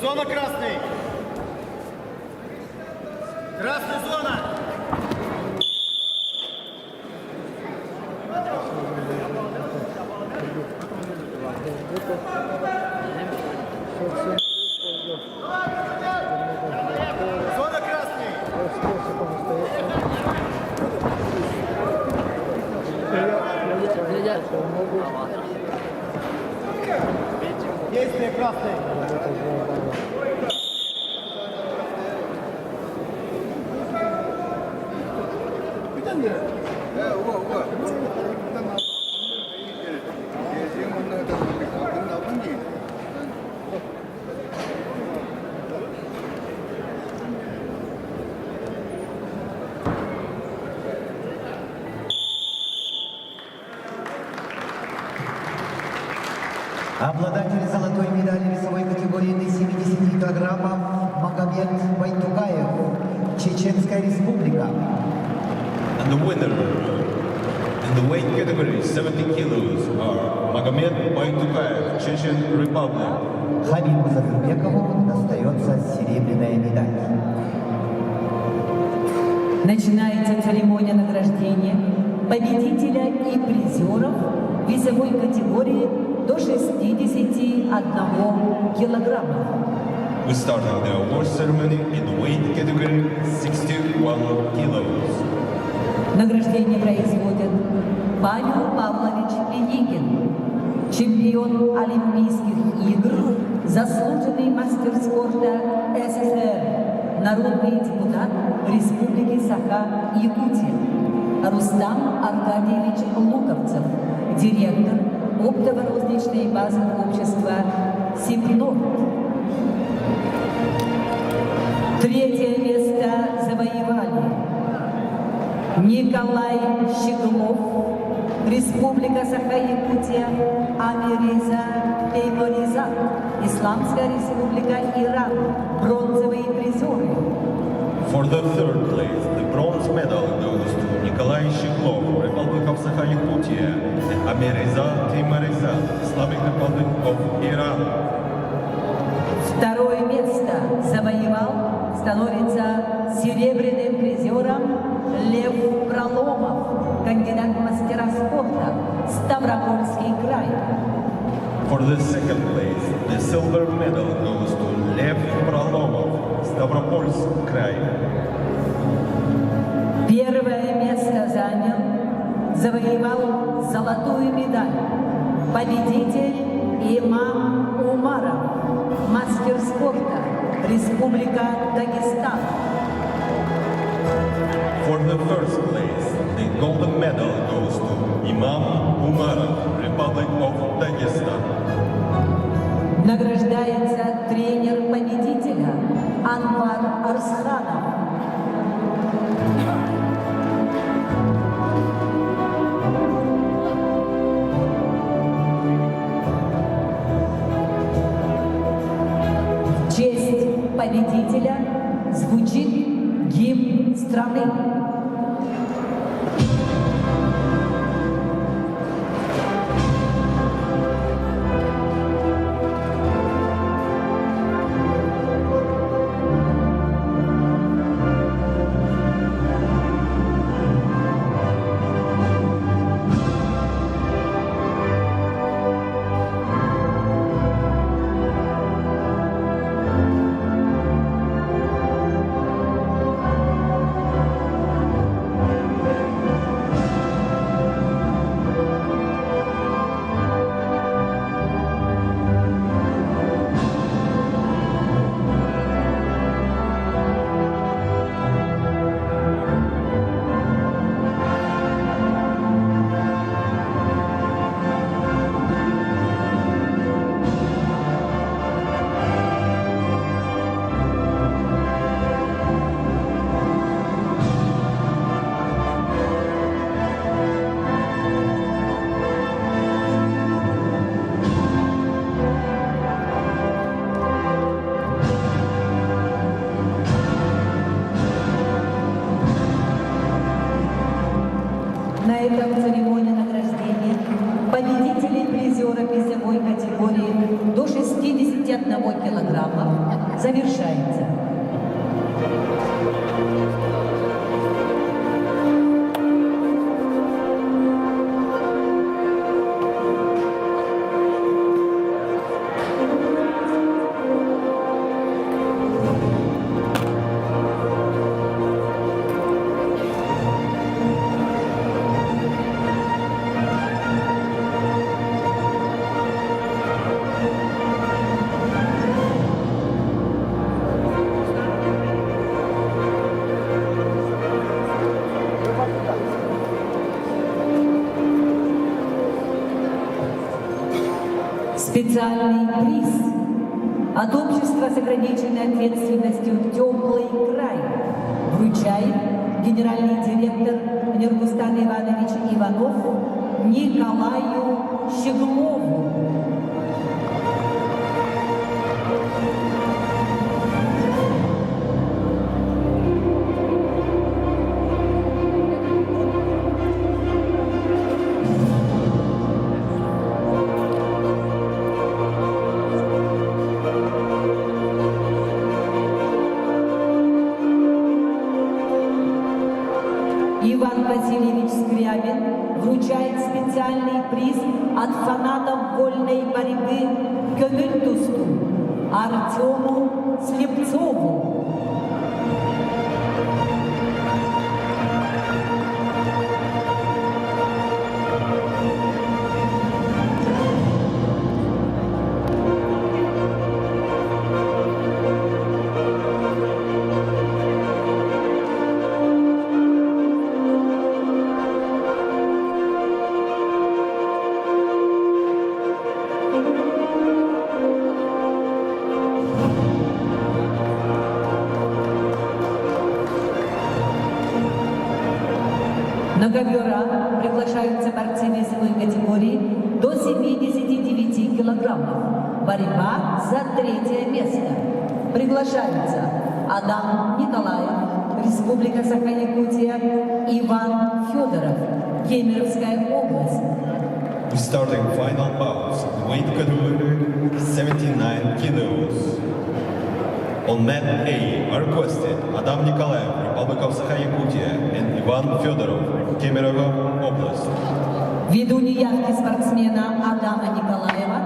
Зона красный. Красная зона. Зона красный. Действие красный. Обладатель золотой медали весовой категории до 70 килограммов Магомед Байтукаев, Чеченская Республика. And the winner in the weight category 70 kilos are Magomed Baytukayev, Chechen Republic. Хамилу Зафирбекову достается серебряная медаль. Начинается церемония награждения победителя и призеров весовой категории до 61 килограмма. We started the award ceremony in the weight category 61 kilos. Награждение производят Павел Павлович Пеникин, чемпион Олимпийских игр, заслуженный мастер спорта СССР, народный депутат Республики Саха-Якутия. Рустам Аркадьевич Луковцев, директор оптово-розничной базы общества «Сибнорд». Третье место завоевали Николай Щеглов, Республика Саха-Якутия, Амириза Теймуризад, Исламская Республика Иран, бронзовые призеры. For the third place, the bronze medal goes to Nikolai Shiklov, Republic of Sakha-Yakutia, and Amireza Teymurizad, Islamic Republic of Iran. Второе место завоевал, становится серебряным призером Лев Проломов, кандидат в мастера спорта, Ставропольский край. For the second place, the silver medal goes to Lev Prolomov, Stavropolsk край. Первое место завоевал золотую медаль победитель Имам Умаров, мастер спорта, Республика Дагестан. For the first place, the golden medal goes to Imam Umarov, Republic of Dagestan. Награждается тренер победителя Анвар Арсханов. В честь победителя звучит гимн страны. На этом церемония награждения победителей призера весовой категории до 61 килограмма завершается. Специальный приз от общества с ограниченной ответственностью «Теплый край» вручает генеральный директор Нергустан Иванович Иванов Николаю Щеглову. Иван Васильевич Скрябин вручает специальный приз от фанатов вольной борьбы Кёмельтусту Артему Слепцову. На ковера приглашаются борцы весовой категории до 79 килограммов. Борьба за третье место. Приглашаются Адам Николаев, Республика Саха-Якутия, Иван Федоров, Кемеровская область. We starting final bouts in weight category 79 kilos. On mat A are requested Adam Nikolaev, Republic of Sakha-Yakutia, and Ivan Fedorov, Kemerovo Oblast. Ввиду неявки спортсмена Адама Николаева,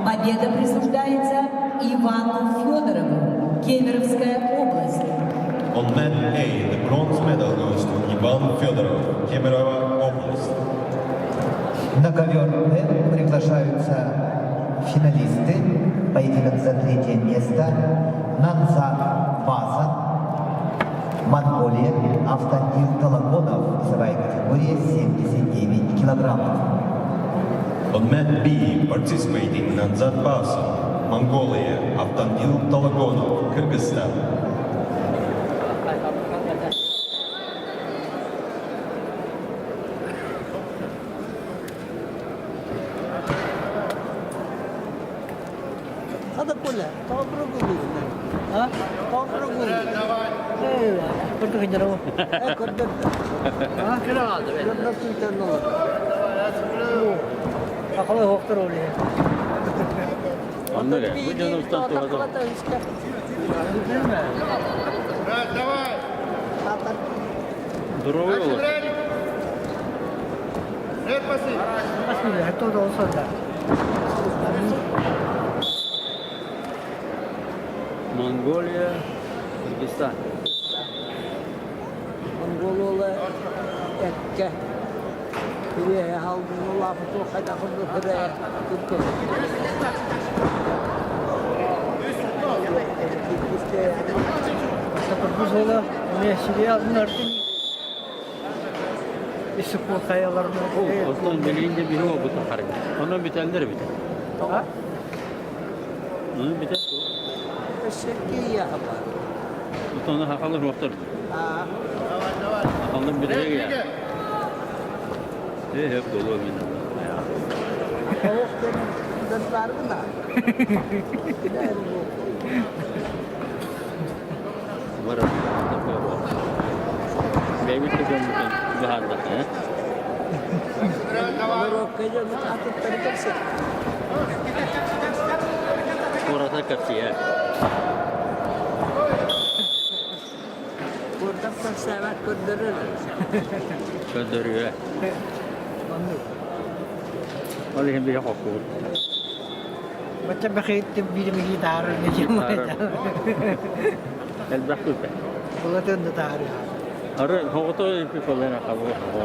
победа присуждается Ивану Федорову, Кемеровская область. On mat A, the bronze medal goes to Ivan Fedorov, Kemerovo Oblast. На ковер Н приглашаются финалисты, поединок за третье место, Нанзак База, Монголия, Автандил Талаконов, весовая категория 79 килограммов. On mat B, participating Nanzat Basan, Mongolia, Avtandil Talagonov, Kyrgyzstan. Надо поле, там прогулы. А? Там прогулы. Куда ходил? Куда? А? Куда ты тянул? А кого хоктор оли? Андрей, будем на станцию Давай. Здоровый волос. Спасибо, это тоже да. Монголия, Кыргызстан. Mongolia, Ekka. Buraya halkın lafı çok hadi buraya tuttu. Kapatmışlar. Ne şuraya alınırdı. İsupul kayalarını. Osman belinde biri o bu taharı. Onun bitenleri biter. Ha? Onun biter. Şekil ya ama. Osman'ın hakalı rohtar. Ha. Hakalın biri ya. Hep dolu oyunlar. Tavuk benim dırtlarım da. Giderim bu. Var mı? Baby to come bahan dah. Kalau kerja kita atur terkesi. Kurasa kerja ya. Burada persevat kudurur. Kerja ya. Oleh yang biar aku. Macam bakit bilang gitar ni cuma. El berapa? Kalau tu dah tahu. Orang kau tu people yang kau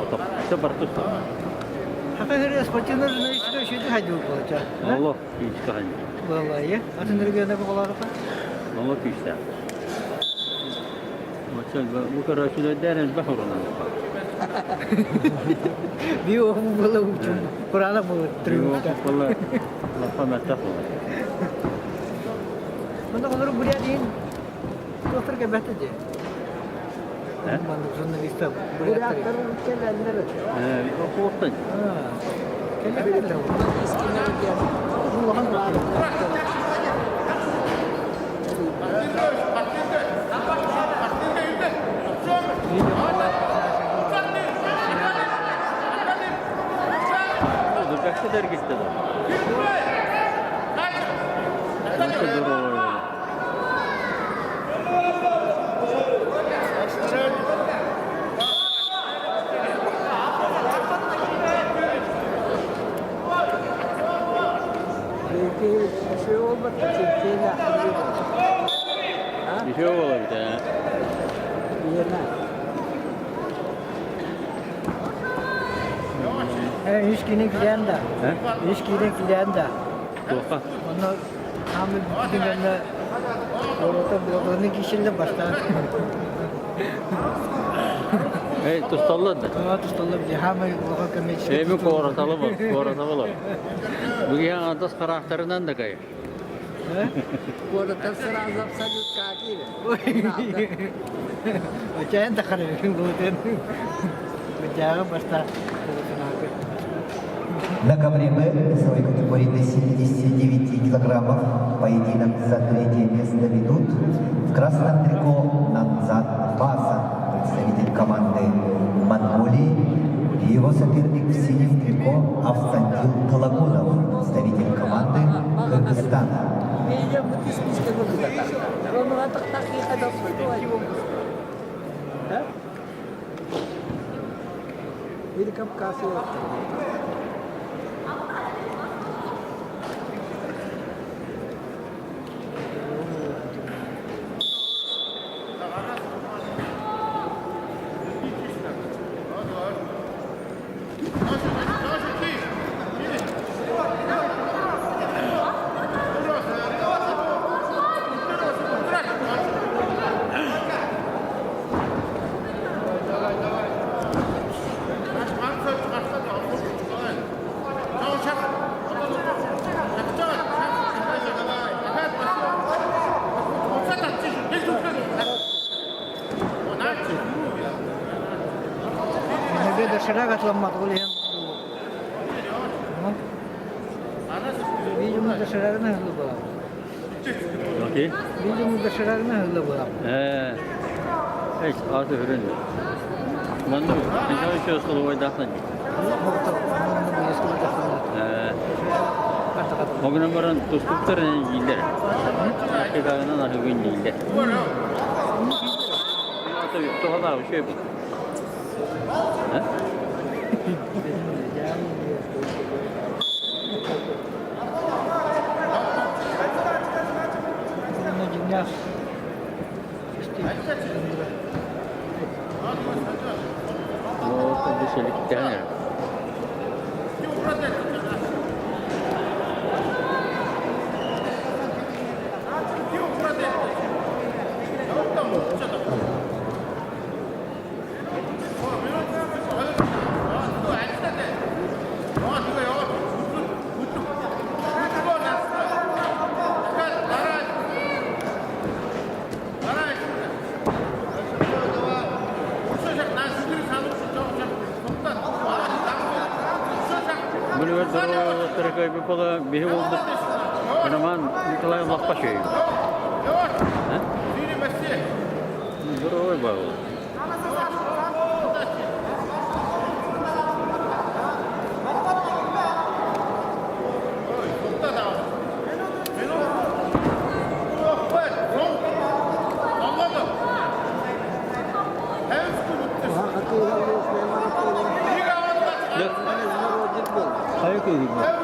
tu seperti tu. Hakik hari seperti mana ni sudah haju baca. Allah istihan. Wallahi ya. Atau negeri anda kalau apa? Allah istihan. Macam bukan Rasulullah dan Bahurana. Dia orang belum Quran apa terima. Wallah, lepas mata tu. Mana kalau budak ni, doktor ke betul je. Eh? Mana jurnalis tu budak terus ke benar. Aku pun. Kenapa betul? Istimewa dia. Mulakan baru. Kaç kadar gitti de? Nasıl duruyor? Peki şey olmadı. Çektiğine halledin. Bir şey olur bir tane. Yerine. 100 kilo gidende. 100 kilo gidende. Tuha. Onu hamil gidende. Orada bulduğunu kişiyle başlar. Hey, tustalladı. Ama tutalım ki hamil bulduğu kemeçi. Hey mi koğratalı mı? Koğratalı mı? Bu gibi atas karakterinden de kayı. Orada sıra azap sacut kaki. Macam tak ada bulduğun. Жағы баста полуфиналга. На ковре Б весовой категории до 79 килограммов поединок за третье место ведут в красном трико Намзат Басан, представитель команды Монголии, и его соперник в синем трико Авсантил Талагонов, представитель команды Кыргызстана. Или Кавказ. Доширак атламады ол ең. Видимо, доширагына hızlı болады. Okey. Видимо, доширагына hızlı болады. Hiç artı ürün. Ben de bir şey şöyle oynasın. Bugün onların dostluklarını yiyorlar. Hakikaten nasıl yiyorlar. Tabii doğal bir şey bu. Gimnaz. O tabii şeylik tane. Bunu ver doğru terkay bir pala bir oldu. Hemen Nikolay Lakpaşı'yı. Doğru bağlı.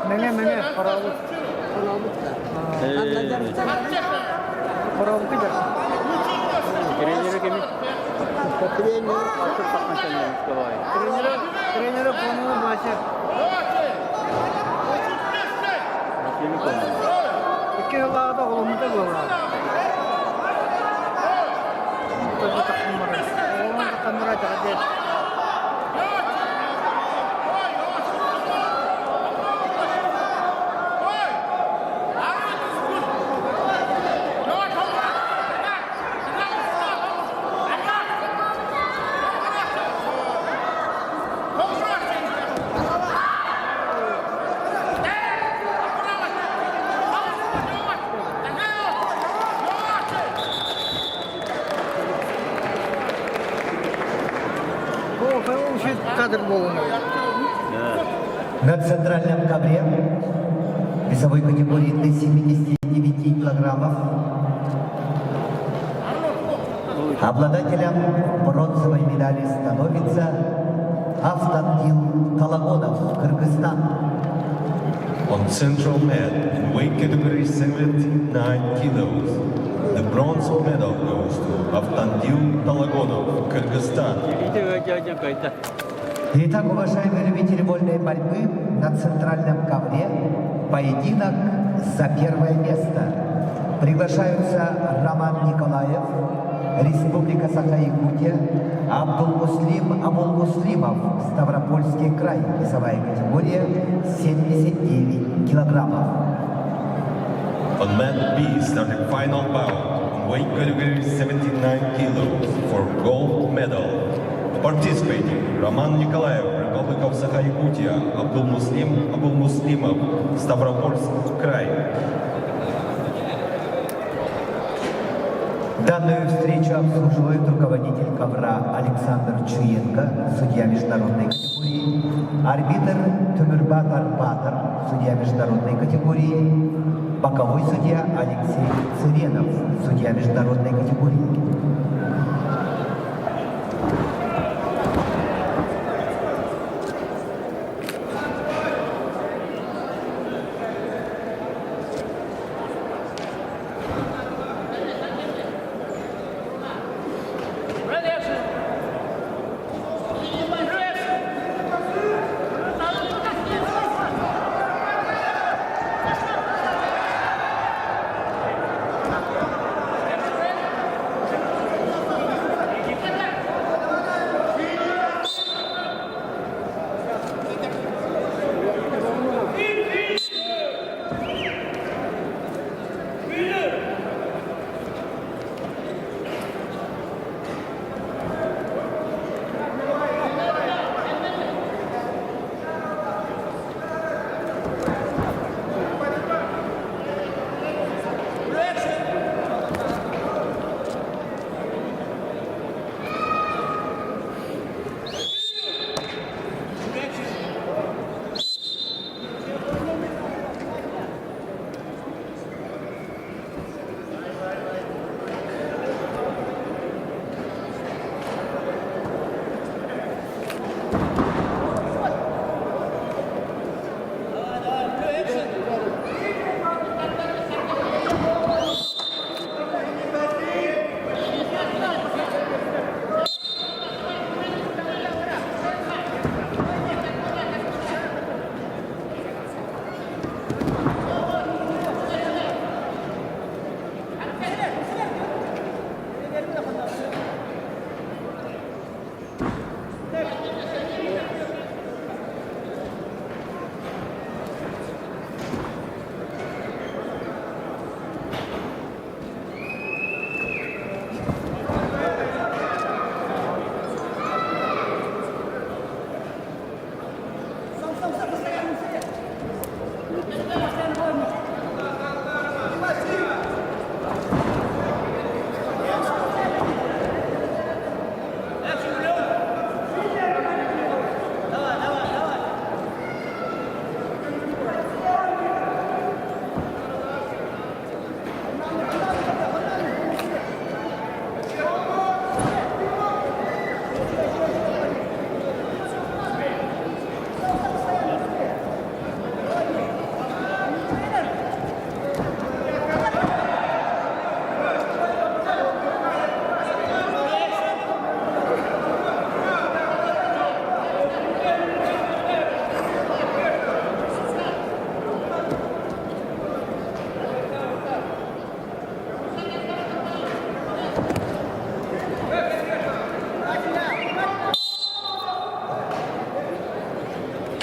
Mene paravut. Paravut gider. Treneri kimi? Açıp bakmışlar Mustafa. Treneri konu başı. Kimi konu? İki yıllarda olumlu da var. Tabii takım var. Oğlan kamera çekecek. Кадр был. На центральном ковре весовой категории до 79 килограммов обладателем бронзовой медали становится Авсантил Талагонов, Кыргызстан. On central mat in weight category 79 kilos, the bronze medal goes to Avtantil Talagonov, Kyrgyzstan. Итак, уважаемые любители вольной борьбы, на центральном ковре поединок за первое место. Приглашаются Роман Николаев, Республика Саха-Якутия, Абдул-Муслим Абул-Муслимов, Ставропольский край, весовая категория 79 килограммов. On mat B, starting final bout in weight category 79 kilos for gold medal, Participating, Roman Nikolaev, Republic of Sakha-Yakutia, Abdul Muslimov, Stavropolsk край. Данную встречу обслуживает руководитель ковра Александр Чуенко, судья международной категории, арбитр Тумирбатар Батар, судья международной категории, боковой судья Алексей Цыренов, судья международной категории.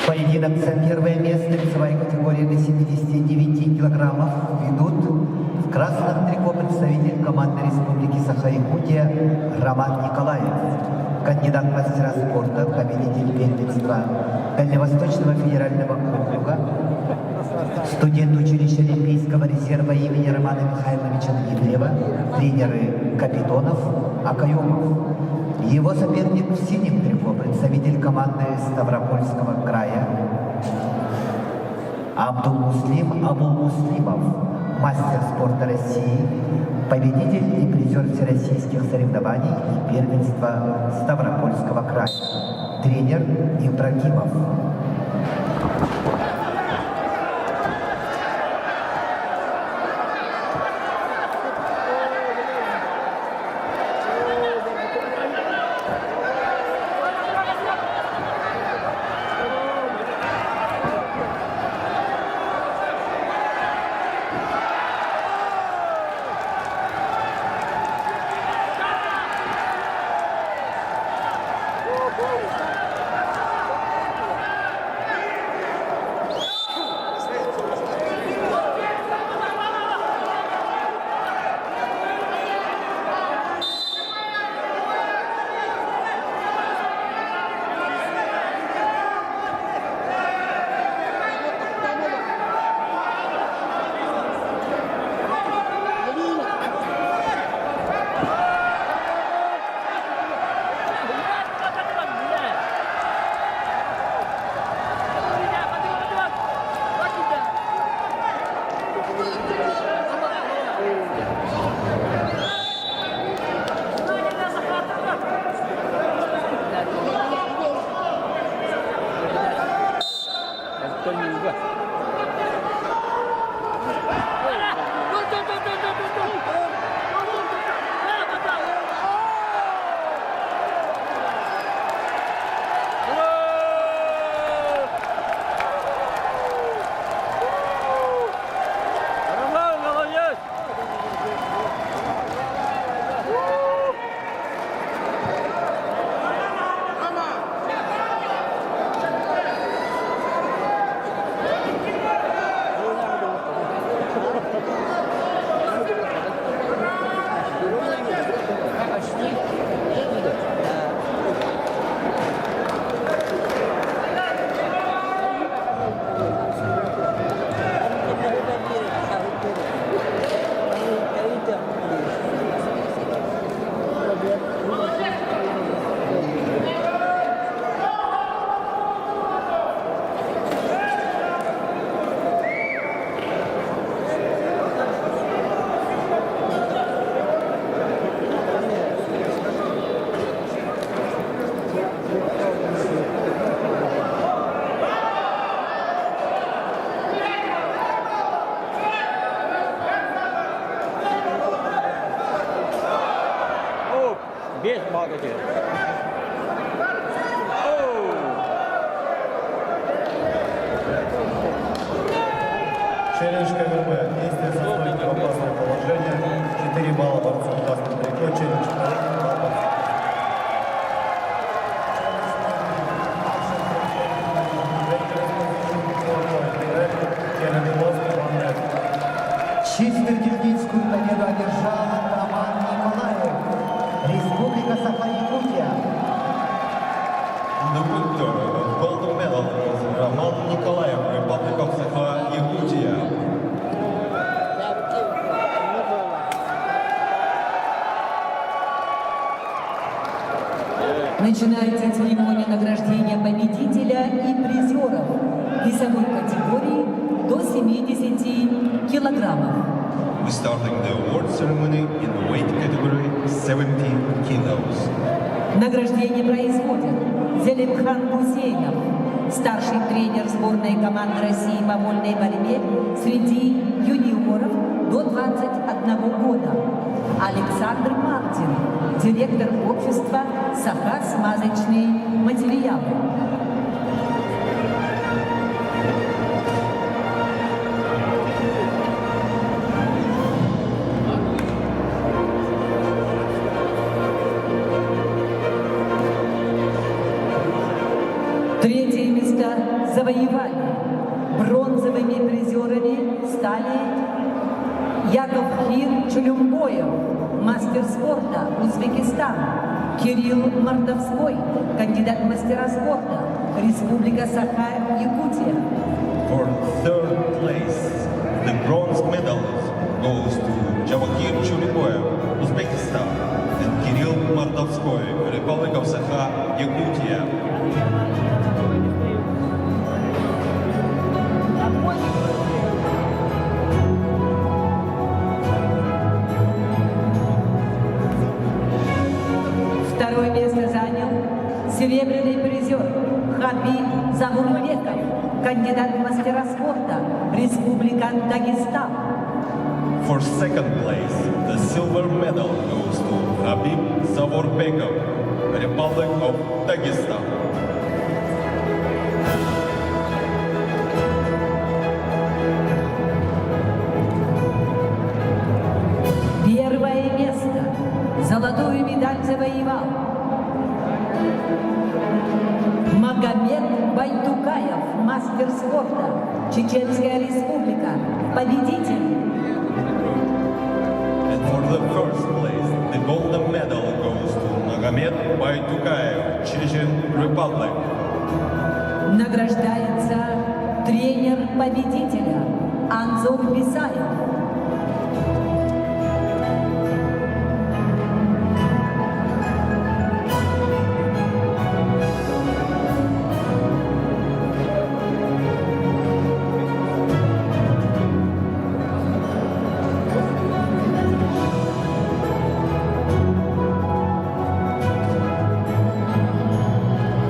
Поединок за первое место весовой категории до 79 килограммов ведут в красном трико представитель команды Республики Саха-Якутия Роман Николаев, кандидат в мастера спорта, победитель первенства Дальневосточного федерального округа, студент училища Олимпийского резерва имени Романа Михайловича Дмитриева, тренеры Капитонов, Акаюмов. Его соперник в синем трико, представитель команды Ставропольского края Абулмуслимов, мастер спорта России, победитель и призер всероссийских соревнований и первенства Ставропольского края, тренер Ибрагимов. Антонюга. Роман, молодец! Без маготи. Челлендж КВБ. Действие со стойки в опасное положение. 4 балла борцу красным трико. Челлендж КВБ. 2 борца. Чисто техническую победу одержал Роман Николаев, Республика Саха-Якутия. The winner of gold medal is Roman Nikolaev, Republic of Sakha-Yakutia. Начинается церемония награждения победителя и призеров весовой категории до 70 килограммов. We're starting the award ceremony in the weight category 70 kilos. Награждение производят Зелимхан Гусейнов, старший тренер сборной команды России по вольной борьбе среди юниоров до 21 года. Александр Мартин, директор общества «Саха-смазочные материалы». Третье место завоевали. Бронзовыми призерами стали Яков Хир Чулюмбоев, мастер спорта, Узбекистан, Кирилл Мордовской, кандидат в мастера спорта, Республика Саха-Якутия. For third place, the bronze medal goes to Javahir Chuliboyev, Uzbekistan, and Kirill Mordovskoy, Republic of Sakha-Yakutia. Второе место занял серебряный призер Хабиб Завурбеков, кандидат в мастера спорта, Республика Дагестан. For second place, the silver medal goes to Habib Zavorbekov, Republic of Dagestan. Первое место. Золотую медаль завоевал Магомед Байтукаев, мастер спорта, Чеченская республика, победитель. And for the first place, the golden medal goes to Magomed Baytukayev, Chechen Republic. Награждается тренер победителя Анзор Бисаев.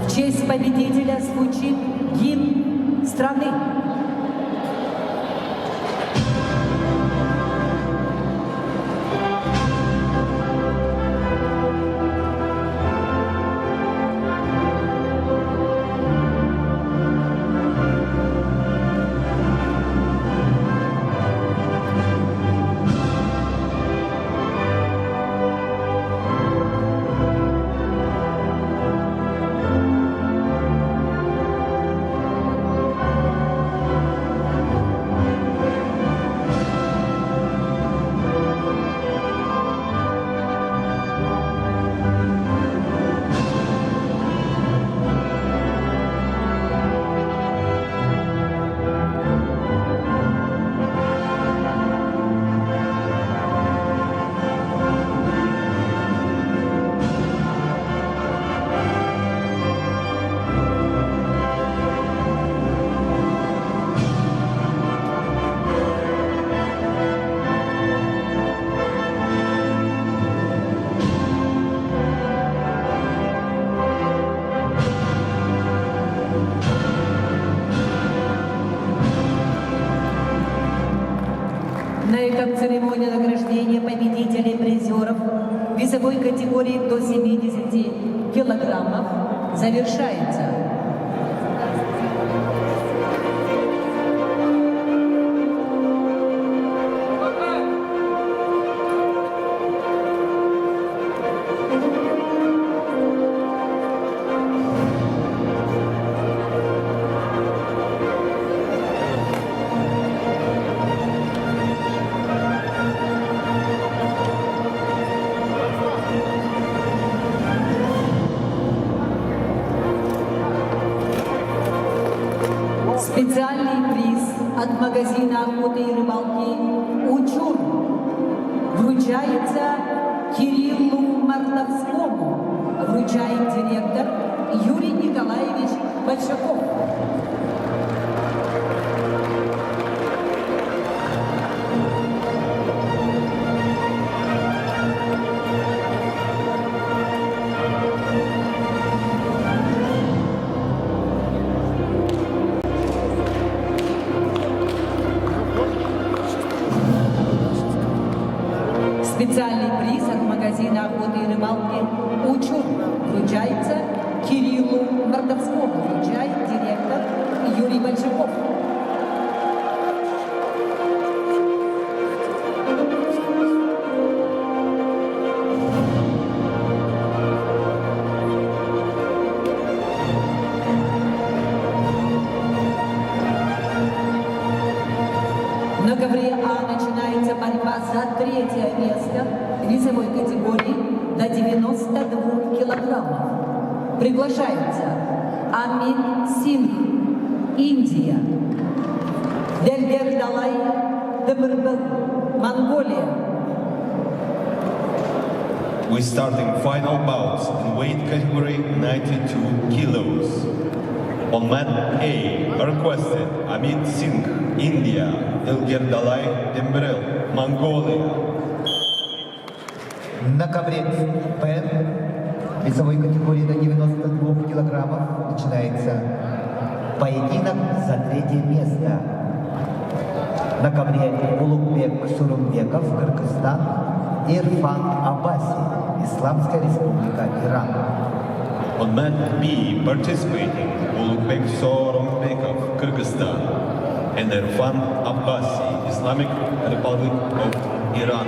В честь победителя звучит гимн страны. церемония награждения победителей и призеров весовой категории до 70 килограммов завершается. Специальный приз от магазина охоты и рыбалки «Учур» вручается Кириллу Мартовскому, вручает директор Юрий Николаевич Большаков. Специальный приз от магазина охоты и рыбалки «Учур» вручается Кириллу Мартовскому, вручает директор Юрий Большаков. На ковре А начинается борьба за третье место весовой категории до 92 килограммов. Приглашаются Амин Сингх, Индия, Дельдер Далай Демирбел, Монголия. We're starting final bouts in weight category 92 kilos. On mat A, requested Amit Singh, India, Ilgerdalai Demirel, Mongolia. На ковре Б весовой категории до 92 килограммов начинается поединок за третье место. На ковре Улугбек Сурумбеков, Кыргызстан, и Ирфан Абаси, Исламская республика Иран. On mat B, participating Ulugбек Sooronbekov, Kyrgyzstan, and Irfan Abbasi, Islamic Republic of Iran.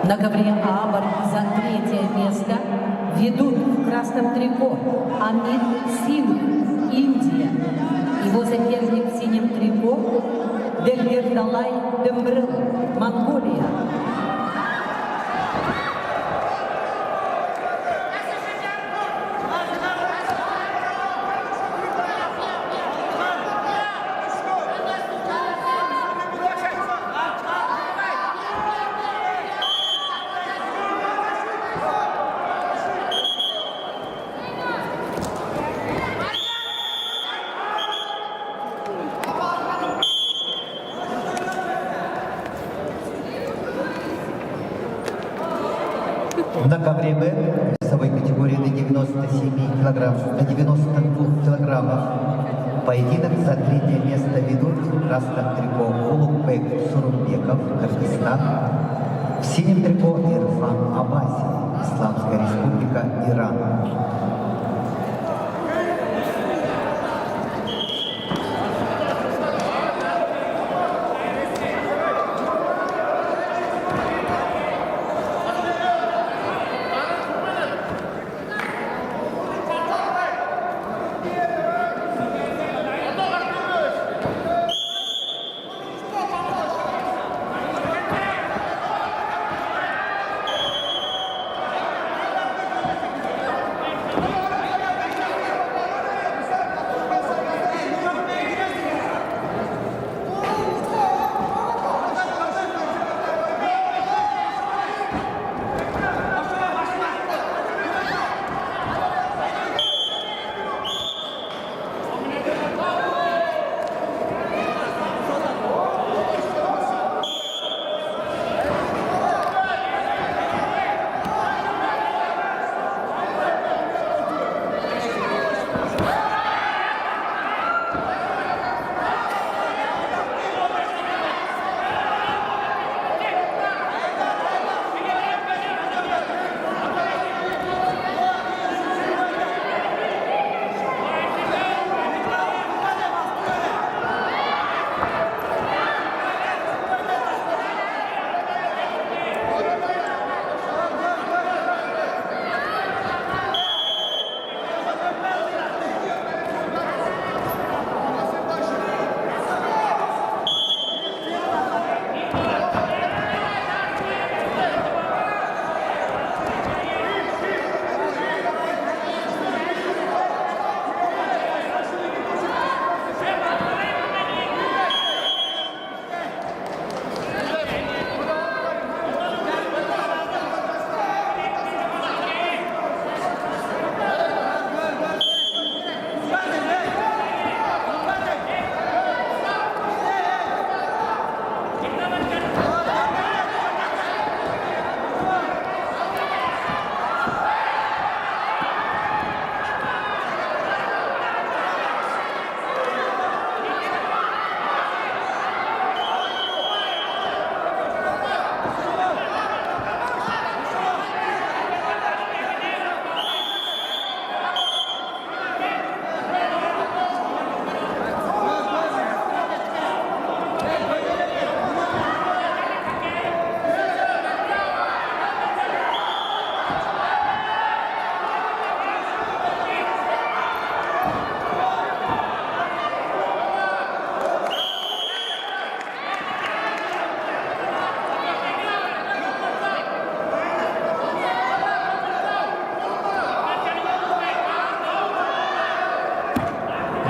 На ковре А борьбу за третье место ведут в красном трико Амит Сингх, Индия. Его соперник в синем трико Дельвердалай Дембрел, Монголия. На ковре Б весовой категории до 97 килограммов, до 92 килограммов поединок за третье место ведут в красном трико Улугбек Сурумбеков, Кыргызстан, в синем трико Ирфан Абаси, Исламская Республика, Иран.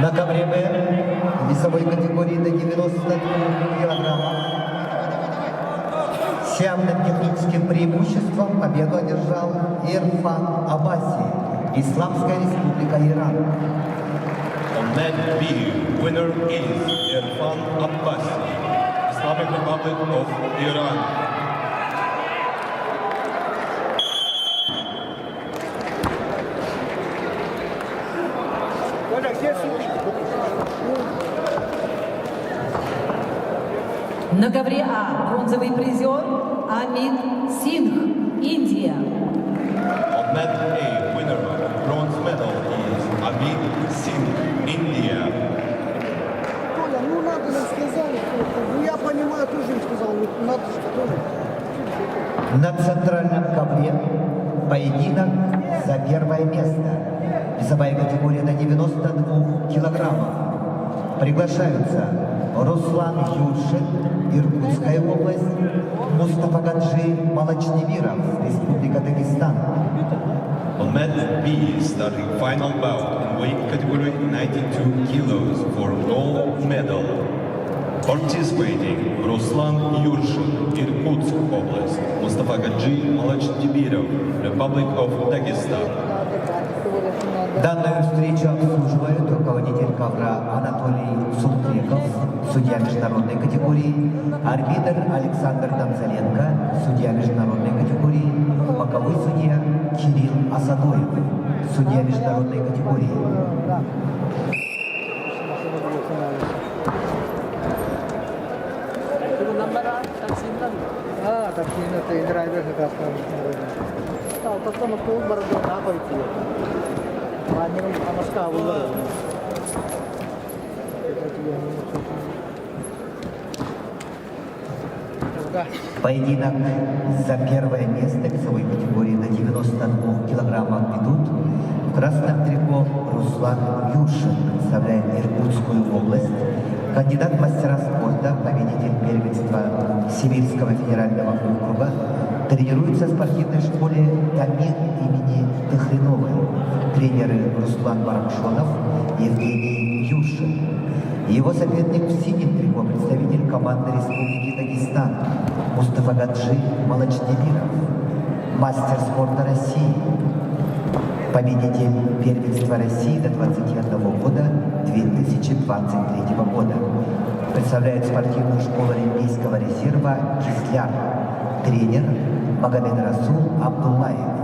На ковре Б весовой категории до 92 килограммов с явным техническим преимуществом победу одержал Ирфан Абаси, Исламская Республика, Иран. On that B, winner is Irfan Abbasi, Islamic Republic of Iran. На ковре А бронзовый призер Амит Сингх, Индия. On that A, winner of bronze medal is Amit Singh, India. Толя, ну надо нам сказали, я понимаю, тоже им сказал, надо же тоже. На центральном ковре поединок за первое место. Весовая категория до 92 килограммов. Приглашаются Руслан Юршин, Иркутская область, Мустафа Гаджи Малачнебиров, Республика Дагестан. On mat B, starting final bout in weight category 92 kilos for gold medal. Participating Ruslan Yurshin, Irkutsk Oblast, Mustafa Gadji Malachdibirov, Republic of Dagestan. Данную встречу обслуживает руководитель ковра Анатолий Султеков, судья международной категории, арбитр Александр Дамзаленко, судья международной категории, боковой судья Кирилл Асадоев, судья международной категории. Таксина ты драйвер как раз там. Потом кто бороду на пойти. Они амаска выбрали. Поединок за первое место весовой категории до 92 килограммов ведут. В красном трико Руслан Юршин представляет Иркутскую область. Кандидат в мастера спорта, победитель первенства Сибирского федерального округа, тренируется в спортивной школе «Тамир» имени Тахриновой. Тренеры Руслан Барамшонов, Евгений Юршин. Его соперник в синем трико, представитель команды Республики Дагестан, Мустафа Гаджи Малачнебиров, мастер спорта России, победитель первенства России до 21 года 2023 года. Представляет спортивную школу Олимпийского резерва «Кизляр». Тренер Магомед Расул Абдуллаев.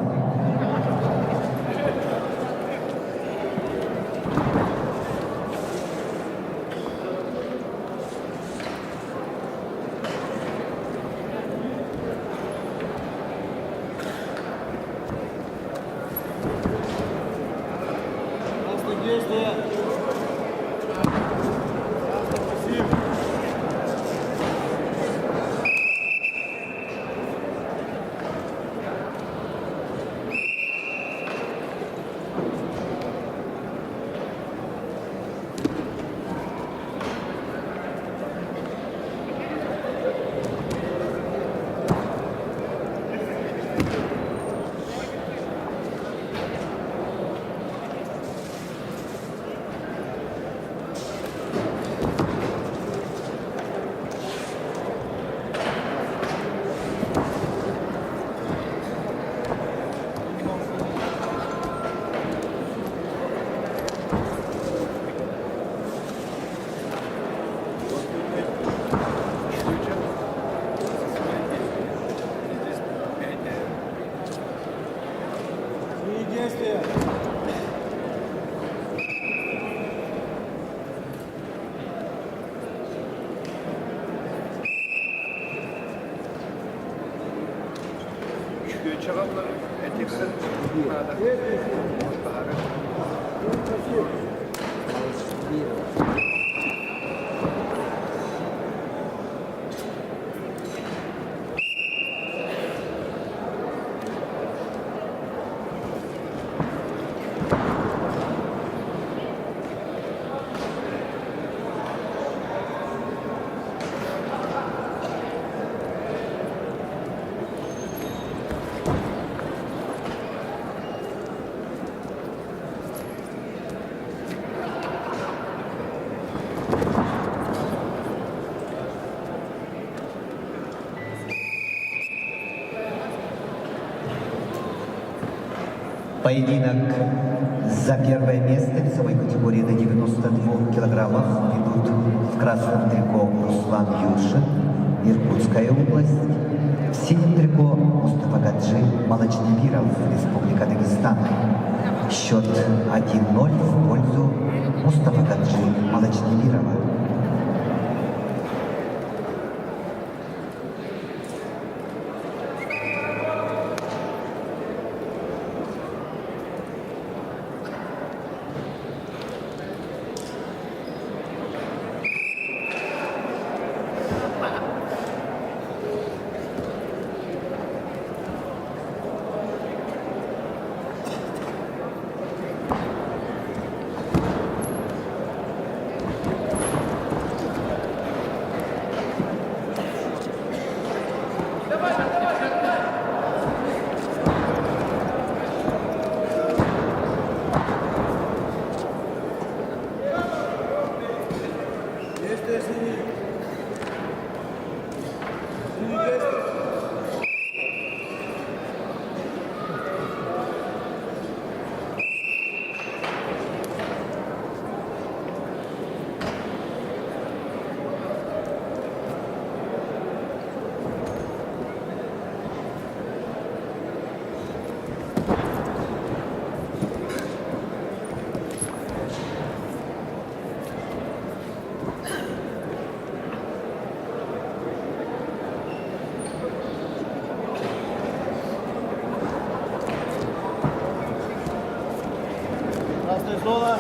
Поединок за первое место весовой категории до 92 килограммов ведут в красном трико Руслан Юршин, Иркутская область, в синем трико Мустафа Гаджи Малачнебиров, Республика Дагестан. Счет 1-0 в пользу Мустафа Гаджи Малачнебирова. стола.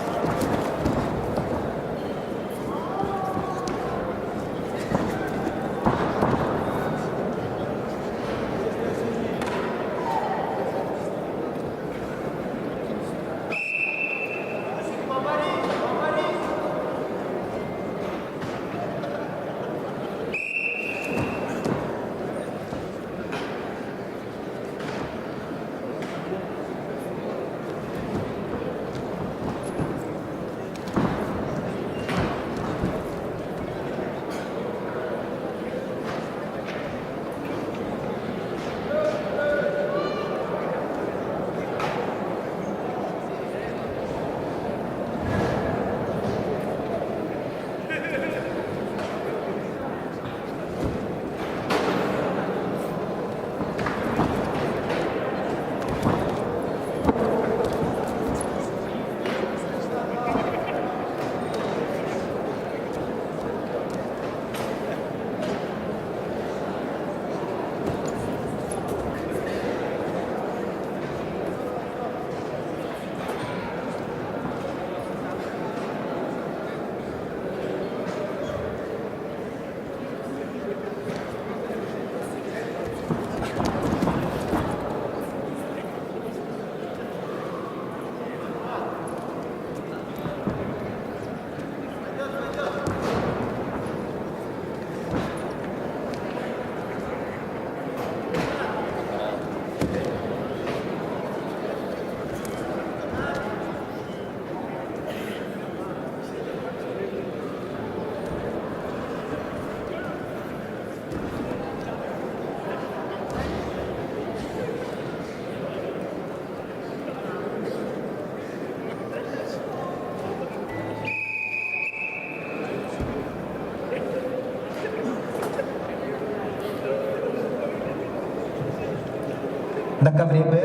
На ковре Б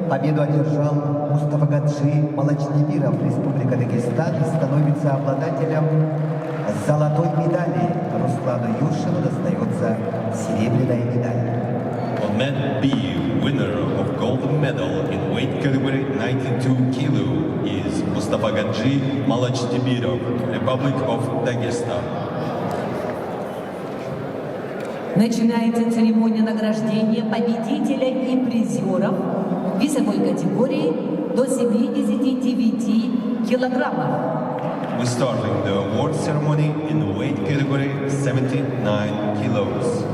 победу одержал Мустафа Гаджи Малачдибиров, Республика Дагестан, и становится обладателем золотой медали. Руслану Юршину достается серебряная медаль. On mat B, winner of gold medal in weight category 92 kilo is Mustafa Gadji Malachdibirov, Republic of Dagestan. Начинается церемония награждения победителя и призеров весовой категории до 79 килограммов. We're starting the award ceremony in the weight category 79 kilos.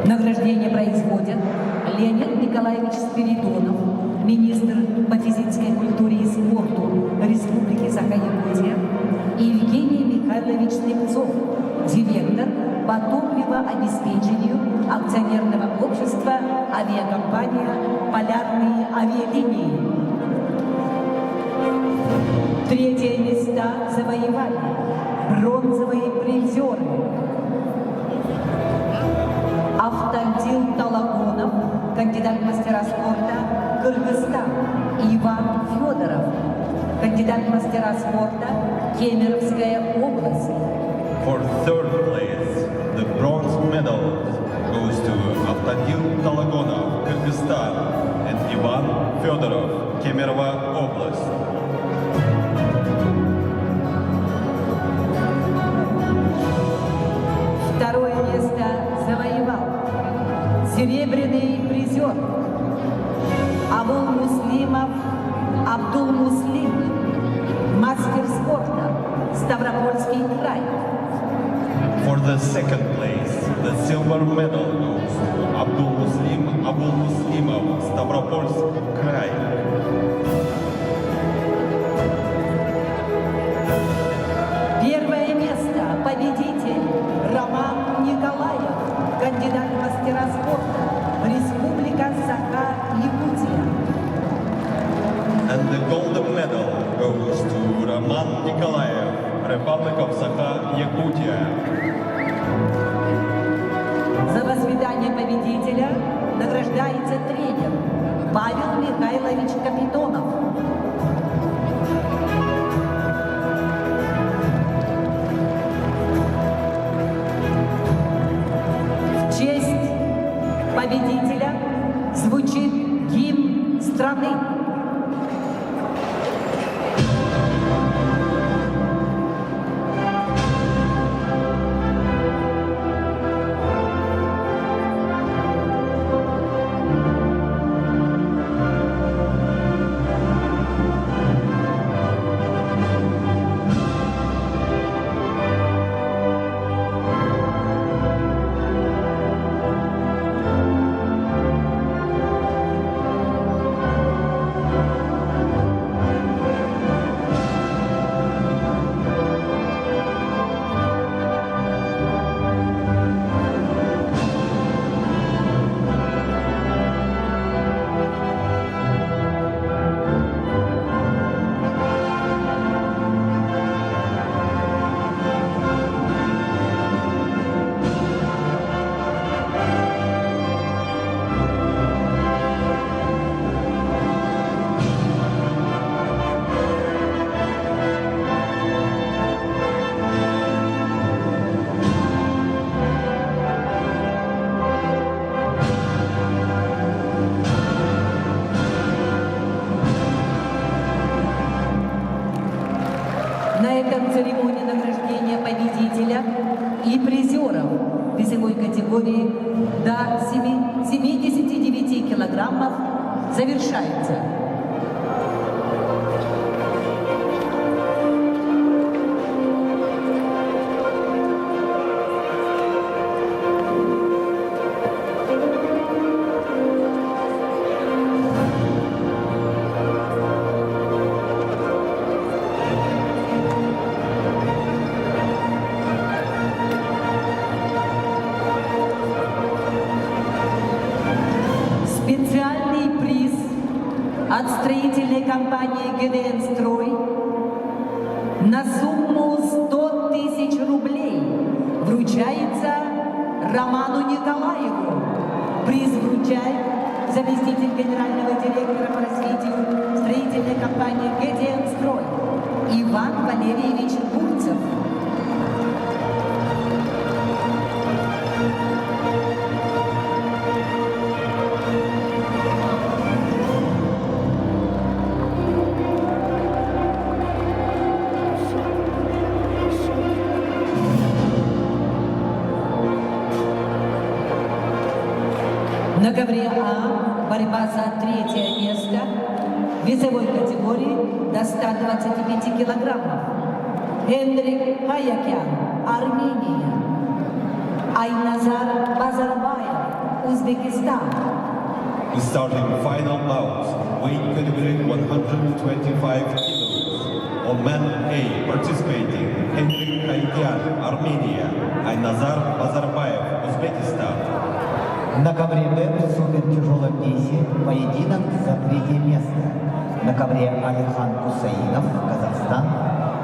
Награждение производят Леонид Николаевич Спиридонов, министр по физической культуре и спорту Республики Саха-Якутия, и Евгений Михайлович Слепцов, директор по топливообеспечению акционерного общества авиакомпания «Полярные авиалинии». Третье места завоевали бронзовые призеры Автандил Талагунов, кандидат в мастера спорта, Кыргызстан, и Иван Федоров, кандидат в мастера спорта, Кемеровская область. For third place, the bronze medal goes to Автандил Talagonov, Kyrgyzstan, and Ivan Fedorov, Kemerova Oblast. Второе место завоевал серебряный призер Абдул Муслим, мастер спорта, Ставропольский край. For the second place, the silver medal goes to Abdul Muslimov, Stavropolsk Krai. Первое место победитель Роман Николаев, кандидат в мастера спорта, Республика Саха-Якутия. And the golden medal goes to Roman Nikolaev, Republic of Sakha-Yakutia. За воспитание победителя награждается тренер Павел Михайлович Капитонов. В честь победителя звучит гимн страны. завершается. Специальный приз от строительной компании ГДН «Строй» на сумму 100 тысяч рублей вручается Роману Николаеву. Приз вручает заместитель генерального директора по развитию строительной компании ГДН «Строй» Иван Валерьевич Бурцев. На ковре А борьба за третье место в весовой категории до 125 килограммов. Эндрик Хаякян, Армения. Айназар Базарбаев, Узбекистан. Starting final bout, weight category 125 kilos. On man A participating, Henrik Haykyan, Armenia, Айназар Базарбаев, Узбекистан. На ковре Б в супертяжелом весе поединок за третье место. На ковре Алихан Кусаинов, Казахстан,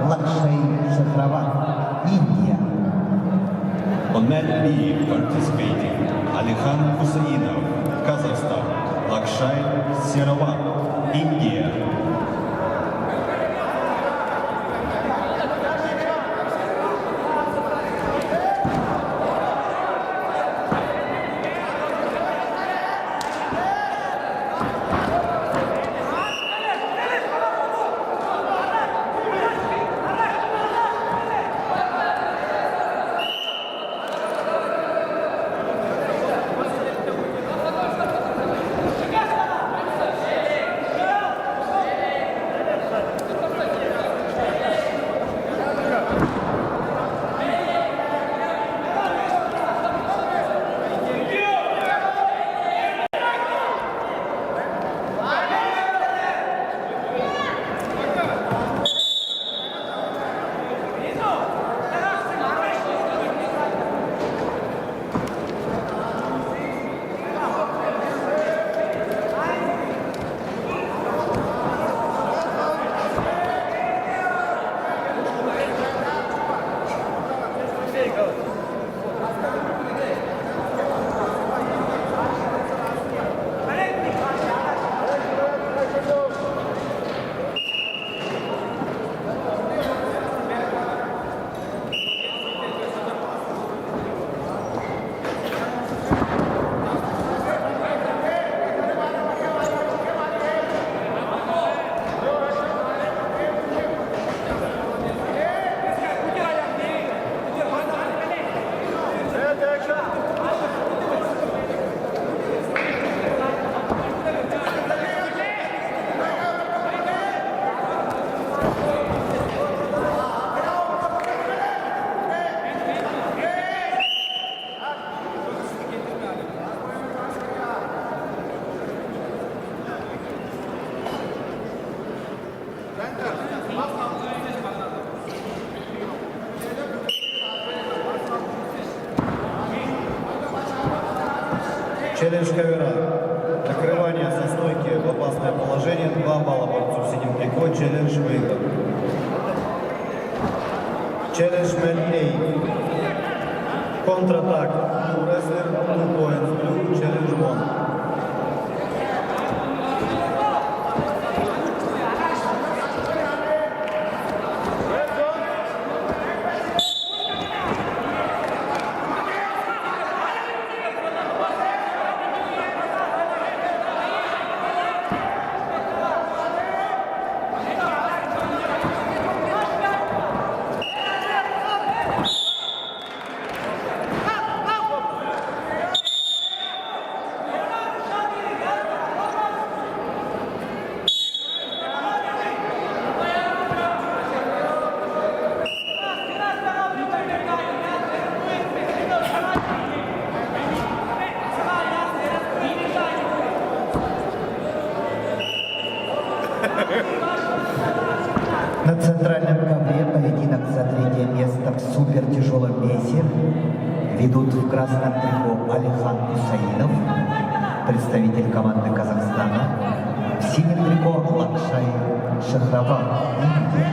Лакшей Шахрават, Индия. On man B participating, Алихан Кусаинов, Казахстан, Лакшай Сероват, Индия. Челлендж ковера. Накрывание со стойки в опасное положение. 2 балла борцу в синем трико. Челлендж выигран. Челлендж мэн A. Контратак. Blue wrestler. 2 points blue. Челлендж won. На центральном ковре поединок за третье место в супертяжелом весе ведут в красном трико Алихан Хусаинов, представитель команды Казахстана, в синем трико Лакшай Шахраван, Индия.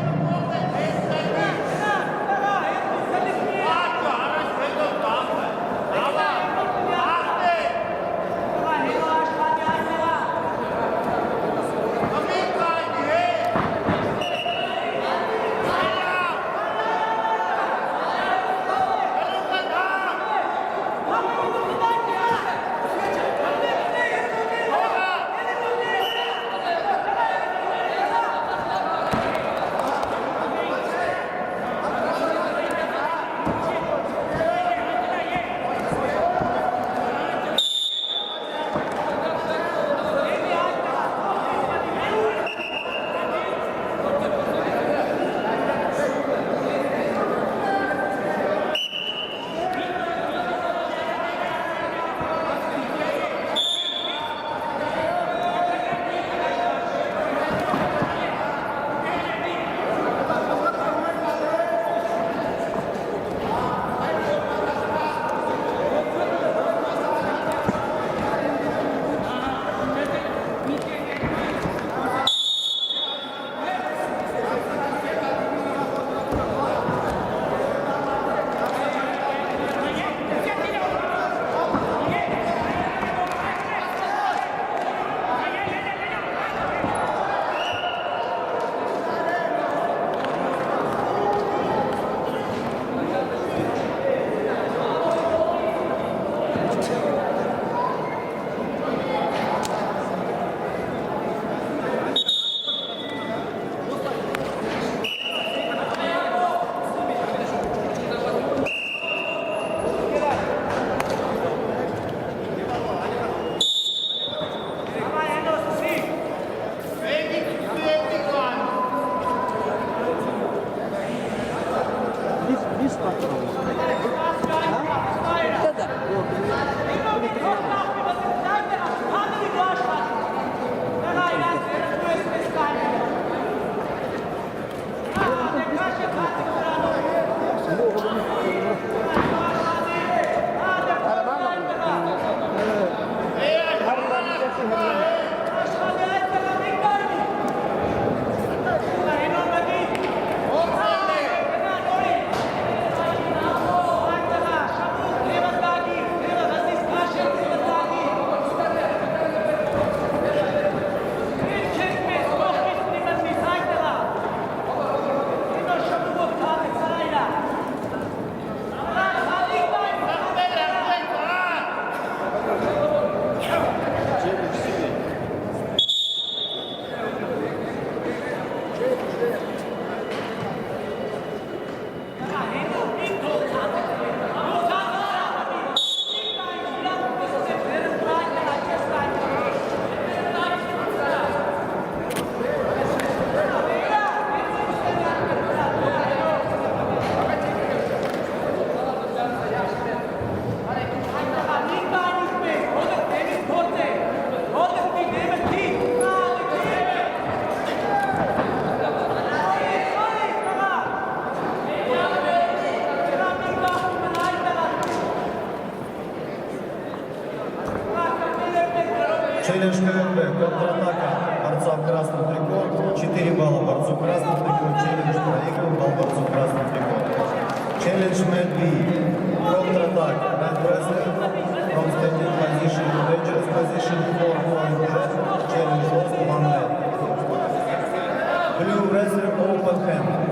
Челлендж КВБ, контратака борца в красном трико, 4 балла борцу в красном трико, челлендж проигран, балл борцу в красном трико. Челлендж Мэтт Би, контратак, Мэтт Wrestler, from standing position to dangerous position, 4-point red, challenge lost 1 red. Blue Wrestler, open hand.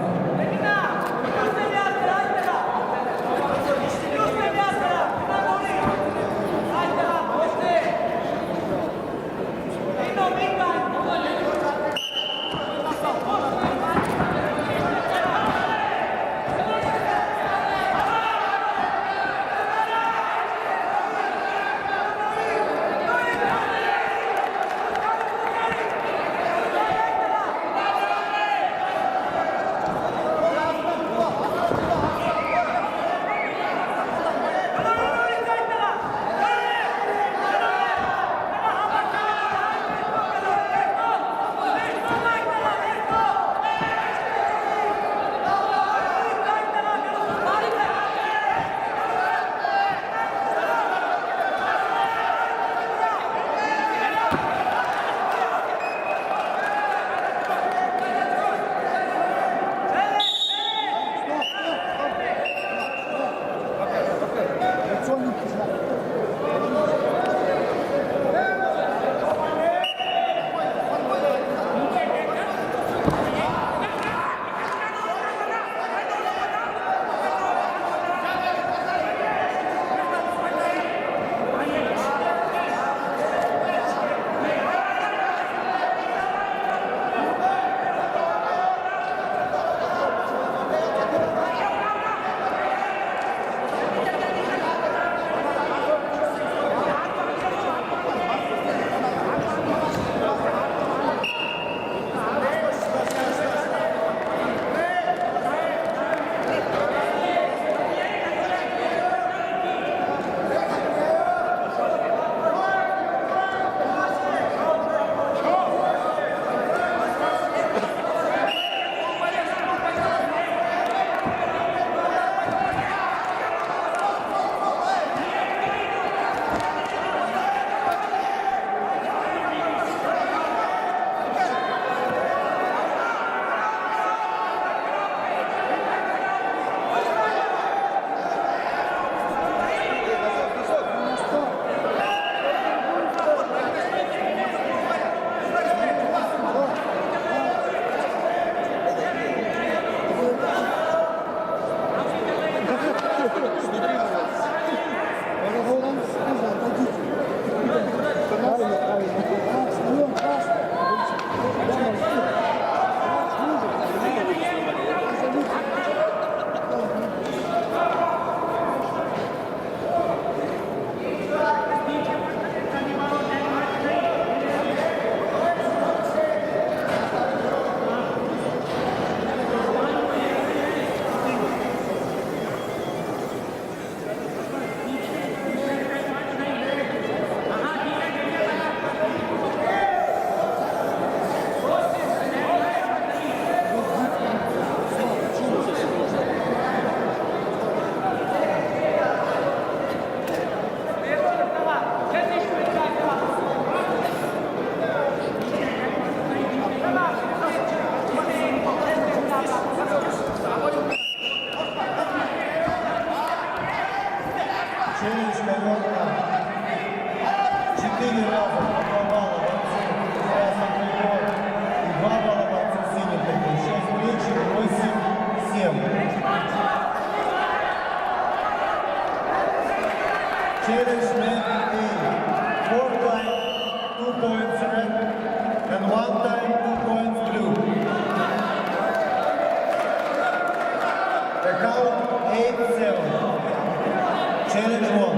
Челлендж вон.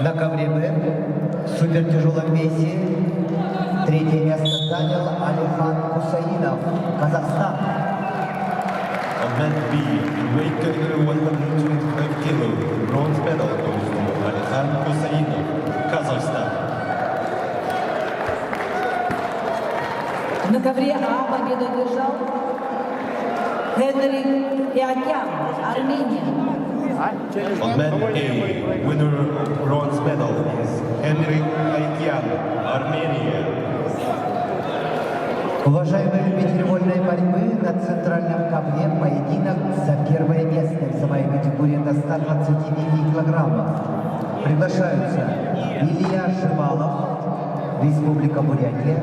На ковре Б в супертяжелом весе третье место занял Алихан Хусаинов, Казахстан. On mat B, in weight category 125 kilo, bronze medal goes to Alexan Husainov, Kazakhstan. На ковре А победу одержал Хенрик Иокян, Армения. On mat A, winner bronze medal is Henrik Aikyan, Armenia. Уважаемые любители вольной борьбы, на центральном ковре поединок за первое место в весовой категории до 129 килограммов. Приглашаются Илья Шибалов, Республика Бурятия,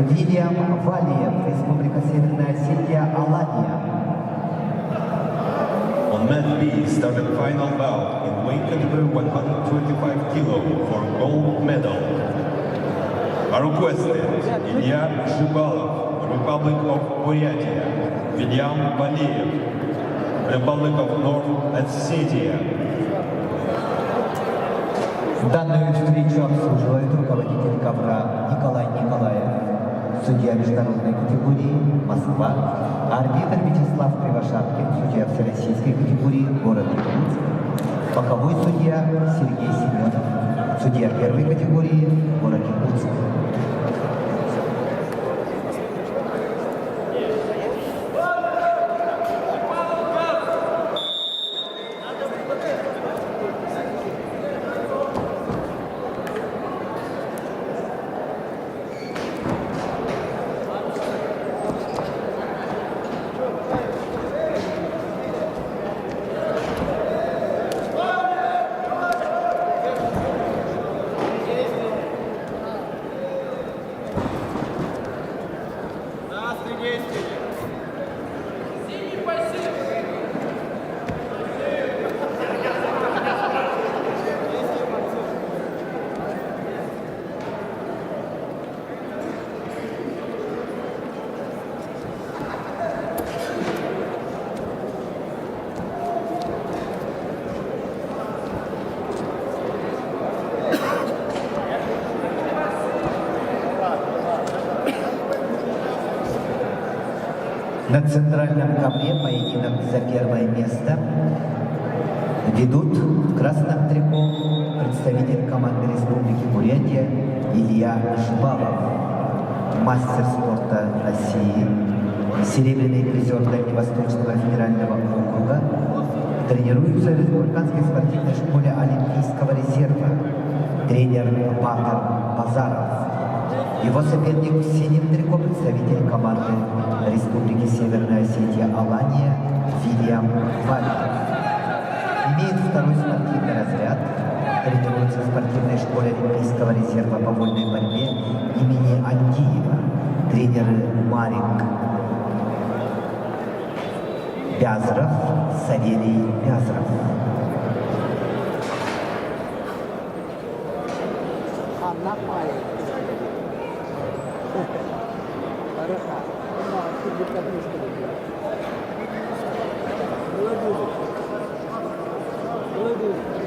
Вильям Валиев, Республика Северная Осетия, Алания. On mat B, started final bout in weight category 125 kilo for gold medal. Are requested Ilya Shibalov, Republic of Buryatia, William Valiev, Republic of North Ossetia. Данную встречу обслуживает руководитель ковра Николай Николаев, судья международной категории Москва, арбитр Вячеслав Кривошапкин, судья всероссийской категории город Иркутск, боковой судья Сергей Семенов, судья первой категории город Иркутск. На центральном ковре поединок за первое место ведут в красном трико представитель команды Республики Бурятия Илья Шибалов, мастер спорта России, серебряный призер Дальневосточного федерального округа, тренируется в Республиканской спортивной школе Олимпийского резерва, тренер Батыр Базаров. Его соперник в синем трико представитель команды Республики Северная Осетия Алания Вильям Валиев. Имеет второй спортивный разряд, тренируется в спортивной школе Олимпийского резерва по вольной борьбе имени Антиева. Тренеры Марик Бязров, Савелий Бязров. Анна Павел. Хорошо. Тут будет кадришка. Молодец.